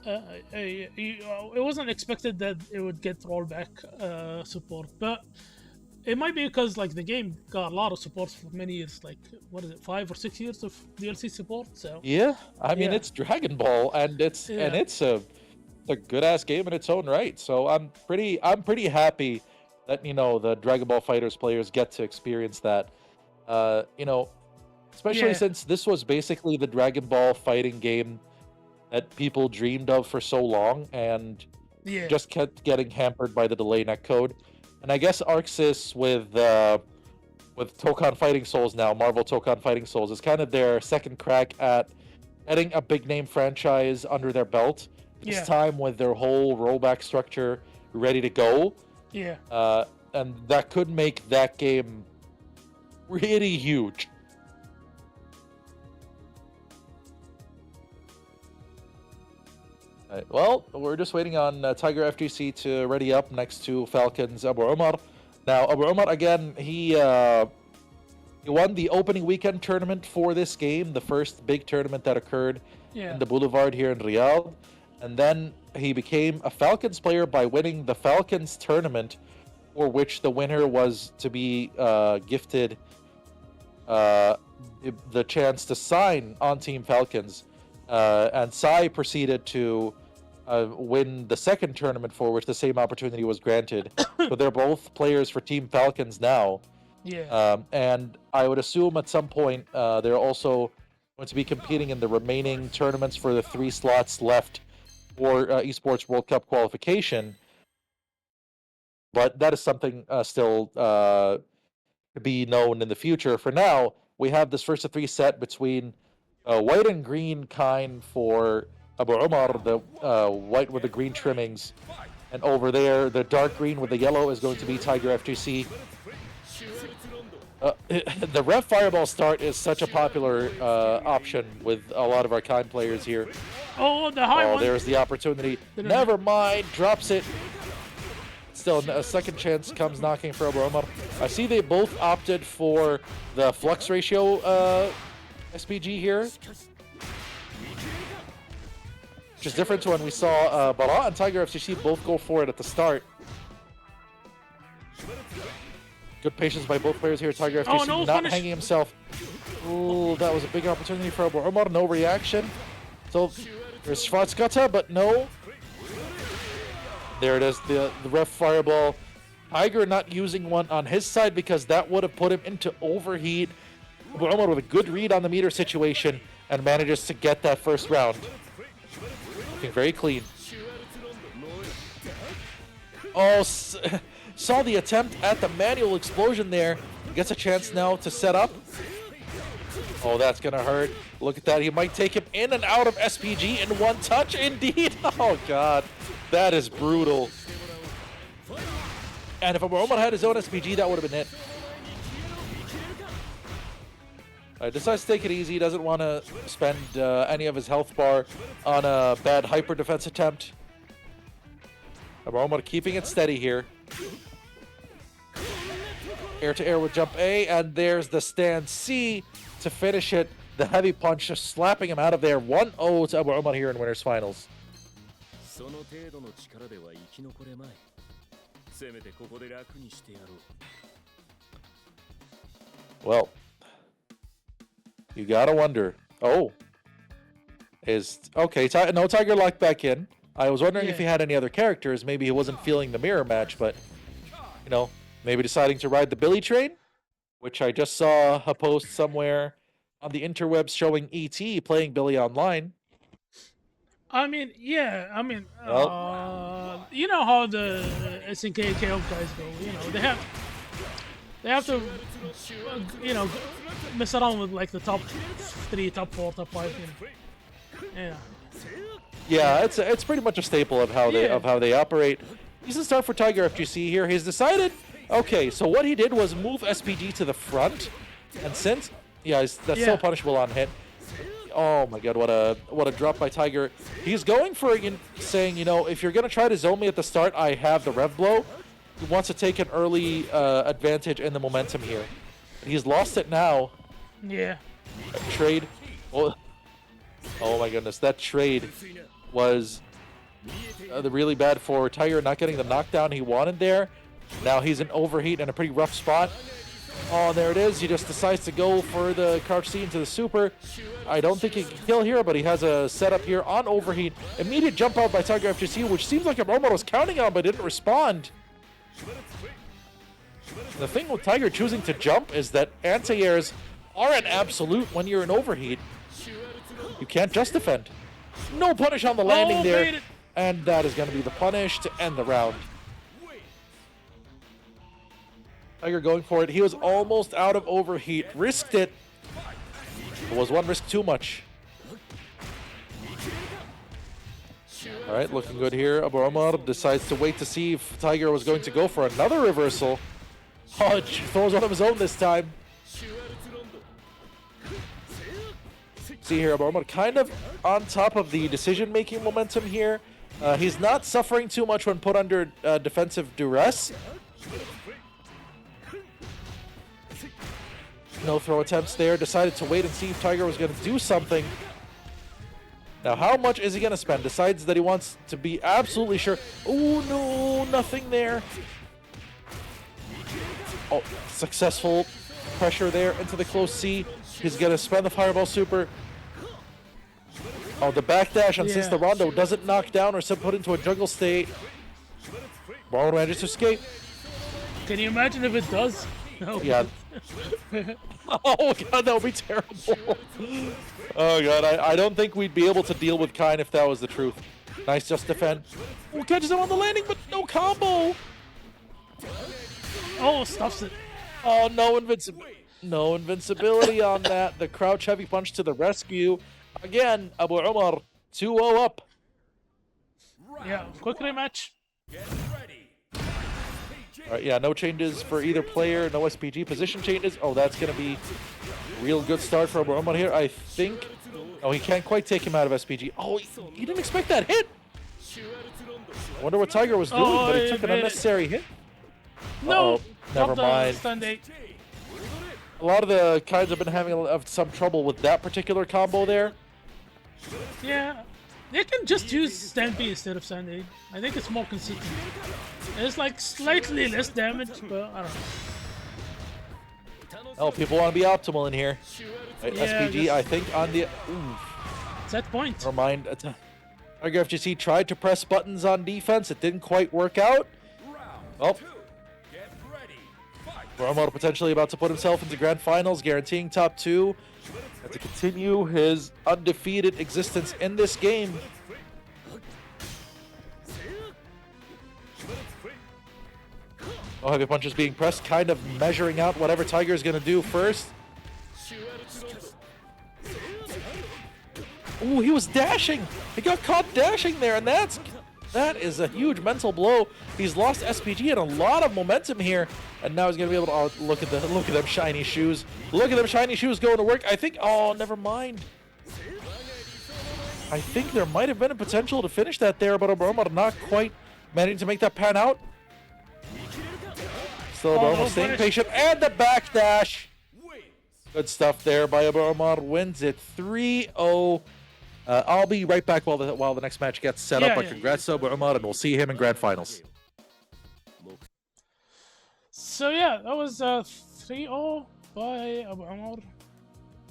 It wasn't expected that it would get rollback support, but it might be because like the game got a lot of support for many years, like what is it, 5 or 6 years of DLC support. So yeah, I mean it's Dragon Ball, and it's a good ass game in its own right. So I'm pretty happy that, you know, the Dragon Ball Fighters players get to experience that. You know, especially since this was basically the Dragon Ball fighting game that people dreamed of for so long, and just kept getting hampered by the delay netcode. And I guess ArcSys with Tokon Fighting Souls now, Marvel Tokon Fighting Souls, is kind of their second crack at getting a big name franchise under their belt. This time with their whole rollback structure ready to go. And that could make that game really huge. Right, well, we're just waiting on Tiger FGC to ready up next to Falcons Abu Omar. Now, Abu Omar, again, he won the opening weekend tournament for this game, the first big tournament that occurred in the Boulevard here in Riyadh. And then he became a Falcons player by winning the Falcons tournament, for which the winner was to be gifted the chance to sign on Team Falcons. And Sai proceeded to win the second tournament for which the same opportunity was granted. So they're both players for Team Falcons now. Yeah. And I would assume at some point they're also going to be competing in the remaining tournaments for the 3 slots left for Esports World Cup qualification. But that is something still to be known in the future. For now, we have this first of 3 set between white and green Kain for Abu Omar, the white with the green trimmings. And over there, the dark green with the yellow is going to be Tiger FGC. The Rev Fireball start is such a popular option with a lot of our Kain players here. Oh, the high one. There's the opportunity. Never mind, drops it. Still, a second chance comes knocking for Abu Omar. I see they both opted for the flux ratio SPG here, which is different to when we saw Bara and Tiger FGC both go for it at the start. Good patience by both players here. Tiger FGC not hanging himself. Ooh, that was a big opportunity for Abu Omar. No reaction. So there's Schwarzgata, but no. There it is, the Ref Fireball. Tiger not using one on his side because that would have put him into overheat. Abu Omar with a good read on the meter situation and manages to get that first round. Looking very clean. Oh, saw the attempt at the manual explosion there. Gets a chance now to set up. Oh, that's gonna hurt. Look at that. He might take him in and out of SPG in one touch. Indeed. Oh, God. That is brutal. And if Abu Omar had his own SPG, that would have been it. Decides to take it easy. Doesn't want to spend any of his health bar on a bad hyper defense attempt. Abu Omar keeping it steady here. Air to air with jump A, and there's the stand C to finish it. The heavy punch just slapping him out of there. 1-0 to Abu Omar here in Winners Finals. Well, you gotta wonder. Oh, okay? No Tiger locked back in. I was wondering if he had any other characters. Maybe he wasn't feeling the mirror match, but you know, maybe deciding to ride the Billy train, which I just saw a post somewhere on the interwebs showing ET playing Billy online. I mean, yeah. I mean, you know how the SNK KO guys go. You know, they have to, you know, mess around with like the top 3, top 4, top 5. You know. Yeah, it's pretty much a staple of how they operate. Decent start for Tiger FGC here. He's decided, okay, so what he did was move SPG to the front, and since that's still punishable on hit. Oh my God, what a drop by Tiger. He's going for saying, you know, if you're gonna try to zone me at the start, I have the rev blow. He wants to take an early advantage in the momentum here. He's lost it now. Yeah. Trade. Oh my goodness, that trade was really bad for Tiger, not getting the knockdown he wanted there. Now he's in overheat in a pretty rough spot. Oh, there it is. He just decides to go for the crouch C into the super. I don't think he can kill here, but he has a setup here on overheat. Immediate jump out by Tiger FGC, which seems like Abu Omar was counting on, but didn't respond. The thing with Tiger choosing to jump is that anti-airs are an absolute when you're in overheat. You can't just defend. No punish on the landing there. And that is going to be the punish to end the round. Tiger going for it. He was almost out of overheat. Risked it. It was one risk too much. All right, looking good here. Abu Omar decides to wait to see if Tiger was going to go for another reversal. Oh, throws one of his own this time. See here, Aburomar kind of on top of the decision-making momentum here. He's not suffering too much when put under defensive duress. No throw attempts there. Decided to wait and see if Tiger was going to do something. Now, how much is he going to spend? Decides that he wants to be absolutely sure. Oh, no, nothing there. Oh, successful pressure there into the close C. He's going to spend the Fireball Super. Oh, the backdash, and since the Rondo doesn't knock down or put into a juggle state, Ball manages to escape. Can you imagine if it does? No. Yeah. Oh god, that would be terrible. Oh god, I don't think we'd be able to deal with Kain if that was the truth. Nice just defend. Oh, catches him on the landing, but no combo. Oh, stuffs it. Oh, no invincibility on that. The crouch heavy punch to the rescue. Again, Aburomar 2-0 up. Yeah, quick rematch. Get ready. All right, yeah, no changes for either player. No SPG position changes. Oh, that's going to be a real good start for Aburomar here. I think... Oh, he can't quite take him out of SPG. Oh, he didn't expect that hit. I wonder what Tiger was doing, but he took an unnecessary hit. No. Never mind. Stand 8. A lot of the Kains have been having some trouble with that particular combo there. Yeah. They can just use stand B instead of stand 8. I think it's more consistent. It's like slightly less damage, but I don't know. Oh, people want to be optimal in here. Right, Yeah, SPG, I think, on the... Ooh, Set point. never mind. FGCpunisher tried to press buttons on defense. It didn't quite work out. Oh. Get ready. Fight. Aburomar potentially about to put himself into grand finals, guaranteeing top 2. And to continue his undefeated existence in this game. Oh, heavy punches being pressed, kind of measuring out whatever Tiger is going to do first. Ooh, he was dashing. He got caught dashing there, and that is a huge mental blow. He's lost SPG and a lot of momentum here, and now he's going to be able to... Oh, look at them shiny shoes. Look at them shiny shoes going to work. I think... Oh, never mind. I think there might have been a potential to finish that there, but Aburomar not quite managing to make that pan out. Still Aburomar staying patient, and the backdash. Good stuff there by Aburomar. Wins it 3-0. I'll be right back while the next match gets set up. But congrats to Aburomar, and we'll see him in grand finals. So yeah, that was 3-0 by Aburomar.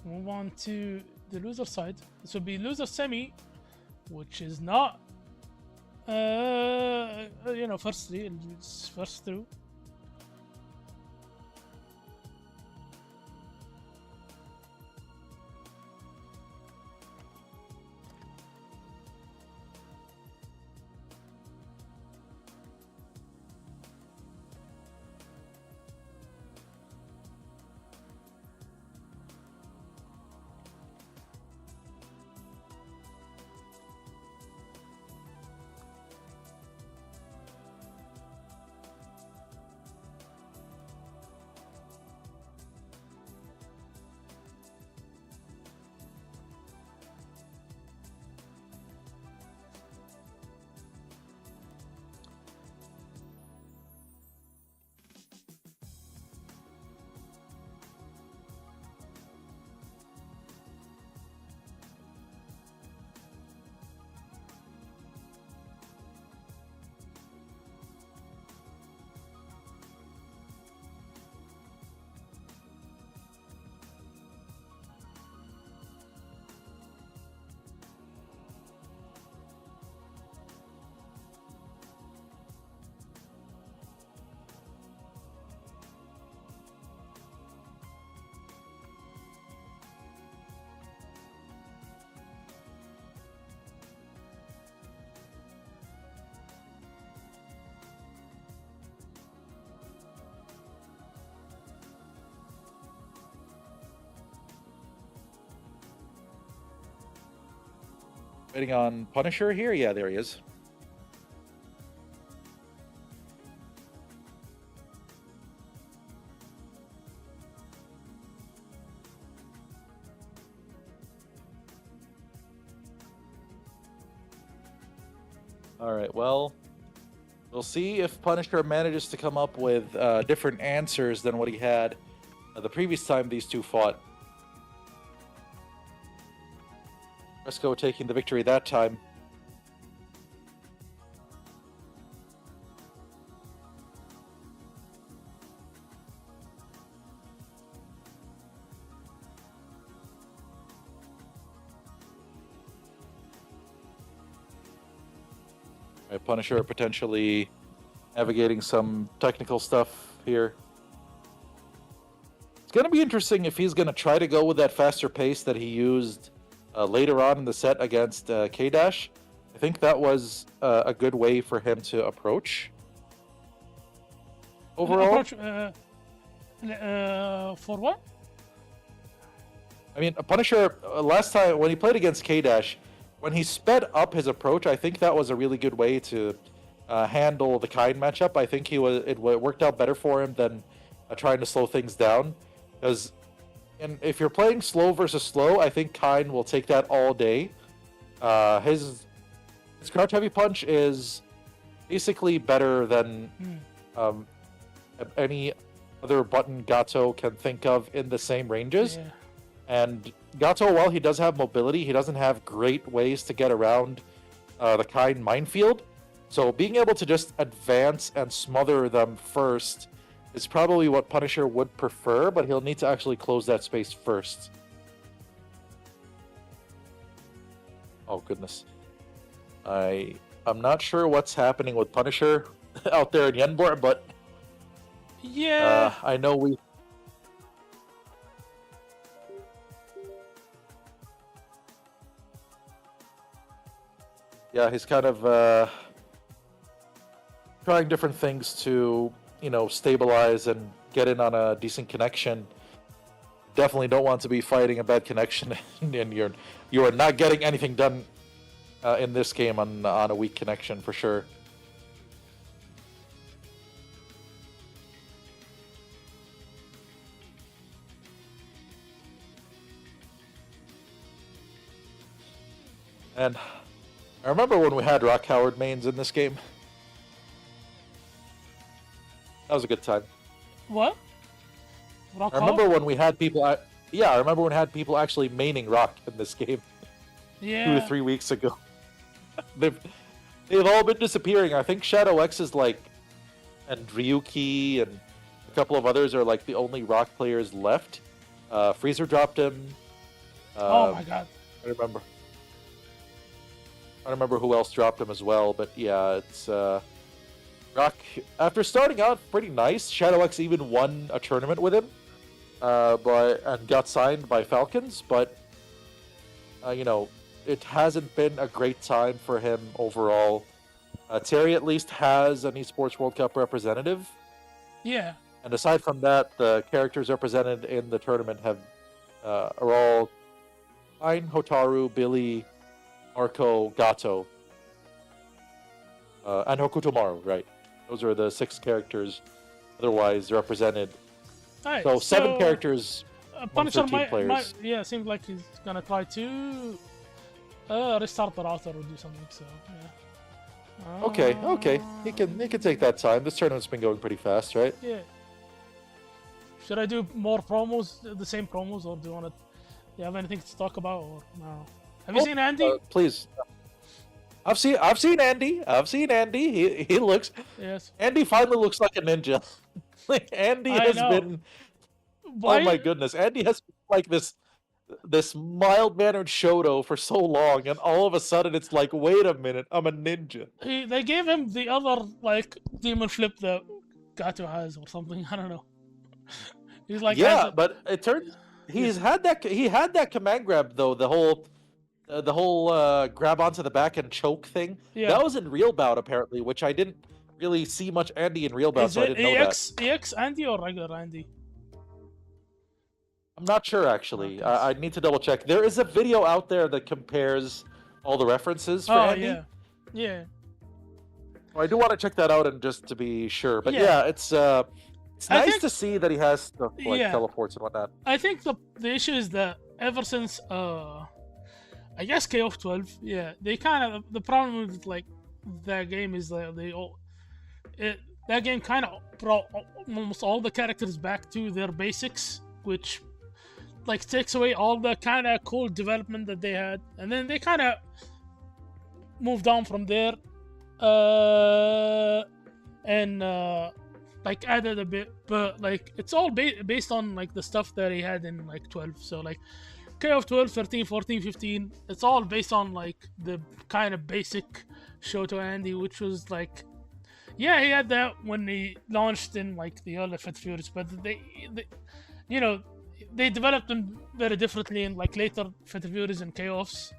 Move on to the loser side. This will be loser semi, which is not, first three. It's first through. Waiting on Punisher here? Yeah, there he is. All right, well, we'll see if Punisher manages to come up with different answers than what he had the previous time these two fought. FRESCOO taking the victory that time. Right, Punisher potentially navigating some technical stuff here. It's going to be interesting if he's going to try to go with that faster pace that he used later on in the set against K-Dash. I think that was a good way for him to approach. Overall, for what? I mean, Punisher, last time when he played against K-Dash, when he sped up his approach, I think that was a really good way to handle the Kain matchup. I think it worked out better for him than trying to slow things down. Because if you're playing slow versus slow, I think Kain will take that all day. His crouch heavy punch is basically better than any other button Gato can think of in the same ranges. Yeah. And Gato, while he does have mobility, he doesn't have great ways to get around the Kain minefield. So being able to just advance and smother them first is probably what Punisher would prefer, but he'll need to actually close that space first. Oh, goodness. I'm not sure what's happening with Punisher out there in Yenbor, but yeah, I know we... Yeah, he's kind of trying different things to, stabilize and get in on a decent connection. Definitely don't want to be fighting a bad connection, and you are not getting anything done in this game on a weak connection for sure. And I remember when we had Rock Howard mains in this game. That was a good time. what? Rock I remember when we had people. I remember when we had people actually maining Rock in this game Yeah. 2 or 3 weeks ago. they've all been disappearing. I think Shadow X is and Ryuki and a couple of others are the only Rock players left. Freezer dropped him. Oh my god. I remember. I don't remember who else dropped him as well, but yeah, it's Rock. After starting out pretty nice, Shadow X even won a tournament with him, and got signed by Falcons. But it hasn't been a great time for him overall. Terry at least has an Esports World Cup representative, Yeah. and aside from that, the characters represented in the tournament are all Kain, Hotaru, Billy, Marco, Gato, and Hokutomaru, right? Those are the 6 characters otherwise represented. Alright, So 7 characters, Punisher 13 players. seems like he's gonna try to restart the router or do something. So yeah. Okay. He can take that time. This tournament's been going pretty fast, right? Yeah. Should I do more promos, the same promos, or do you want to? Do you have anything to talk about, or no? Have you seen Andy? Please. I've seen Andy. He looks. Yes. Andy finally looks like a ninja. Andy I has know. been. Why? Oh my goodness, Andy has been this mild-mannered Shoto for so long, and all of a sudden it's wait a minute, I'm a ninja. They gave him the other demon flip that Gato has or something. I don't know. He's But it turns he had that command grab though. The whole grab onto the back and choke thing. Yeah. That was in Real Bout apparently, which I didn't really see much Andy in Real Bout, Is so I it didn't know that. EX Andy or regular Andy? I'm not sure actually. Okay. I need to double check. There is a video out there that compares all the references for Andy. Yeah. I do want to check that out and just to be sure. But Yeah. yeah, it's I nice think- to see that he has stuff like Yeah. teleports and whatnot. I think the issue is that ever since I guess KOF 12, yeah, they kind of the problem with that game is that that game kind of brought almost all the characters back to their basics, which like takes away all the kind of cool development that they had, and then they kind of moved on from there, and like added a bit, but like it's all based on like the stuff that he had in like 12. So like KOF 12, 13, 14, 15, it's all based on like the kind of basic Shoto Andy, which was like, yeah, he had that when he launched in like the early Fat Furious, but they you know, they developed them very differently in like later Fat Furious and KOFs.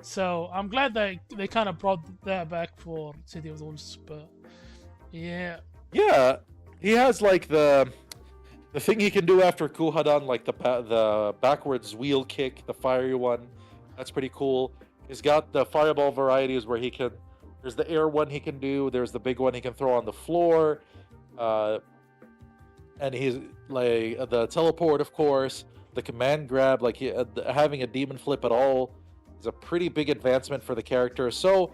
So I'm glad that they kind of brought that back for City of Wolves, but yeah. Yeah, he has like the thing he can do after Kuhadan, like the backwards wheel kick, the fiery one. That's pretty cool. He's got the fireball varieties where he can. There's the air one he can do. There's the big one he can throw on the floor. And he's like the teleport, of course. The command grab, like having a demon flip at all, is a pretty big advancement for the character. So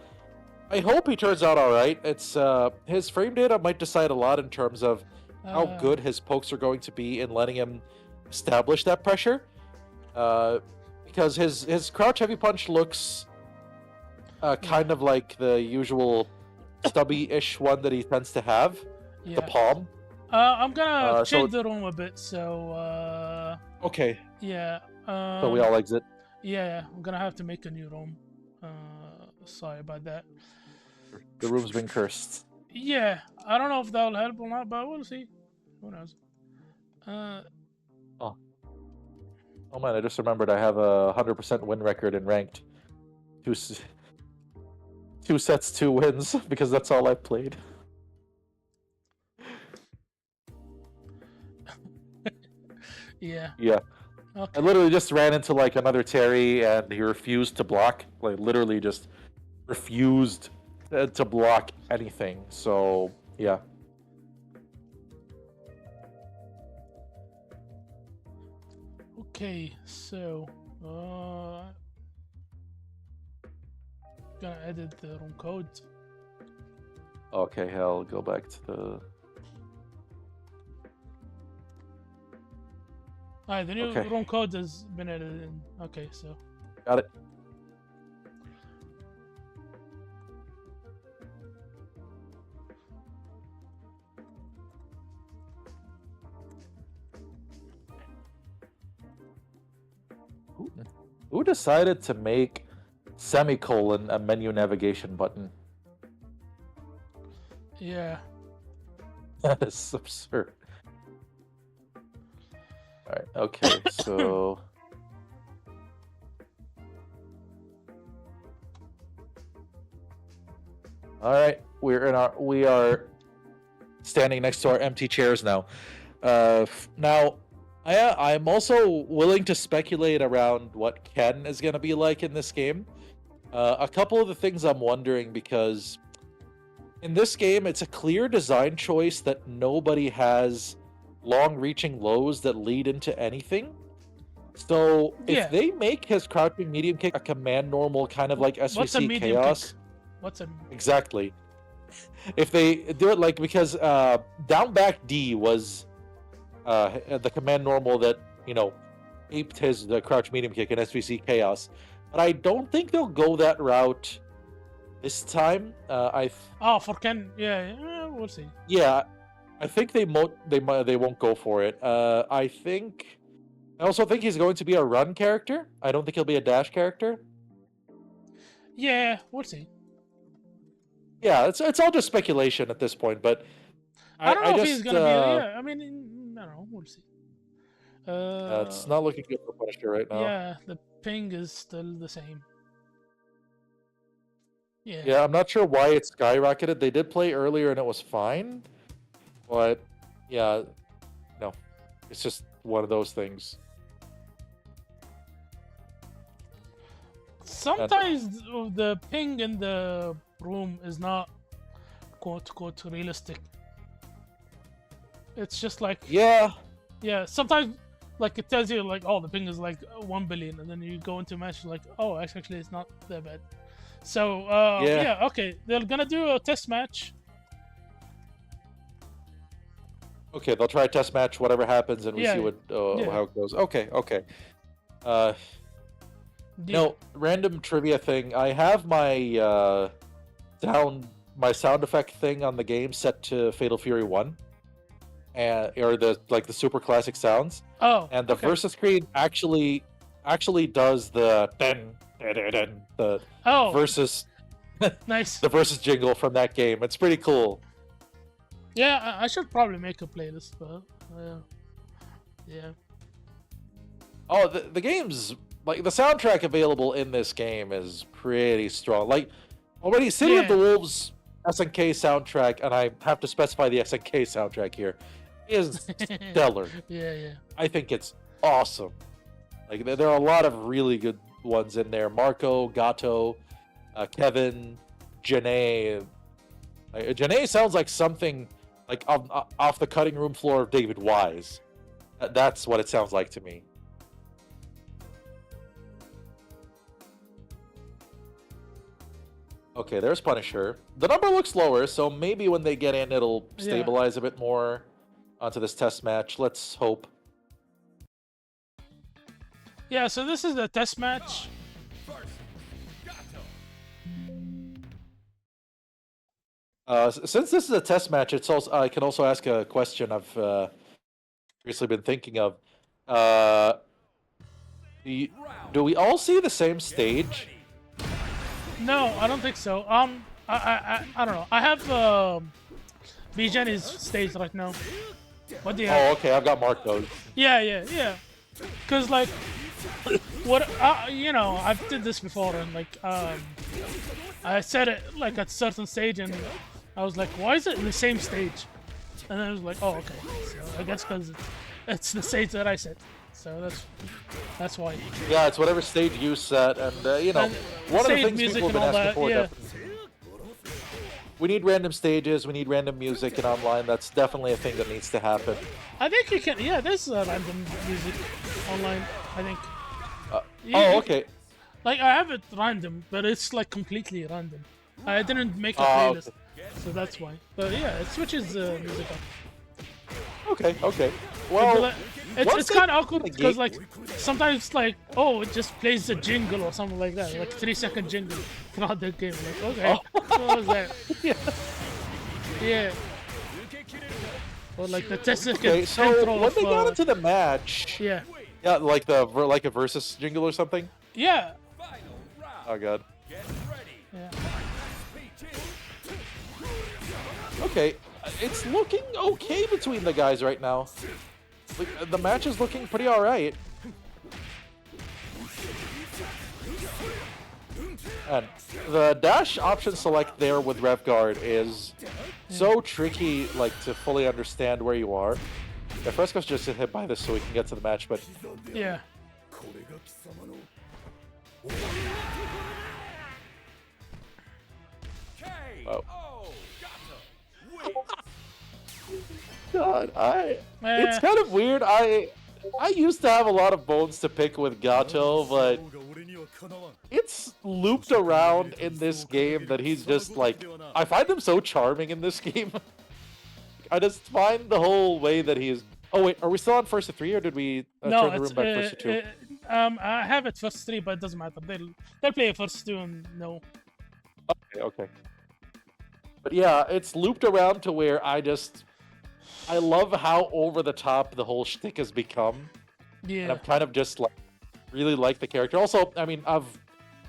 I hope he turns out all right. It's his frame data might decide a lot in terms of how good his pokes are going to be in letting him establish that pressure. Because his crouch heavy punch looks kind of like the usual stubby-ish one that he tends to have, the palm. I'm gonna change the room a bit, so okay. Yeah. So we all exit. Yeah, I'm gonna have to make a new room. Sorry about that. The room's been cursed. Yeah, I don't know if that will help or not, but we'll see. Who knows? Oh man, I just remembered I have a 100% win record in ranked. Two sets, 2 wins, because that's all I've played. Yeah. Yeah. Okay. I literally just ran into like another Terry, and he refused to block. Like literally just refused to block anything. So yeah. Okay, so gonna edit the room code. Okay, I'll go back to the. Alright, the new room code has been edited in. Okay, so. Got it. Who decided to make semicolon a menu navigation button? Yeah. That is absurd. Alright, okay, so... Alright, we are standing next to our empty chairs now. Now, I'm also willing to speculate around what Ken is going to be like in this game. A couple of the things I'm wondering, because in this game, it's a clear design choice that nobody has long-reaching lows that lead into anything. So if they make his crouching medium kick a command normal, kind of like SVC Chaos... Kick? What's a... Exactly. If they do it like, because down back D was the command normal that, you know, aped the crouch medium kick in SVC Chaos. But I don't think they'll go that route this time. for Ken, yeah, we'll see. Yeah, I think they won't go for it. I also think he's going to be a run character. I don't think he'll be a dash character. Yeah, we'll see. Yeah, it's all just speculation at this point, but I don't know if he's gonna be. Yeah, I mean, I don't know. We'll see. It's not looking good for Punisher right now. Yeah, the ping is still the same. Yeah. Yeah, I'm not sure why it skyrocketed. They did play earlier and it was fine, but yeah, no, it's just one of those things. Sometimes the ping in the room is not quote realistic. It's just like yeah. Sometimes like it tells you like, oh, the ping is like 1 billion, and then you go into a match like, oh, actually it's not that bad. So Yeah. yeah, okay, they're gonna do a test match. Okay, they'll try a test match, whatever happens, and we see Yeah, what yeah, how it goes. Okay, okay. Uh, yeah. no, random trivia thing. I have my sound effect thing on the game set to Fatal Fury 1, and or the super classic sounds, Oh, and the okay. versus screen actually does the the Oh, versus nice. the versus jingle from that game. It's pretty cool. Yeah, I should probably make a playlist, but yeah. Oh, the game's like the soundtrack available in this game is pretty strong. Like already City of the Yeah. Wolves SNK soundtrack, and I have to specify the SNK soundtrack here, is stellar. Yeah. I think it's awesome. Like there are a lot of really good ones in there. Marco, Gato, Kevin, Janae. Janae sounds like something like off the cutting room floor of David Wise. That's what it sounds like to me. Okay, there's Punisher. The number looks lower, so maybe when they get in, it'll stabilize a bit more onto this test match. Let's hope. Yeah, so this is the test match. First, Gato. Since this is a test match, it's also I can also ask a question I've previously been thinking of. Do we all see the same stage? No, I don't think so. I don't know. I have Bijan's stage right now. What do you have? Oh, okay, I've got Marco's. Yeah. Cause like, what you know, I've did this before, and like, I said it like at a certain stage, and I was like, why is it in the same stage? And I was like, oh, okay. So I guess because it's the stage that I set. So that's why. Yeah, it's whatever stage you set, and you know, And one of the stage things music people have been and all asking for. that, yeah. Definitely. We need random stages. We need random music and online. That's definitely a thing that needs to happen. I think you can. Yeah, there's random music online. I think. Oh, okay. Like I have it random, but it's like completely random. I didn't make a Oh, playlist, okay. so that's why. But yeah, it switches music up. Okay. But, Well, like, once it's they kind of awkward the because gate- like sometimes like it just plays a jingle or something like that, like 3-second jingle throughout the game. Like okay, what was that? Yeah. Or like the 10-second okay, so intro when of they got into the match, yeah. like a versus jingle or something. Yeah. Final round. Oh god. Get ready. Yeah. Okay, it's looking okay between the guys right now. Like, the match is looking pretty alright. And the dash option select there with Rev Guard is so tricky, like, to fully understand where you are. Yeah, FRESCOO's just hit by this so we can get to the match, but Yeah. K.O. Gato. Win. God, it's Eh, kind of weird. I used to have a lot of bones to pick with Gato, but it's looped around in this game that he's just like, I find him so charming in this game. I just find the whole way that he's. Oh wait, are we still on first to 3 or did we no, turn the it's room back first to 2? I have it first 3, but it doesn't matter. They'll play first 2 and no. Okay. But yeah, it's looped around to where I love how over the top the whole shtick has become. And Yeah. I'm kind of just like really like the character. Also, I mean, I've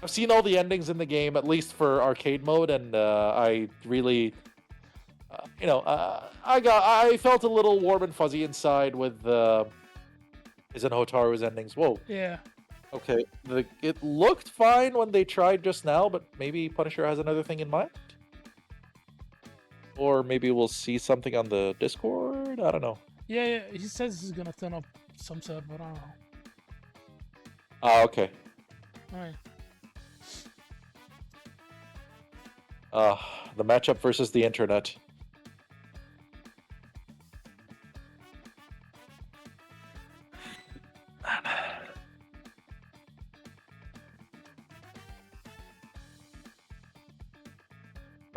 seen all the endings in the game, at least for arcade mode, and I really, I felt a little warm and fuzzy inside with isn't Hotaru's endings. Whoa. Yeah. Okay, it looked fine when they tried just now, but maybe Punisher has another thing in mind. Or maybe we'll see something on the Discord. I don't know. Yeah. He says he's gonna turn up some server. I don't know. Ah, okay. Alright. The matchup versus the internet.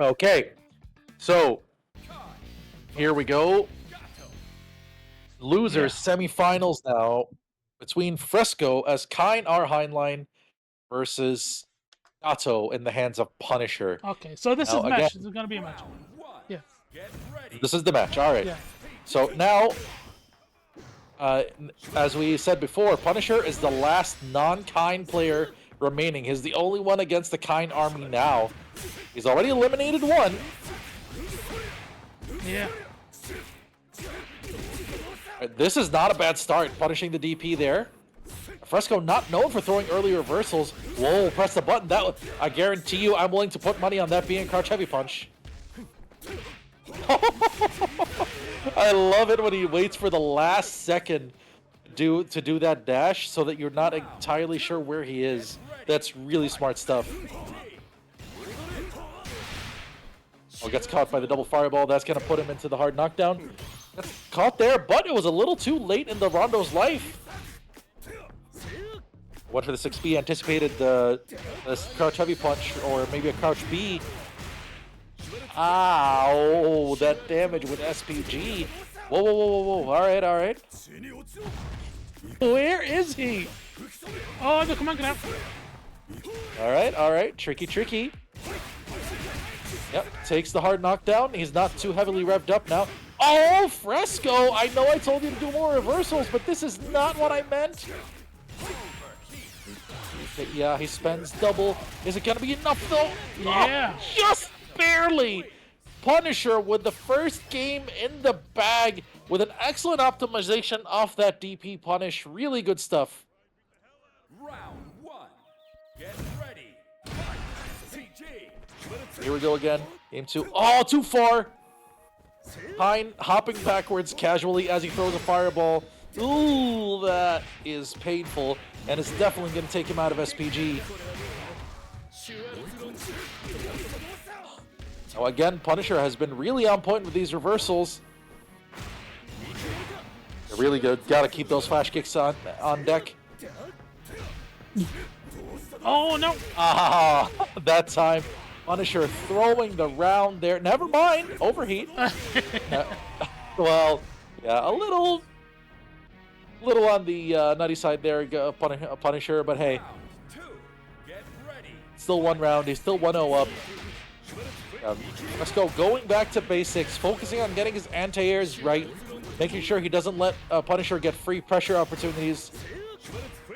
Okay, so here we go. Losers semifinals now between FRESCOO as Kain our Heinlein versus Gato in the hands of Punisher. Okay, so this Now, is again- match. This is gonna be a match. Yeah. Get ready. This is the match. All right. Yeah. So now, as we said before, Punisher is the last non-Kain player remaining. He's the only one against the Kain army now. He's already eliminated one. Yeah. This is not a bad start, punishing the DP there. FRESCOO not known for throwing early reversals. Whoa, press the button. That I guarantee you I'm willing to put money on that being crouch heavy punch. I love it when he waits for the last second to do that dash so that you're not entirely sure where he is. That's really smart stuff. Oh, gets caught by the double fireball. That's going to put him into the hard knockdown. Gets caught there, but it was a little too late in the Rondo's life. Went for the 6B, anticipated the crouch heavy punch, or maybe a crouch B. Ow, that damage with SPG. Whoa, whoa, whoa, whoa, whoa. All right, all right. Where is he? Oh, no, come on, get out. All right. Tricky, tricky. Yep, takes the hard knockdown. He's not too heavily revved up now. Oh, FRESCOO! I know I told you to do more reversals, but this is not what I meant. Yeah, he spends double. Is it gonna be enough though? Yeah. Oh, just barely. Punisher with the first game in the bag with an excellent optimization off that DP punish. Really good stuff. Round one. Get ready. TG. Here we go again. Game 2. Oh, too far. Kain hopping backwards casually as he throws a fireball. Ooh, that is painful, and it's definitely going to take him out of SPG. Now again, Punisher has been really on point with these reversals. They're really good. Got to keep those flash kicks on deck. Oh, no. Ah, that time. Punisher throwing the round there. Never mind. Overheat. Well, yeah, a little on the nutty side there, Punisher, but hey. Round two. Get ready. Still one round. He's still 1-0 up. FRESCOO going back to basics, focusing on getting his anti-airs right, making sure he doesn't let Punisher get free pressure opportunities.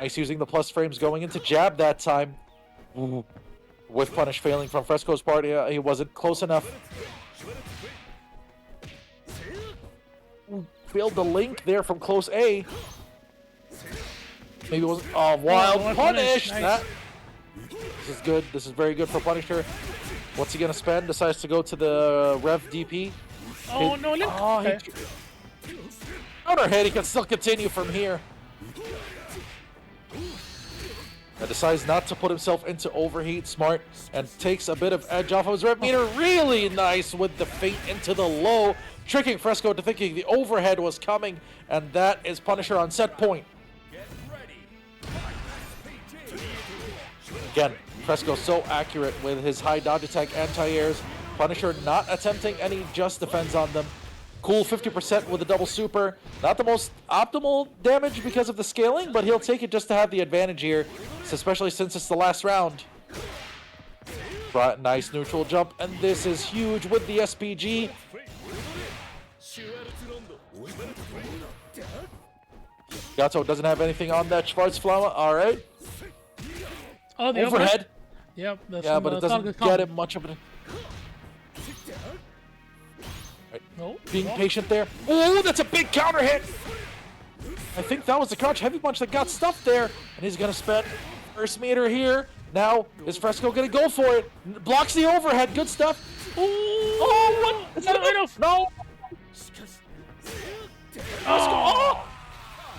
Nice using the plus frames going into jab that time. Ooh. With punish failing from FRESCOO's part, he wasn't close enough. Ooh, failed the link there from close A. Maybe it wasn't. Oh, wild punish! Nice. That, this is good. This is very good for Punisher. What's he gonna spend? Decides to go to the Rev DP. Oh, no, link. Oh, Okay. Counter hit. He can still continue from here. And decides not to put himself into overheat, smart, and takes a bit of edge off of his rev meter. Really nice with the feint into the low, tricking FRESCOO to thinking the overhead was coming, and that is Punisher on set point. Get ready. Again, FRESCOO so accurate with his high dodge attack anti-airs. Punisher not attempting any just defense on them. Cool 50% with a double super. Not the most optimal damage because of the scaling, but he'll take it just to have the advantage here, especially since it's the last round. Nice neutral jump, and this is huge with the SPG. Gato doesn't have anything on that Schwarzflamme. All right. Oh, the Overhead. Yep. That's Yeah, from, but it doesn't target get comp. him much of an... No. Being no. patient there. Oh, that's a big counter hit. I think that was the crouch heavy punch that got stuffed there. And he's going to spend first meter here. Now, is FRESCOO going to go for it? Blocks the overhead. Good stuff. Ooh. Oh, what? Is that enough? No. FRESCOO. Oh!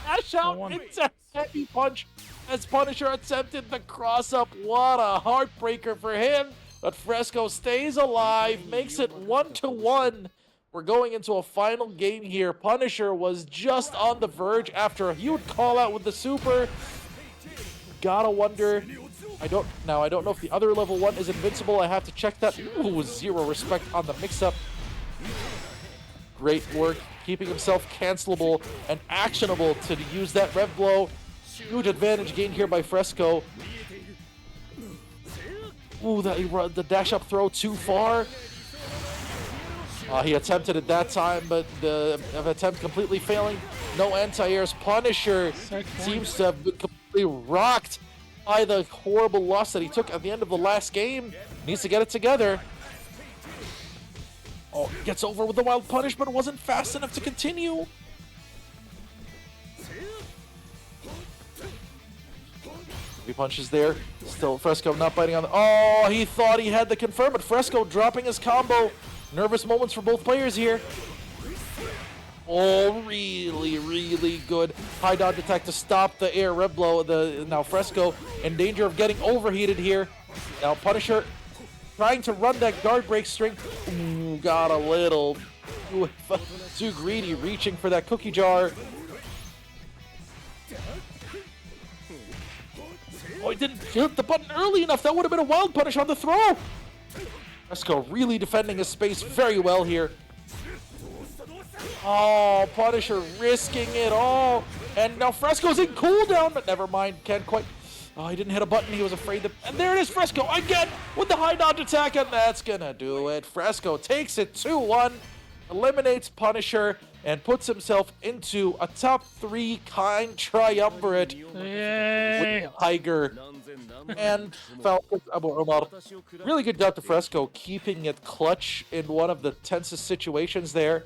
Dash out one. into heavy punch as Punisher attempted the cross up. What a heartbreaker for him. But FRESCOO stays alive, makes it 1-1. We're going into a final game here. Punisher was just on the verge after a huge call out with the super. Gotta wonder. I don't know if the other level 1 is invincible. I have to check that. Ooh, 0 respect on the mix-up. Great work, keeping himself cancelable and actionable to use that rev blow. Huge advantage gained here by FRESCOO. Ooh, the dash up throw too far. He attempted it that time, but the attempt completely failing. No anti-airs. Punisher seems to have been completely rocked by the horrible loss that he took at the end of the last game. Needs to get it together. Oh, gets over with the wild punish, but it wasn't fast enough to continue. He punches there. Still, FRESCOO not biting on the... Oh, he thought he had the confirm, but FRESCOO dropping his combo. Nervous moments for both players here. Oh, really, really good high dodge attack to stop the air rev blow. Now FRESCOO in danger of getting overheated here. Now Punisher trying to run that guard break string. Ooh, got a little too greedy, reaching for that cookie jar. Oh, he didn't hit the button early enough. That would have been a wild punish on the throw. FRESCOO really defending his space very well here. Oh, Punisher risking it all. And now FRESCOO's in cooldown, but never mind. Can't quite... Oh, he didn't hit a button. He was afraid that... And there it is, FRESCOO again with the high dodge attack, and that's gonna do it. FRESCOO takes it 2-1, eliminates Punisher, and puts himself into a top 3 Kain triumvirate. Yay! With Tiger and Falcon Abu Umar. Really good job to FRESCOO, keeping it clutch in one of the tensest situations there.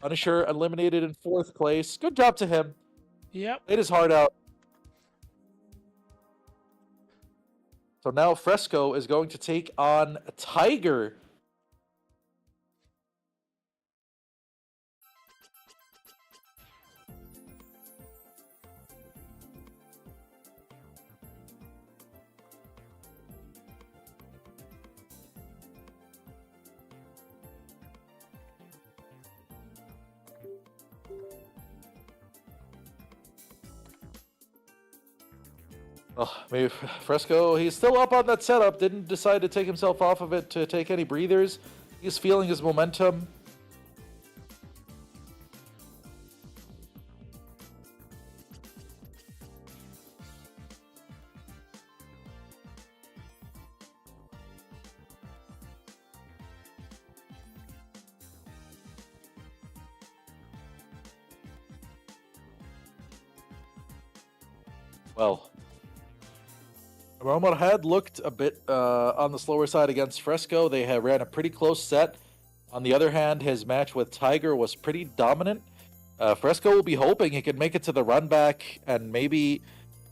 Punisher eliminated in 4th place. Good job to him. Yep. Played his heart out. So now FRESCOO is going to take on Tiger. Oh, maybe FRESCOO, he's still up on that setup, didn't decide to take himself off of it to take any breathers. He's feeling his momentum. Well, Romar had looked a bit on the slower side against FRESCOO. They had ran a pretty close set. On the other hand, his match with Tiger was pretty dominant. FRESCOO will be hoping he can make it to the run back and maybe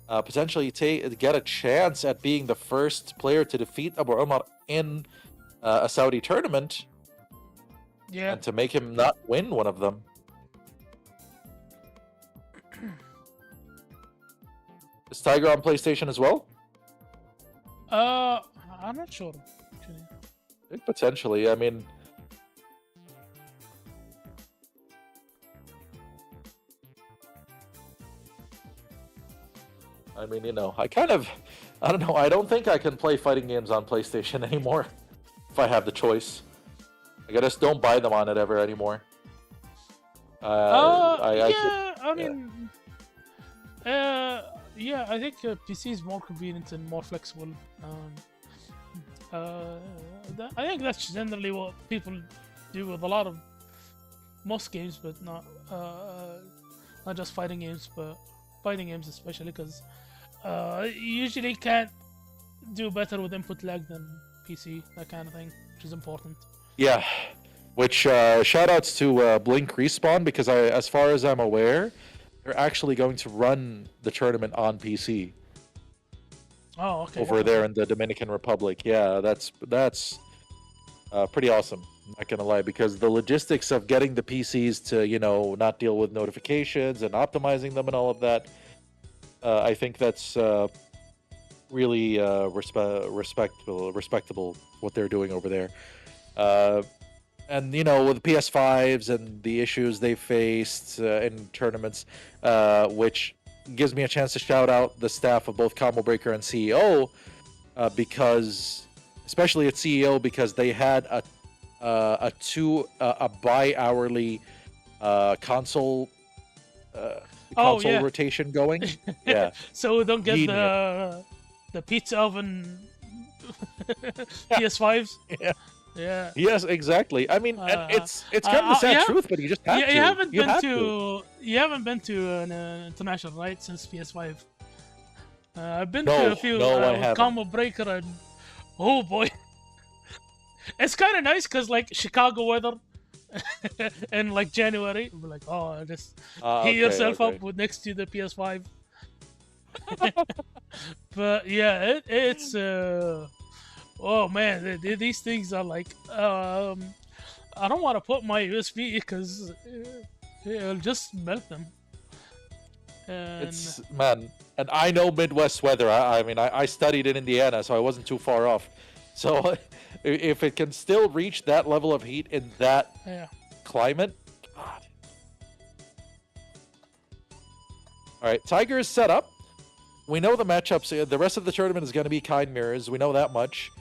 potentially get a chance at being the first player to defeat Abu Umar in a Saudi tournament. Yeah. And to make him not win one of them. Is Tiger on PlayStation as well? I'm not sure. Actually. Potentially, I mean... you know, I don't know, I don't think I can play fighting games on PlayStation anymore. If I have the choice. I just don't buy them on it ever anymore. Yeah, I think PC is more convenient and more flexible. I think that's generally what people do with a lot of most games, but not just fighting games, but fighting games especially, because you usually can't do better with input lag than PC, that kind of thing, which is important. Yeah, which shoutouts to Blink Respawn, because as far as I'm aware, they're actually going to run the tournament on PC. Oh, okay. Over there in the Dominican Republic. Yeah, that's pretty awesome. I'm not gonna lie, because the logistics of getting the PCs to, you know, not deal with notifications and optimizing them and all of that, I think that's really respectable what they're doing over there. And, you know, with PS5s and the issues they faced in tournaments, which gives me a chance to shout out the staff of both Combo Breaker and CEO, because especially at CEO, because they had a bi-hourly console yeah. rotation going. Yeah. So we don't get Genius. the pizza oven PS5s. Yeah. Yeah. Yes, exactly. I mean, and it's kind of the sad yeah. truth, but you just have Yeah, to. you haven't been to an international, right, since PS5. I've been No, to a few no, I with haven't. Combo Breaker, and oh boy, it's kind of nice because like Chicago weather in like January, we're like, oh, just heat yourself up with next to the PS5. But yeah, it's oh man, these things are like I don't want to put my USB because it'll just melt them. And It's man, and I know Midwest weather. I mean, I studied in Indiana, so I wasn't too far off. So if it can still reach that level of heat in that yeah. climate, God. All right, Tiger is set up. We know the matchups. The rest of the tournament is going to be Kain mirrors. We know that much.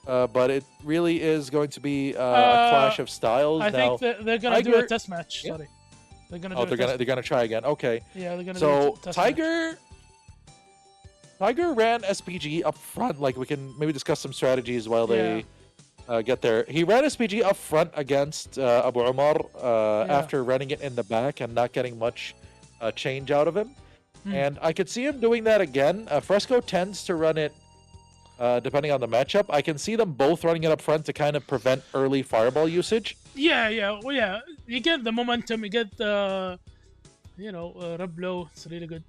But it really is going to be a clash of styles. I now, think they're gonna do a test match. Yeah. Sorry, they're gonna. Oh, do they're gonna try again. Okay. Yeah, they're gonna. So do a test Tiger ran SPG up front. Like we can maybe discuss some strategies while they get there. He ran SPG up front against Abu Umar after running it in the back and not getting much change out of him. And I could see him doing that again. FRESCOO tends to run it depending on the matchup. I can see them both running it up front to kind of prevent early fireball usage. Yeah. Well, yeah. You get the momentum. You get the, rub blow. It's really good.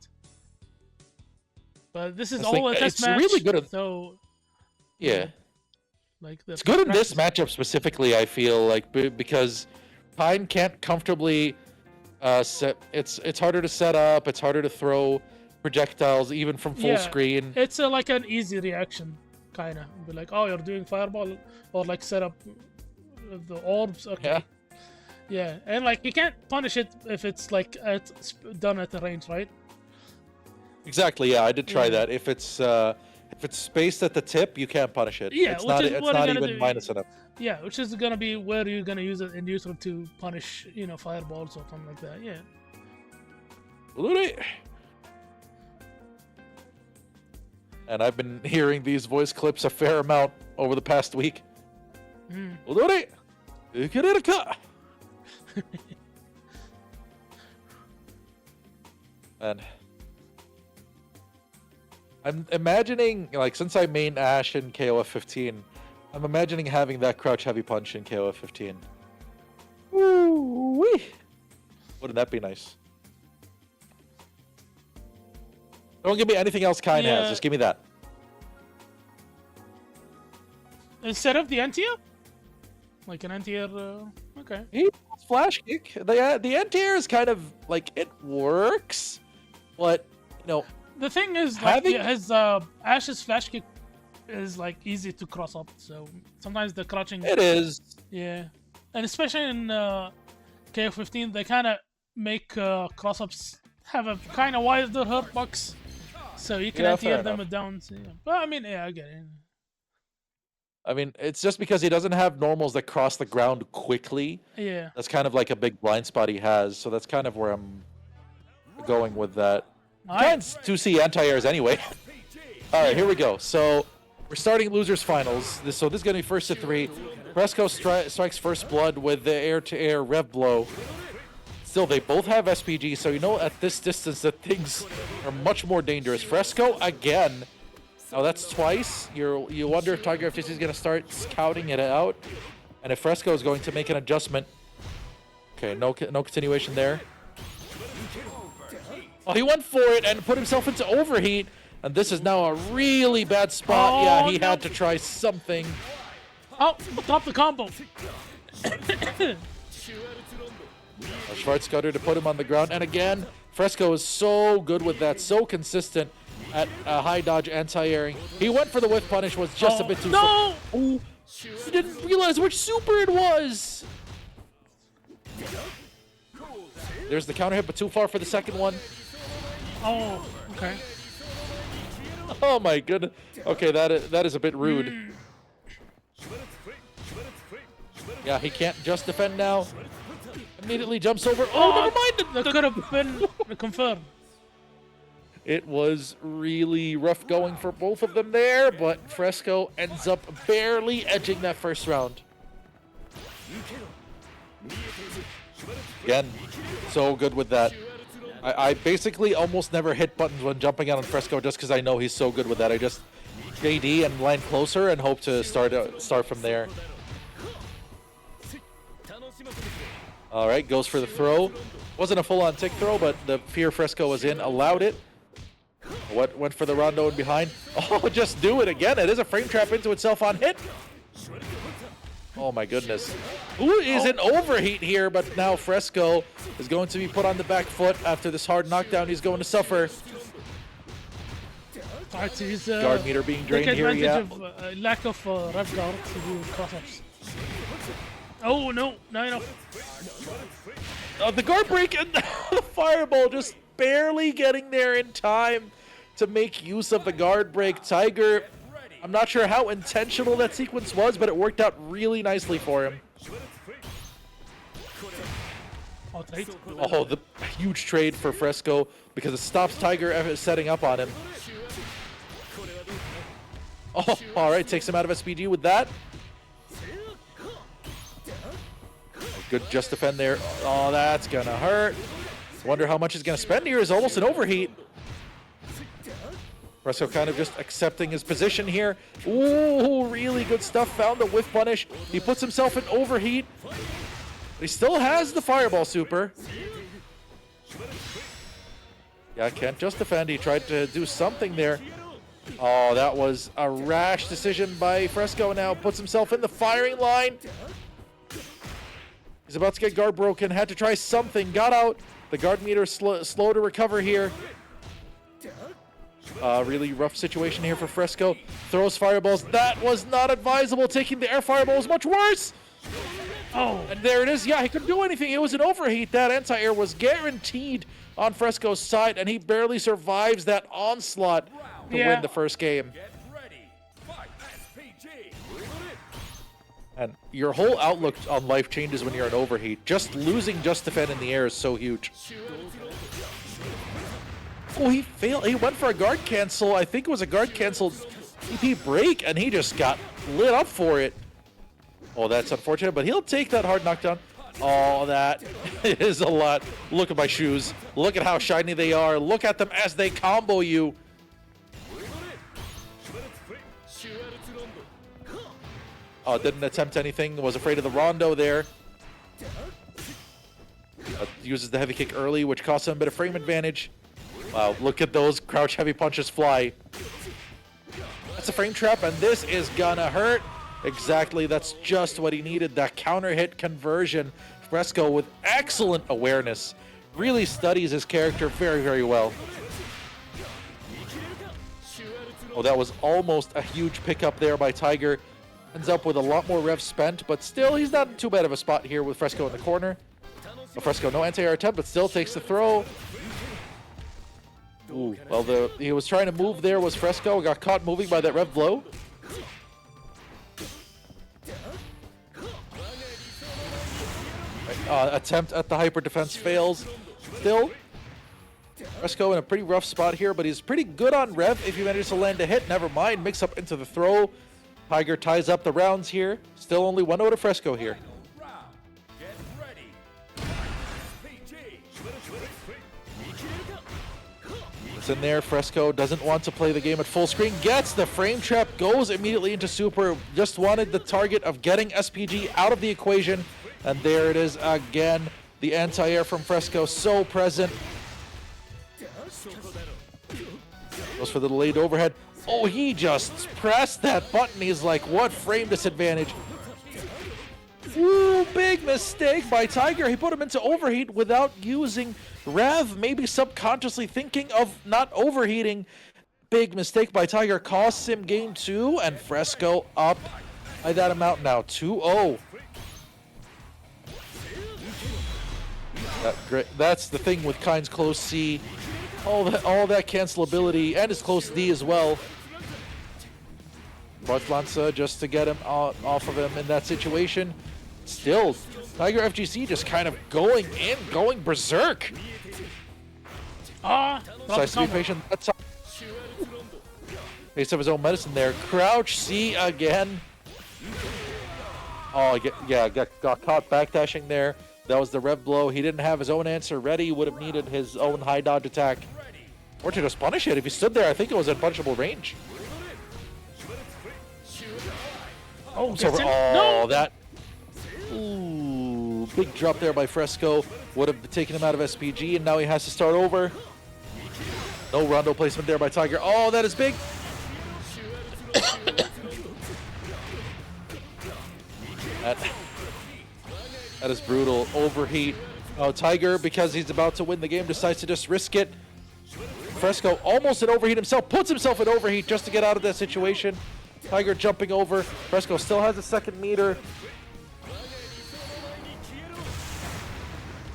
But this is all a test match. It's really good. So yeah. Like it's good in this matchup specifically. I feel like because Kain can't comfortably it's harder to set up. It's harder to throw projectiles even from full screen. It's like an easy reaction, kind of. Be like, oh, you're doing fireball, or like set up the orbs. Okay. Yeah, and like you can't punish it if it's like done at the range, right? Exactly. Yeah, I did try that. If it's spaced at the tip, you can't punish it. Yeah, it's not even minus enough. Yeah, which is gonna be where you're gonna use it in neutral to punish, fireballs or something like that. Yeah. And I've been hearing these voice clips a fair amount over the past week. And I'm imagining, like, since I main Ashe in KOF 15, I'm imagining having that crouch heavy punch in KOF 15. Woo-wee. Wouldn't that be nice? Don't give me anything else Kain has. Just give me that. Instead of the anti-air? Like an anti-air, okay. He flash kick. The anti-air is kind of, like, it works, but, the thing is, like, his Ashe's flash kick is like easy to cross up, so sometimes the crouching. It is. Yeah, and especially in KOF 15, they kind of make cross ups have a kind of wider hurt box, so you can anti-air them down. So, yeah. But I mean, I get it. I mean, it's just because he doesn't have normals that cross the ground quickly. Yeah. That's kind of like a big blind spot he has, so that's kind of where I'm going with that. Kain's 2C anti-airs anyway. Alright, here we go. So, we're starting losers finals. This is going to be first to 3. FRESCOO strikes first blood with the air-to-air rev blow. Still, they both have SPG, so at this distance that things are much more dangerous. FRESCOO again. Oh, that's twice. You wonder if Tigerfgc is going to start scouting it out, and if FRESCOO is going to make an adjustment. Okay, no continuation there. Oh, he went for it and put himself into overheat, and this is now a really bad spot. Yeah, he had to try something. Oh, drop the combo. Schwartz cutter to put him on the ground, and again, FRESCOO is so good with that, so consistent at high dodge anti-airing. He went for the whiff punish, was just a bit too no! Ooh, he didn't realize which super it was. There's the counter hit, but too far for the second one. Oh, okay. Oh my goodness. Okay, that is a bit rude. Yeah, he can't just defend now. Immediately jumps over. Oh, never mind. That could have been confirmed. It was really rough going for both of them there, but FRESCOO ends up barely edging that first round. Again, so good with that. I basically almost never hit buttons when jumping out on FRESCOO just because I know he's so good with that. I just JD and land closer and hope to start from there. All right, goes for the throw. Wasn't a full-on tick throw, but the fear FRESCOO was in, allowed it. What went for the rondo and behind? Oh, just do it again. It is a frame trap into itself on hit. Oh my goodness. Who is in overheat here, but now FRESCOO is going to be put on the back foot after this hard knockdown he's going to suffer. Guard meter being drained here, yeah. Of, lack of rev guard to do cross-ups. Oh no, no. The guard break and the fireball just barely getting there in time to make use of the guard break. Tiger, I'm not sure how intentional that sequence was, but it worked out really nicely for him. Oh, the huge trade for FRESCOO because it stops Tiger setting up on him. Oh, all right, takes him out of SPG with that. Good just defend there. Oh, that's gonna hurt. Wonder how much he's gonna spend here. Is almost an overheat. FRESCOO kind of just accepting his position here. Ooh, really good stuff. Found the whiff punish. He puts himself in overheat. But he still has the fireball super. Yeah, can't just defend. He tried to do something there. Oh, that was a rash decision by FRESCOO. Now puts himself in the firing line. He's about to get guard broken. Had to try something. Got out. The guard meter slow to recover here. Really rough situation here for FRESCOO. Throws fireballs. That was not advisable. Taking the air fireball is much worse. Oh, and there it is. Yeah, he couldn't do anything. It was an overheat. That anti-air was guaranteed on FRESCOO's side, and he barely survives that onslaught to win the first game. And your whole outlook on life changes when you're in overheat. Just losing just defend in the air is so huge. Oh, he failed. He went for a guard cancel. I think it was a guard cancel TP break, and he just got lit up for it. Oh, that's unfortunate, but he'll take that hard knockdown. Oh, that is a lot. Look at my shoes. Look at how shiny they are. Look at them as they combo you. Oh, didn't attempt anything. Was afraid of the rondo there. Uses the heavy kick early, which costs him a bit of frame advantage. Wow, look at those crouch heavy punches fly. That's a frame trap, and this is gonna hurt. Exactly, that's just what he needed. That counter hit conversion. FRESCOO with excellent awareness. Really studies his character very, very well. Oh, that was almost a huge pickup there by Tiger. Ends up with a lot more rev spent, but still, he's not in too bad of a spot here with FRESCOO in the corner. Oh, FRESCOO, no anti-air attempt, but still takes the throw. Ooh, well, he was trying to move there, was FRESCOO. Got caught moving by that rev blow. Attempt at the hyper defense fails. Still, FRESCOO in a pretty rough spot here, but he's pretty good on rev if he manages to land a hit. Never mind, mix up into the throw. Tiger ties up the rounds here. Still only 1-0 to FRESCOO here. It's in there. FRESCOO doesn't want to play the game at full screen. Gets the frame trap. Goes immediately into super. Just wanted the target of getting SPG out of the equation. And there it is again. The anti-air from FRESCOO so present. Goes for the delayed overhead. Oh, he just pressed that button. He's like, what frame disadvantage? Ooh, big mistake by Tiger. He put him into overheat without using rev. Maybe subconsciously thinking of not overheating. Big mistake by Tiger. Costs him game 2, and FRESCOO up by that amount now. 2-0. Great. That's the thing with Kain's close C. all that cancelability, and his close D as well. Lanza just to get him off of him in that situation. Still, Tigerfgc just kind of going in, going berserk. Decides to be patient. That's taste of his own medicine there. Crouch C again. Oh, yeah, got caught backdashing there. That was the rev blow. He didn't have his own answer ready. Would have needed his own high dodge attack. Or to just punish it. If he stood there, I think it was in punishable range. Oh, So, no! that... Ooh, big drop there by FRESCOO. Would have taken him out of SPG, and now he has to start over. No rondo placement there by Tiger. Oh, that is big. That is brutal. Overheat. Oh, Tiger, because he's about to win the game, decides to just risk it. FRESCOO almost in overheat himself, puts himself in overheat just to get out of that situation. Tiger jumping over. FRESCOO still has a second meter.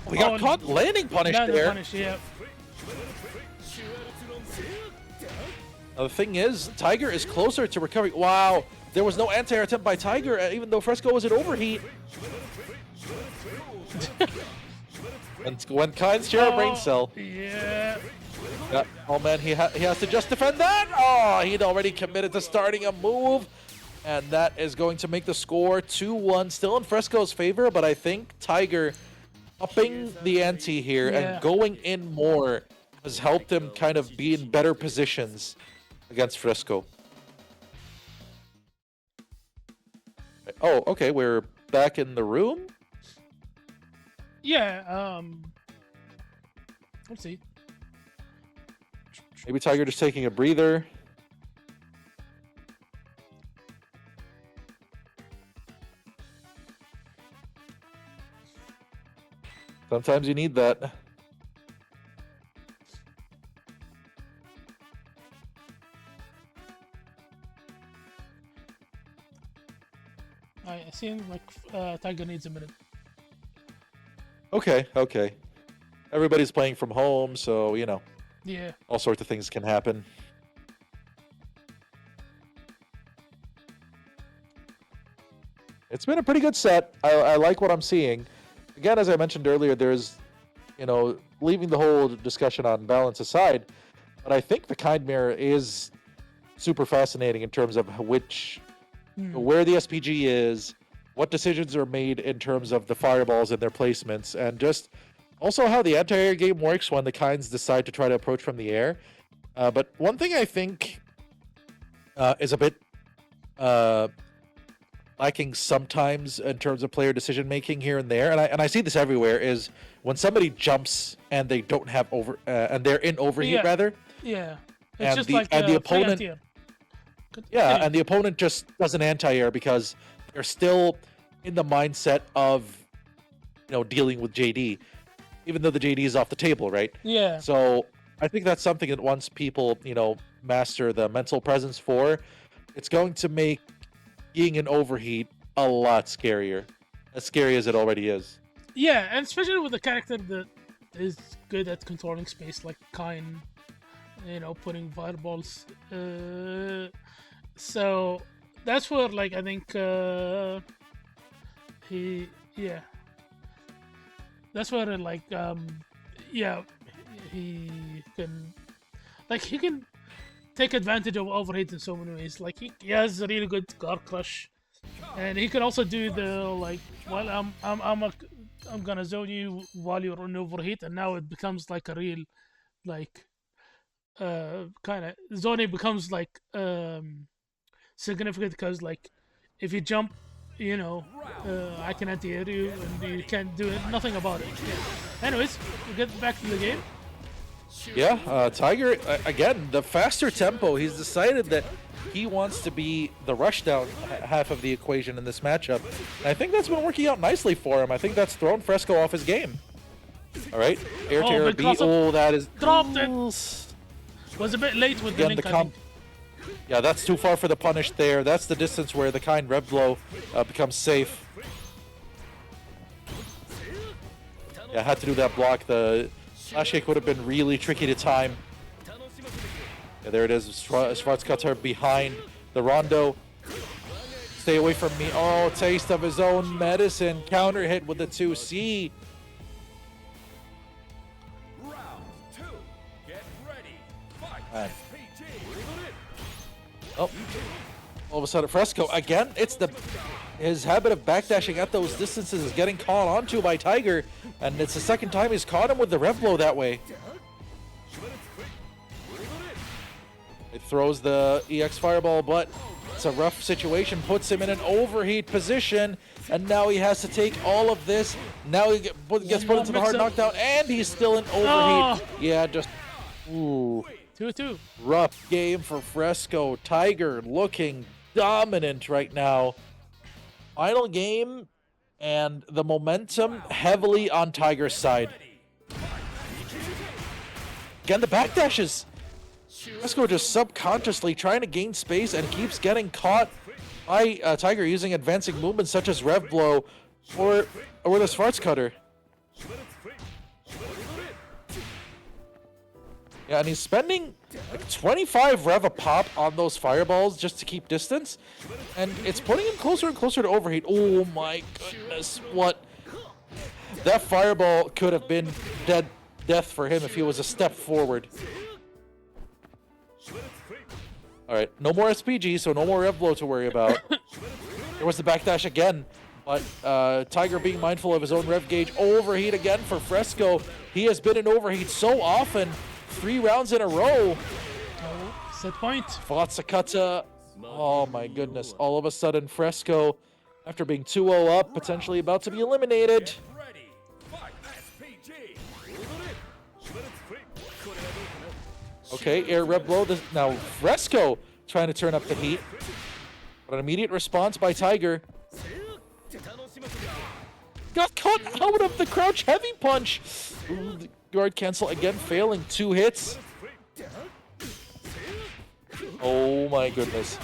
We got caught landing punish there. Punish, yeah. Now, the thing is, Tiger is closer to recovering. Wow, there was no anti-air attempt by Tiger, even though FRESCOO was in overheat. And when Kain's share a brain cell. Yeah. Oh man, he has to just defend that. Oh, he'd already committed to starting a move. And that is going to make the score 2-1. Still in FRESCOO's favor, but I think Tiger upping the ante here and going in more has helped him kind of be in better positions against FRESCOO. Oh, okay, we're back in the room. Yeah, let's see. Maybe Tiger just taking a breather. Sometimes you need that. I seem like Tiger needs a minute. Okay. Everybody's playing from home, so, you know. Yeah. All sorts of things can happen. It's been a pretty good set. I like what I'm seeing. Again, as I mentioned earlier, there's, you know, leaving the whole discussion on balance aside, but I think the Kind Mirror is super fascinating in terms of where the SPG is, what decisions are made in terms of the fireballs and their placements, and just also how the anti-air game works when the Kinds decide to try to approach from the air. But one thing I think is a bit lacking sometimes in terms of player decision making here and there, and I see this everywhere, is when somebody jumps and they don't have and they're in overheat rather. Yeah. It's And just the- like and the opponent- anti-air. Yeah, and the opponent just does an anti-air because they're still in the mindset of, you know, dealing with JD, even though the JD is off the table, right? Yeah. So I think that's something that once people, you know, master the mental presence for, it's going to make being in overheat a lot scarier. As scary as it already is. Yeah, and especially with a character that is good at controlling space, like Kain, you know, putting fireballs. So that's where, like, I think that's where, like, he can take advantage of overheat in so many ways. Like, he has a really good guard crush, and he can also do the, like, well, I'm gonna zone you while you're on overheat, and now it becomes like a real, like, kind of zoning becomes like significant, because, like, if you jump, you know, I can anti-air you and you can't do nothing about it. Yeah. Anyways, we get back to the game. Yeah, Tiger, again, the faster tempo. He's decided that he wants to be the rushdown half of the equation in this matchup. And I think that's been working out nicely for him. I think that's thrown FRESCOO off his game. All right, air to air B. Oh, that is... Dropped it! Was a bit late with the link, I think. Yeah, that's too far for the punish there. That's the distance where the Kind rev blow becomes safe. Yeah, had to do that block. The Flash kick would have been really tricky to time. Yeah, there it is. Schwarzkater behind the Rondo. Stay away from me. Oh, taste of his own medicine. Counter hit with the 2C. Round 2. Get ready. Fight. Man. SPG. Oh, all of a sudden, FRESCOO again. It's his habit of backdashing at those distances is getting caught onto by Tiger, and it's the second time he's caught him with the rev blow that way. It throws the EX fireball, but it's a rough situation. Puts him in an overheat position, and now he has to take all of this. Now he gets put into the hard knockdown, and he's still in overheat. Oh. Yeah, just ooh. 2-2. Rough game for FRESCOO. Tiger looking dominant right now. Final game, and the momentum heavily on Tiger's side. Again, the backdashes. FRESCOO just subconsciously trying to gain space and keeps getting caught by Tiger using advancing movements such as Rev Blow or the Schwarzkater. Yeah, and he's spending like 25 rev a pop on those fireballs just to keep distance, and it's putting him closer and closer to overheat. Oh my goodness, what? That fireball could have been death for him if he was a step forward. Alright, no more SPG, so no more rev blow to worry about. There was the backdash again, but Tiger being mindful of his own rev gauge. Overheat again for FRESCOO. He has been in overheat so often. 3 rounds in a row. Set point. Schwarzkater. Oh my goodness. All of a sudden, FRESCOO, after being 2-0 up, potentially about to be eliminated. Ready. Fight. SPG. Okay, air rev blow. Now, FRESCOO trying to turn up the heat. But an immediate response by Tiger. Got caught out of the crouch heavy punch. Ooh, the guard cancel again, failing 2 hits. Oh my goodness.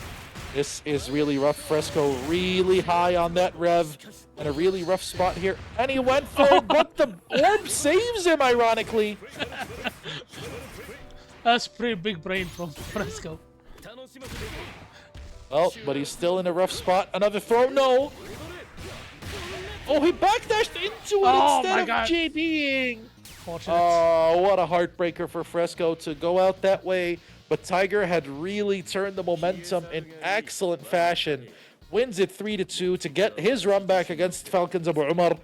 This is really rough. FRESCOO really high on that rev. And a really rough spot here. And he went for it, but the orb saves him, ironically. That's pretty big brain from FRESCOO. Well, but he's still in a rough spot. Another throw, no. Oh, he backdashed into it instead of JDing. Fortunate. Oh, what a heartbreaker for FRESCOO to go out that way. But Tiger had really turned the momentum in excellent fashion. Wins it 3-2 to get his run back against Falcons Abu Umar.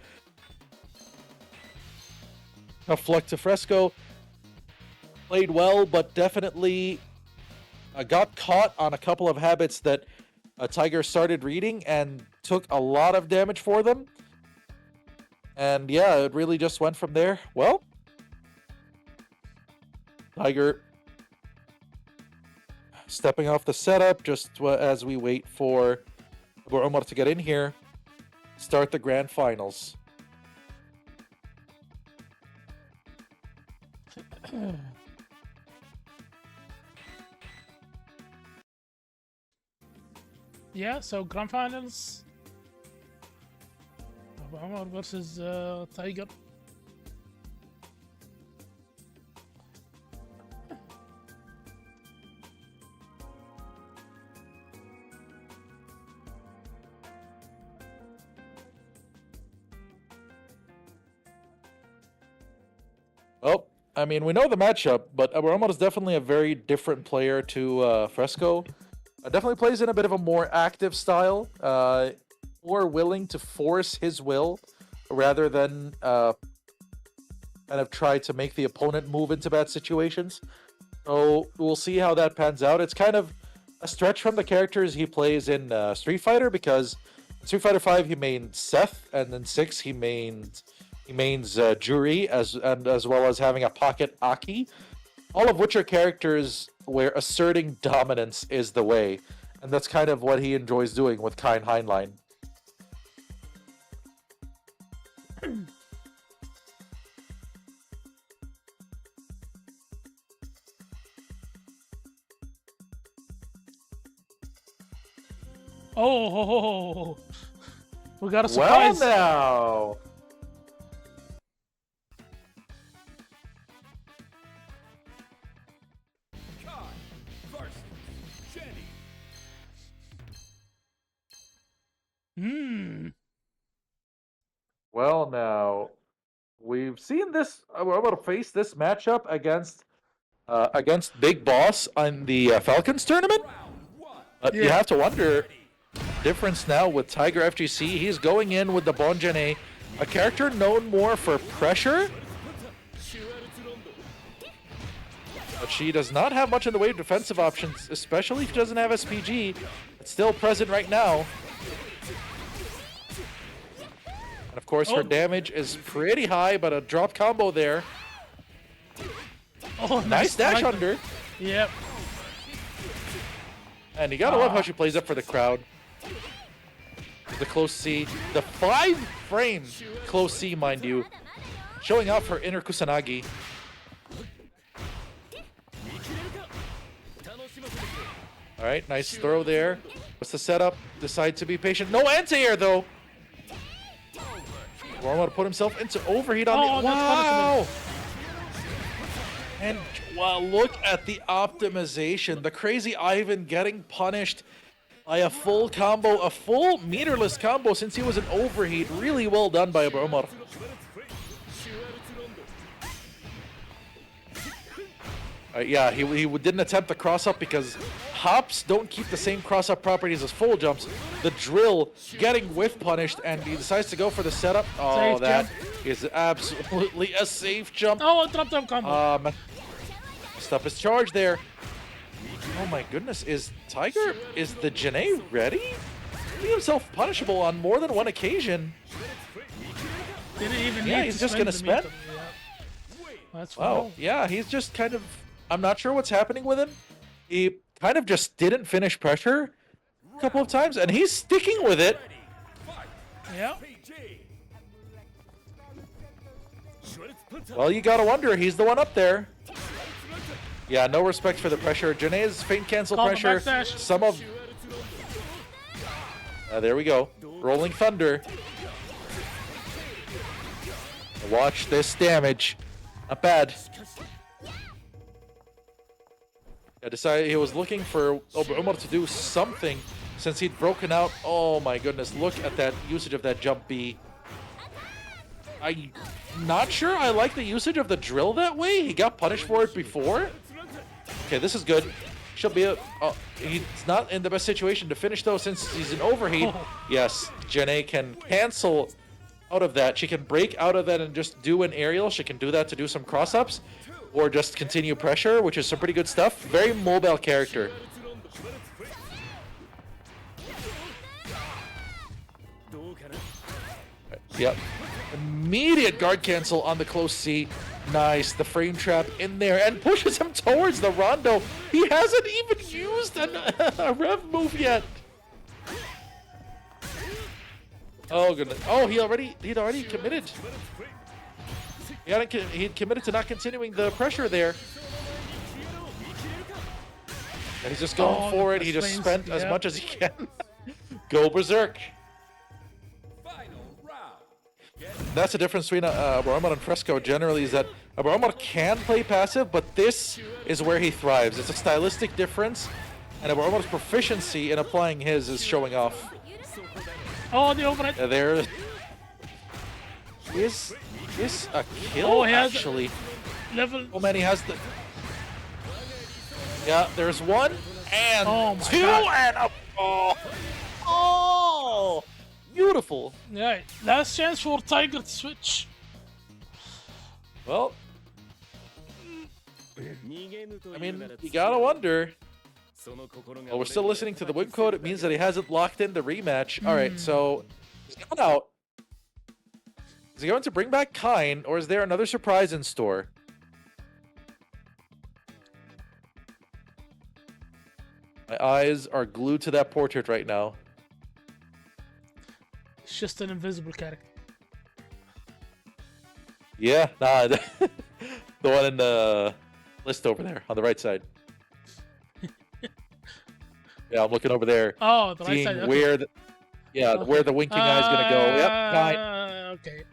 Tough luck to FRESCOO. Played well, but definitely got caught on a couple of habits that Tiger started reading and took a lot of damage for them. And yeah, it really just went from there. Well, Tiger stepping off the setup just as we wait for Abu Umar to get in here. Start the grand finals. Yeah, so grand finals. Abu Umar versus Tiger. Well, I mean, we know the matchup, but Abu Umar is definitely a very different player to FRESCOO. Definitely plays in a bit of a more active style, more willing to force his will rather than kind of try to make the opponent move into bad situations. So we'll see how that pans out. It's kind of a stretch from the characters he plays in Street Fighter, because in Street Fighter 5 he mained Seth, and in 6 he mains Juri, as well as having a pocket Aki, all of which are characters where asserting dominance is the way, and that's kind of what he enjoys doing with Kain Heinlein. Oh, we got a surprise. Well, now seen this. We're about to face this matchup against Big Boss on the Falcons tournament. You Yeah. have to wonder difference now with Tigerfgc. He's going in with the Bonjane, a character known more for pressure, but she does not have much in the way of defensive options, especially if she doesn't have SPG. It's still present right now. And of course, her damage is pretty high, but a drop combo there. Oh, Nice dash like under. Yep. And you gotta love how she plays up for the crowd. The close C, the 5-frame close C, mind you, showing off her inner Kusanagi. All right, nice throw there. What's the setup? Decide to be patient. No anti-air though. Warma to put himself into overheat on the. Wow! And wow, look at the optimization. The crazy Ivan getting punished by a full combo, a full meterless combo since he was an overheat. Really well done by Abromar. Yeah, he didn't attempt the cross-up because hops don't keep the same cross-up properties as full jumps. The drill getting whiff punished, and he decides to go for the setup. Oh, Safe that jump. is absolutely a safe jump. Oh, drop down combo. Stuff is charged there. Oh my goodness, is the Janae ready? He himself punishable on more than one occasion. Didn't even Yeah, need he's to just spend gonna the spend. meter. Yeah. That's Wow, fine. yeah, he's just kind of, I'm not sure what's happening with him. He kind of just didn't finish pressure a couple of times, and he's sticking with it. Yeah. Well, you gotta wonder, he's the one up there. Yeah, no respect for the pressure. Janae's feint cancel Call the pressure. backdash. Some of... there we go. Rolling Thunder. Watch this damage. Not bad. I decided he was looking for Omar to do something since he'd broken out. Oh my goodness, look at that usage of that jump B. I'm not sure I like the usage of the drill that way. He got punished for it before. Okay, this is good. She'll be a... he's not in the best situation to finish though since he's in overheat. Yes, Janae can cancel out of that. She can break out of that and just do an aerial. She can do that to do some cross-ups or just continue pressure, which is some pretty good stuff. Very mobile character. Yep. Immediate guard cancel on the close C. Nice. The frame trap in there and pushes him towards the rondo. He hasn't even used a rev move yet. Oh goodness. Oh, he'd already committed. He'd committed to not continuing the pressure there. And he's just going for it. He just spent as much as he can. Go berserk. That's the difference between Abromar and FRESCOO generally, is that Abromar can play passive, but this is where he thrives. It's a stylistic difference, and Abromar's proficiency in applying his is showing off. Oh, the overhead. There is a kill, he has actually. Level. Oh man, he has the... Yeah, there's one, and Oh my two, God. and a... Oh! Beautiful. Yeah, last chance for Tiger to switch. Well, I mean, you gotta wonder. Well, we're still listening to the win code. It means that he hasn't locked in the rematch. All right, so he's going out. Is he going to bring back Kain, or is there another surprise in store? My eyes are glued to that portrait right now. It's just an invisible character. Yeah, nah, the one in the list over there on the right side. Yeah, I'm looking over there. Oh, the right seeing side. Okay. where the where the winking eye is gonna go. Yep, Kain. Okay.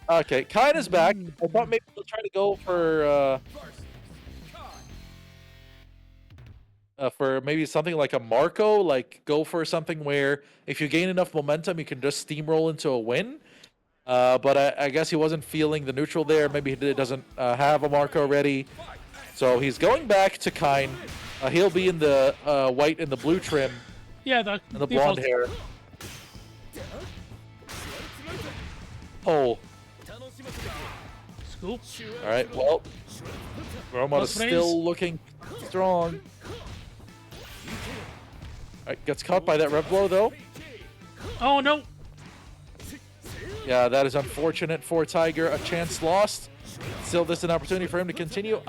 Okay, Kain is back. I thought maybe he'll try to go for maybe something like a Marco, like go for something where if you gain enough momentum, you can just steamroll into a win. But I guess he wasn't feeling the neutral there. Maybe he doesn't have a mark already. So he's going back to Kain. He'll be in the white and the blue trim Yeah, the and the blonde hair. Oh. Scoop. All right. Well, Roma is still looking strong. All right, gets caught by that rev blow though. Oh no. Yeah, that is unfortunate for Tiger. A chance lost. Still, this is an opportunity for him to continue.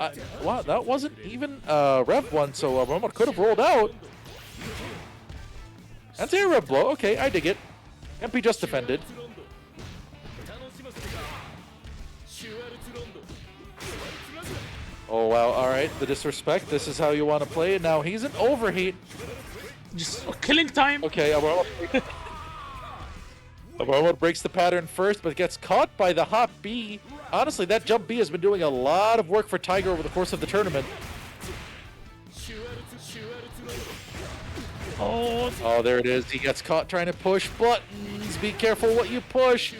Wow, that wasn't even rev one, so Roma could have rolled out. Anti-rev blow. Okay, I dig it. MP just defended. Oh wow, alright, the disrespect. This is how you want to play it. Now he's in overheat. Just killing time. Okay, Amaroma breaks the pattern first, but gets caught by the hop B. Honestly, that jump B has been doing a lot of work for Tiger over the course of the tournament. Oh, there it is. He gets caught trying to push buttons. Be careful what you push.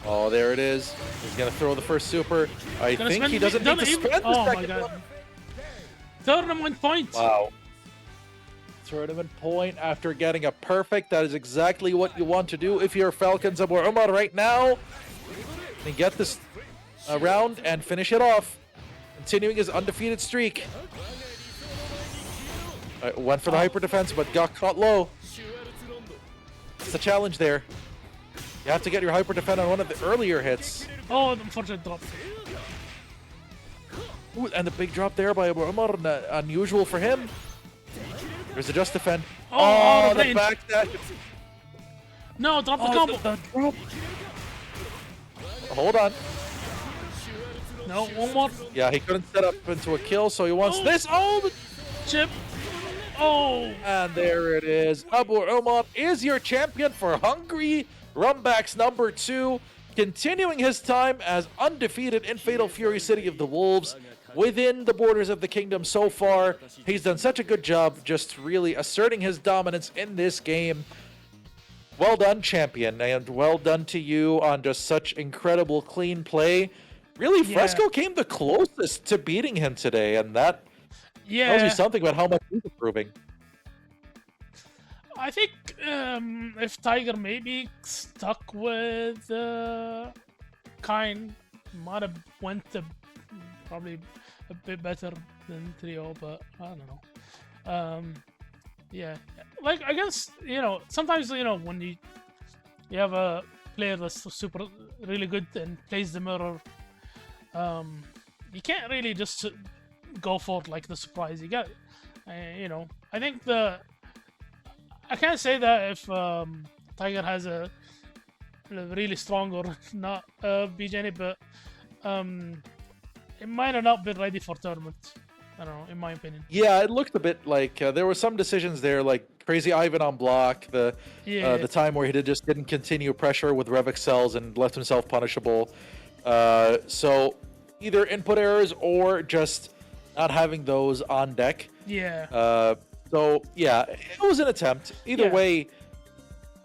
Oh, there it is. He's going to throw the first super. I think he doesn't need to spend the second one. Tournament point. Wow. Tournament point after getting a perfect. That is exactly what you want to do if you're Falcons of Umar right now. And get this round and finish it off. Continuing his undefeated streak. Went for the hyper defense, but got caught low. It's a challenge there. You have to get your hyper defend on one of the earlier hits. Oh, the unfortunate drop. Ooh, and the big drop there by Umar, unusual for him. There's a just defend. Oh, the back dash. No, drop the combo. The drop. Hold on. No, one more. Yeah, he couldn't set up into a kill, so he wants this. Oh, the chip. Oh. And there it is. Abu Umar is your champion for Hungary Rumbacks number 2, continuing his time as undefeated in Fatal Fury City of the Wolves within the borders of the kingdom so far. He's done such a good job just really asserting his dominance in this game. Well done, champion, and well done to you on just such incredible clean play. Really, FRESCOO came the closest to beating him today, and that tells you something about how much he's improving. I think if Tiger maybe stuck with Kain, might have went probably a bit better than 3-0, but I don't know. Yeah, like I guess sometimes when you have a player that's super really good and plays the mirror, you can't really just go for like the surprise. You got, I think I can't say that if Tiger has a really strong or not BGN, but it might have not been ready for tournament. I don't know, in my opinion. Yeah, it looked a bit like there were some decisions there, like Crazy Ivan on block, the time where he just didn't continue pressure with Rev Excels and left himself punishable. So either input errors or just not having those on deck. Yeah. So yeah, it was an attempt. Either way,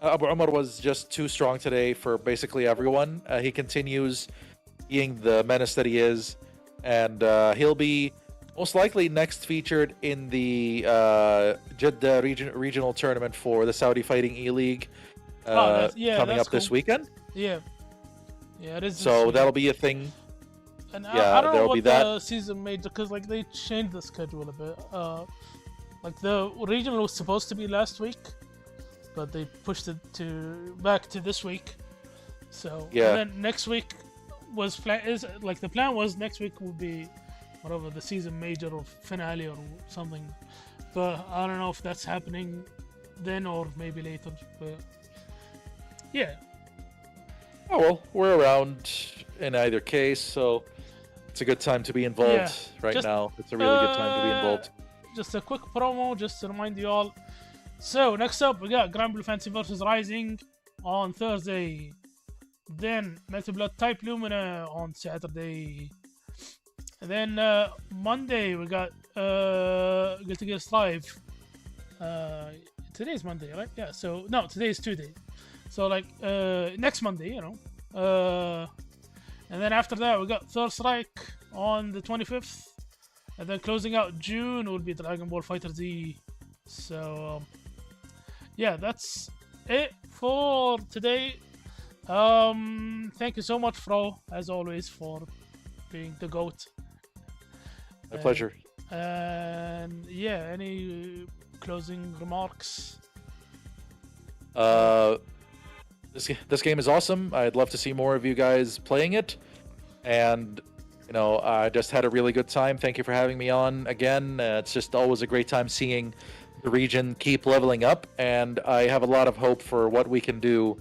Abu Umar was just too strong today for basically everyone. He continues being the menace that he is, and he'll be most likely next featured in the Jeddah regional tournament for the Saudi Fighting E-League coming up this weekend. Yeah, it is. So that'll be a thing. And I don't know what the season made, because like they changed the schedule a bit. Like the regional was supposed to be last week, but they pushed it back to this week. So and then next week was the plan was next week will be whatever the season major or finale or something. But I don't know if that's happening then or maybe later. But yeah. Oh well, we're around in either case, so it's a good time to be involved now. It's a really good time to be involved. Just a quick promo, just to remind you all. So next up, we got Grand Blue Fantasy versus Rising on Thursday. Then Metal Blood Type Lumina on Saturday. And then Monday we got Guilty Gear Strive. today's Monday, right? Yeah. So no, today is Tuesday. So like next Monday, and then after that we got Third Strike on the 25th, and then closing out June will be Dragon Ball Fighter Z. So yeah, that's it for today. Thank you so much, Fro, as always, for being the GOAT. My pleasure. And yeah, any closing remarks? This game is awesome. I'd love to see more of you guys playing it, and I just had a really good time. Thank you for having me on again. It's just always a great time seeing the region keep leveling up, and I have a lot of hope for what we can do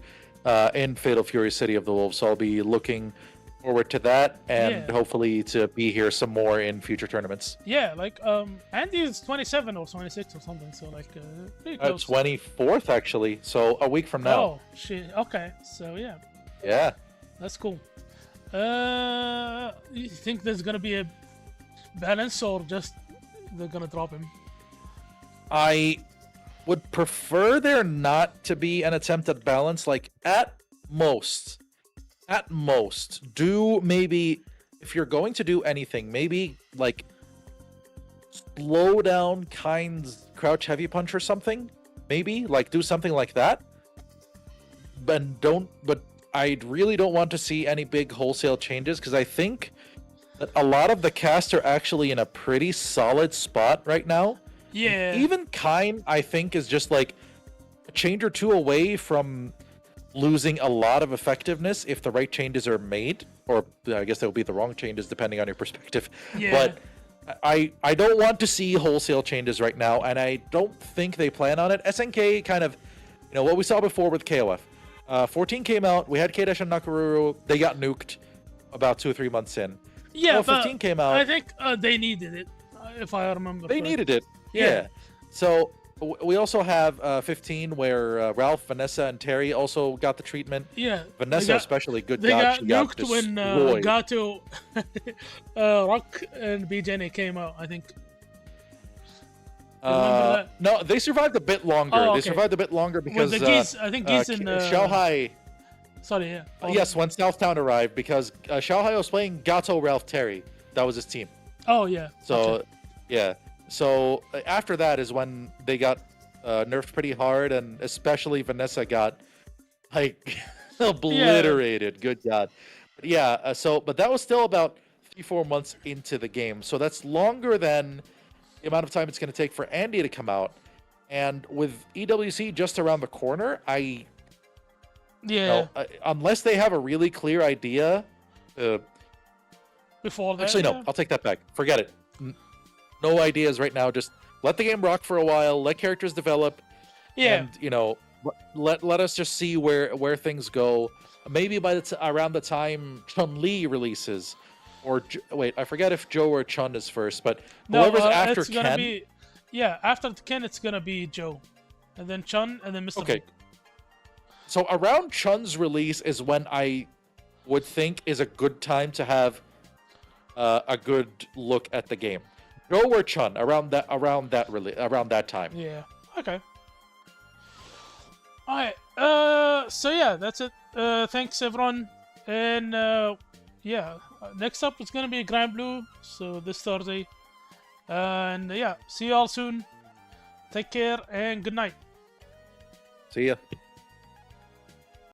in Fatal Fury City of the Wolves. So I'll be looking forward to that, and hopefully to be here some more in future tournaments. Yeah, like Andy is 27 or 26 or something, so like pretty close. 24th actually, so a week from now. Oh shit. Okay, so Yeah, that's cool. You think there's gonna be a balance, or just they're gonna drop him? I would prefer there not to be an attempt at balance. Like at most, do maybe, if you're going to do anything, maybe like slow down Kain's crouch heavy punch or something. Maybe like do something like that. But I really don't want to see any big wholesale changes, because I think that a lot of the cast are actually in a pretty solid spot right now. Yeah. Even Kain, I think, is just like a change or two away from losing a lot of effectiveness if the right changes are made, or I guess they will be the wrong changes depending on your perspective. Yeah. But I don't want to see wholesale changes right now, and I don't think they plan on it. SNK kind of, what we saw before with KOF. 14 came out, we had Kadesh and Nakaruru, they got nuked about 2 or 3 months in. Yeah, 15 came out. I think they needed it, if I remember. They needed it. Yeah. Yeah. So we also have 15 where Ralph, Vanessa, and Terry also got the treatment. Yeah. Vanessa especially, good They God, got she got nuked when destroyed. Gato, Rock, and BJN came out, I think. Remember that? No, they survived a bit longer. Oh, okay. They survived a bit longer because When the geese, I think geese in Xiaohai. Sorry, yeah. Yes, when Southtown arrived, because Xiaohai was playing Gato, Ralph, Terry. That was his team. Oh yeah. So Okay. yeah. So after that is when they got nerfed pretty hard, and especially Vanessa got like obliterated. Good God. But yeah. But that was still about 3-4 months into the game. So that's longer than the amount of time it's going to take for Andy to come out. And with EWC just around the corner, unless they have a really clear idea. Before that. Actually, no. I'll take that back. Forget it. No ideas right now. Just let the game rock for a while. Let characters develop. Yeah. And let us just see where things go. Maybe by around the time Chun-Li releases, or wait, I forget if Joe or Chun is first, but whoever's after it's gonna Ken. be, after Ken, it's gonna be Joe, and then Chun, and then Mr. Okay. Luke. So around Chun's release is when I would think is a good time to have a good look at the game. Joe or Chun around that time. Yeah. Okay. All right. So yeah, that's it. Thanks everyone, and next up it's gonna be Grand Blue. So this Thursday, and see you all soon. Take care and good night. See ya.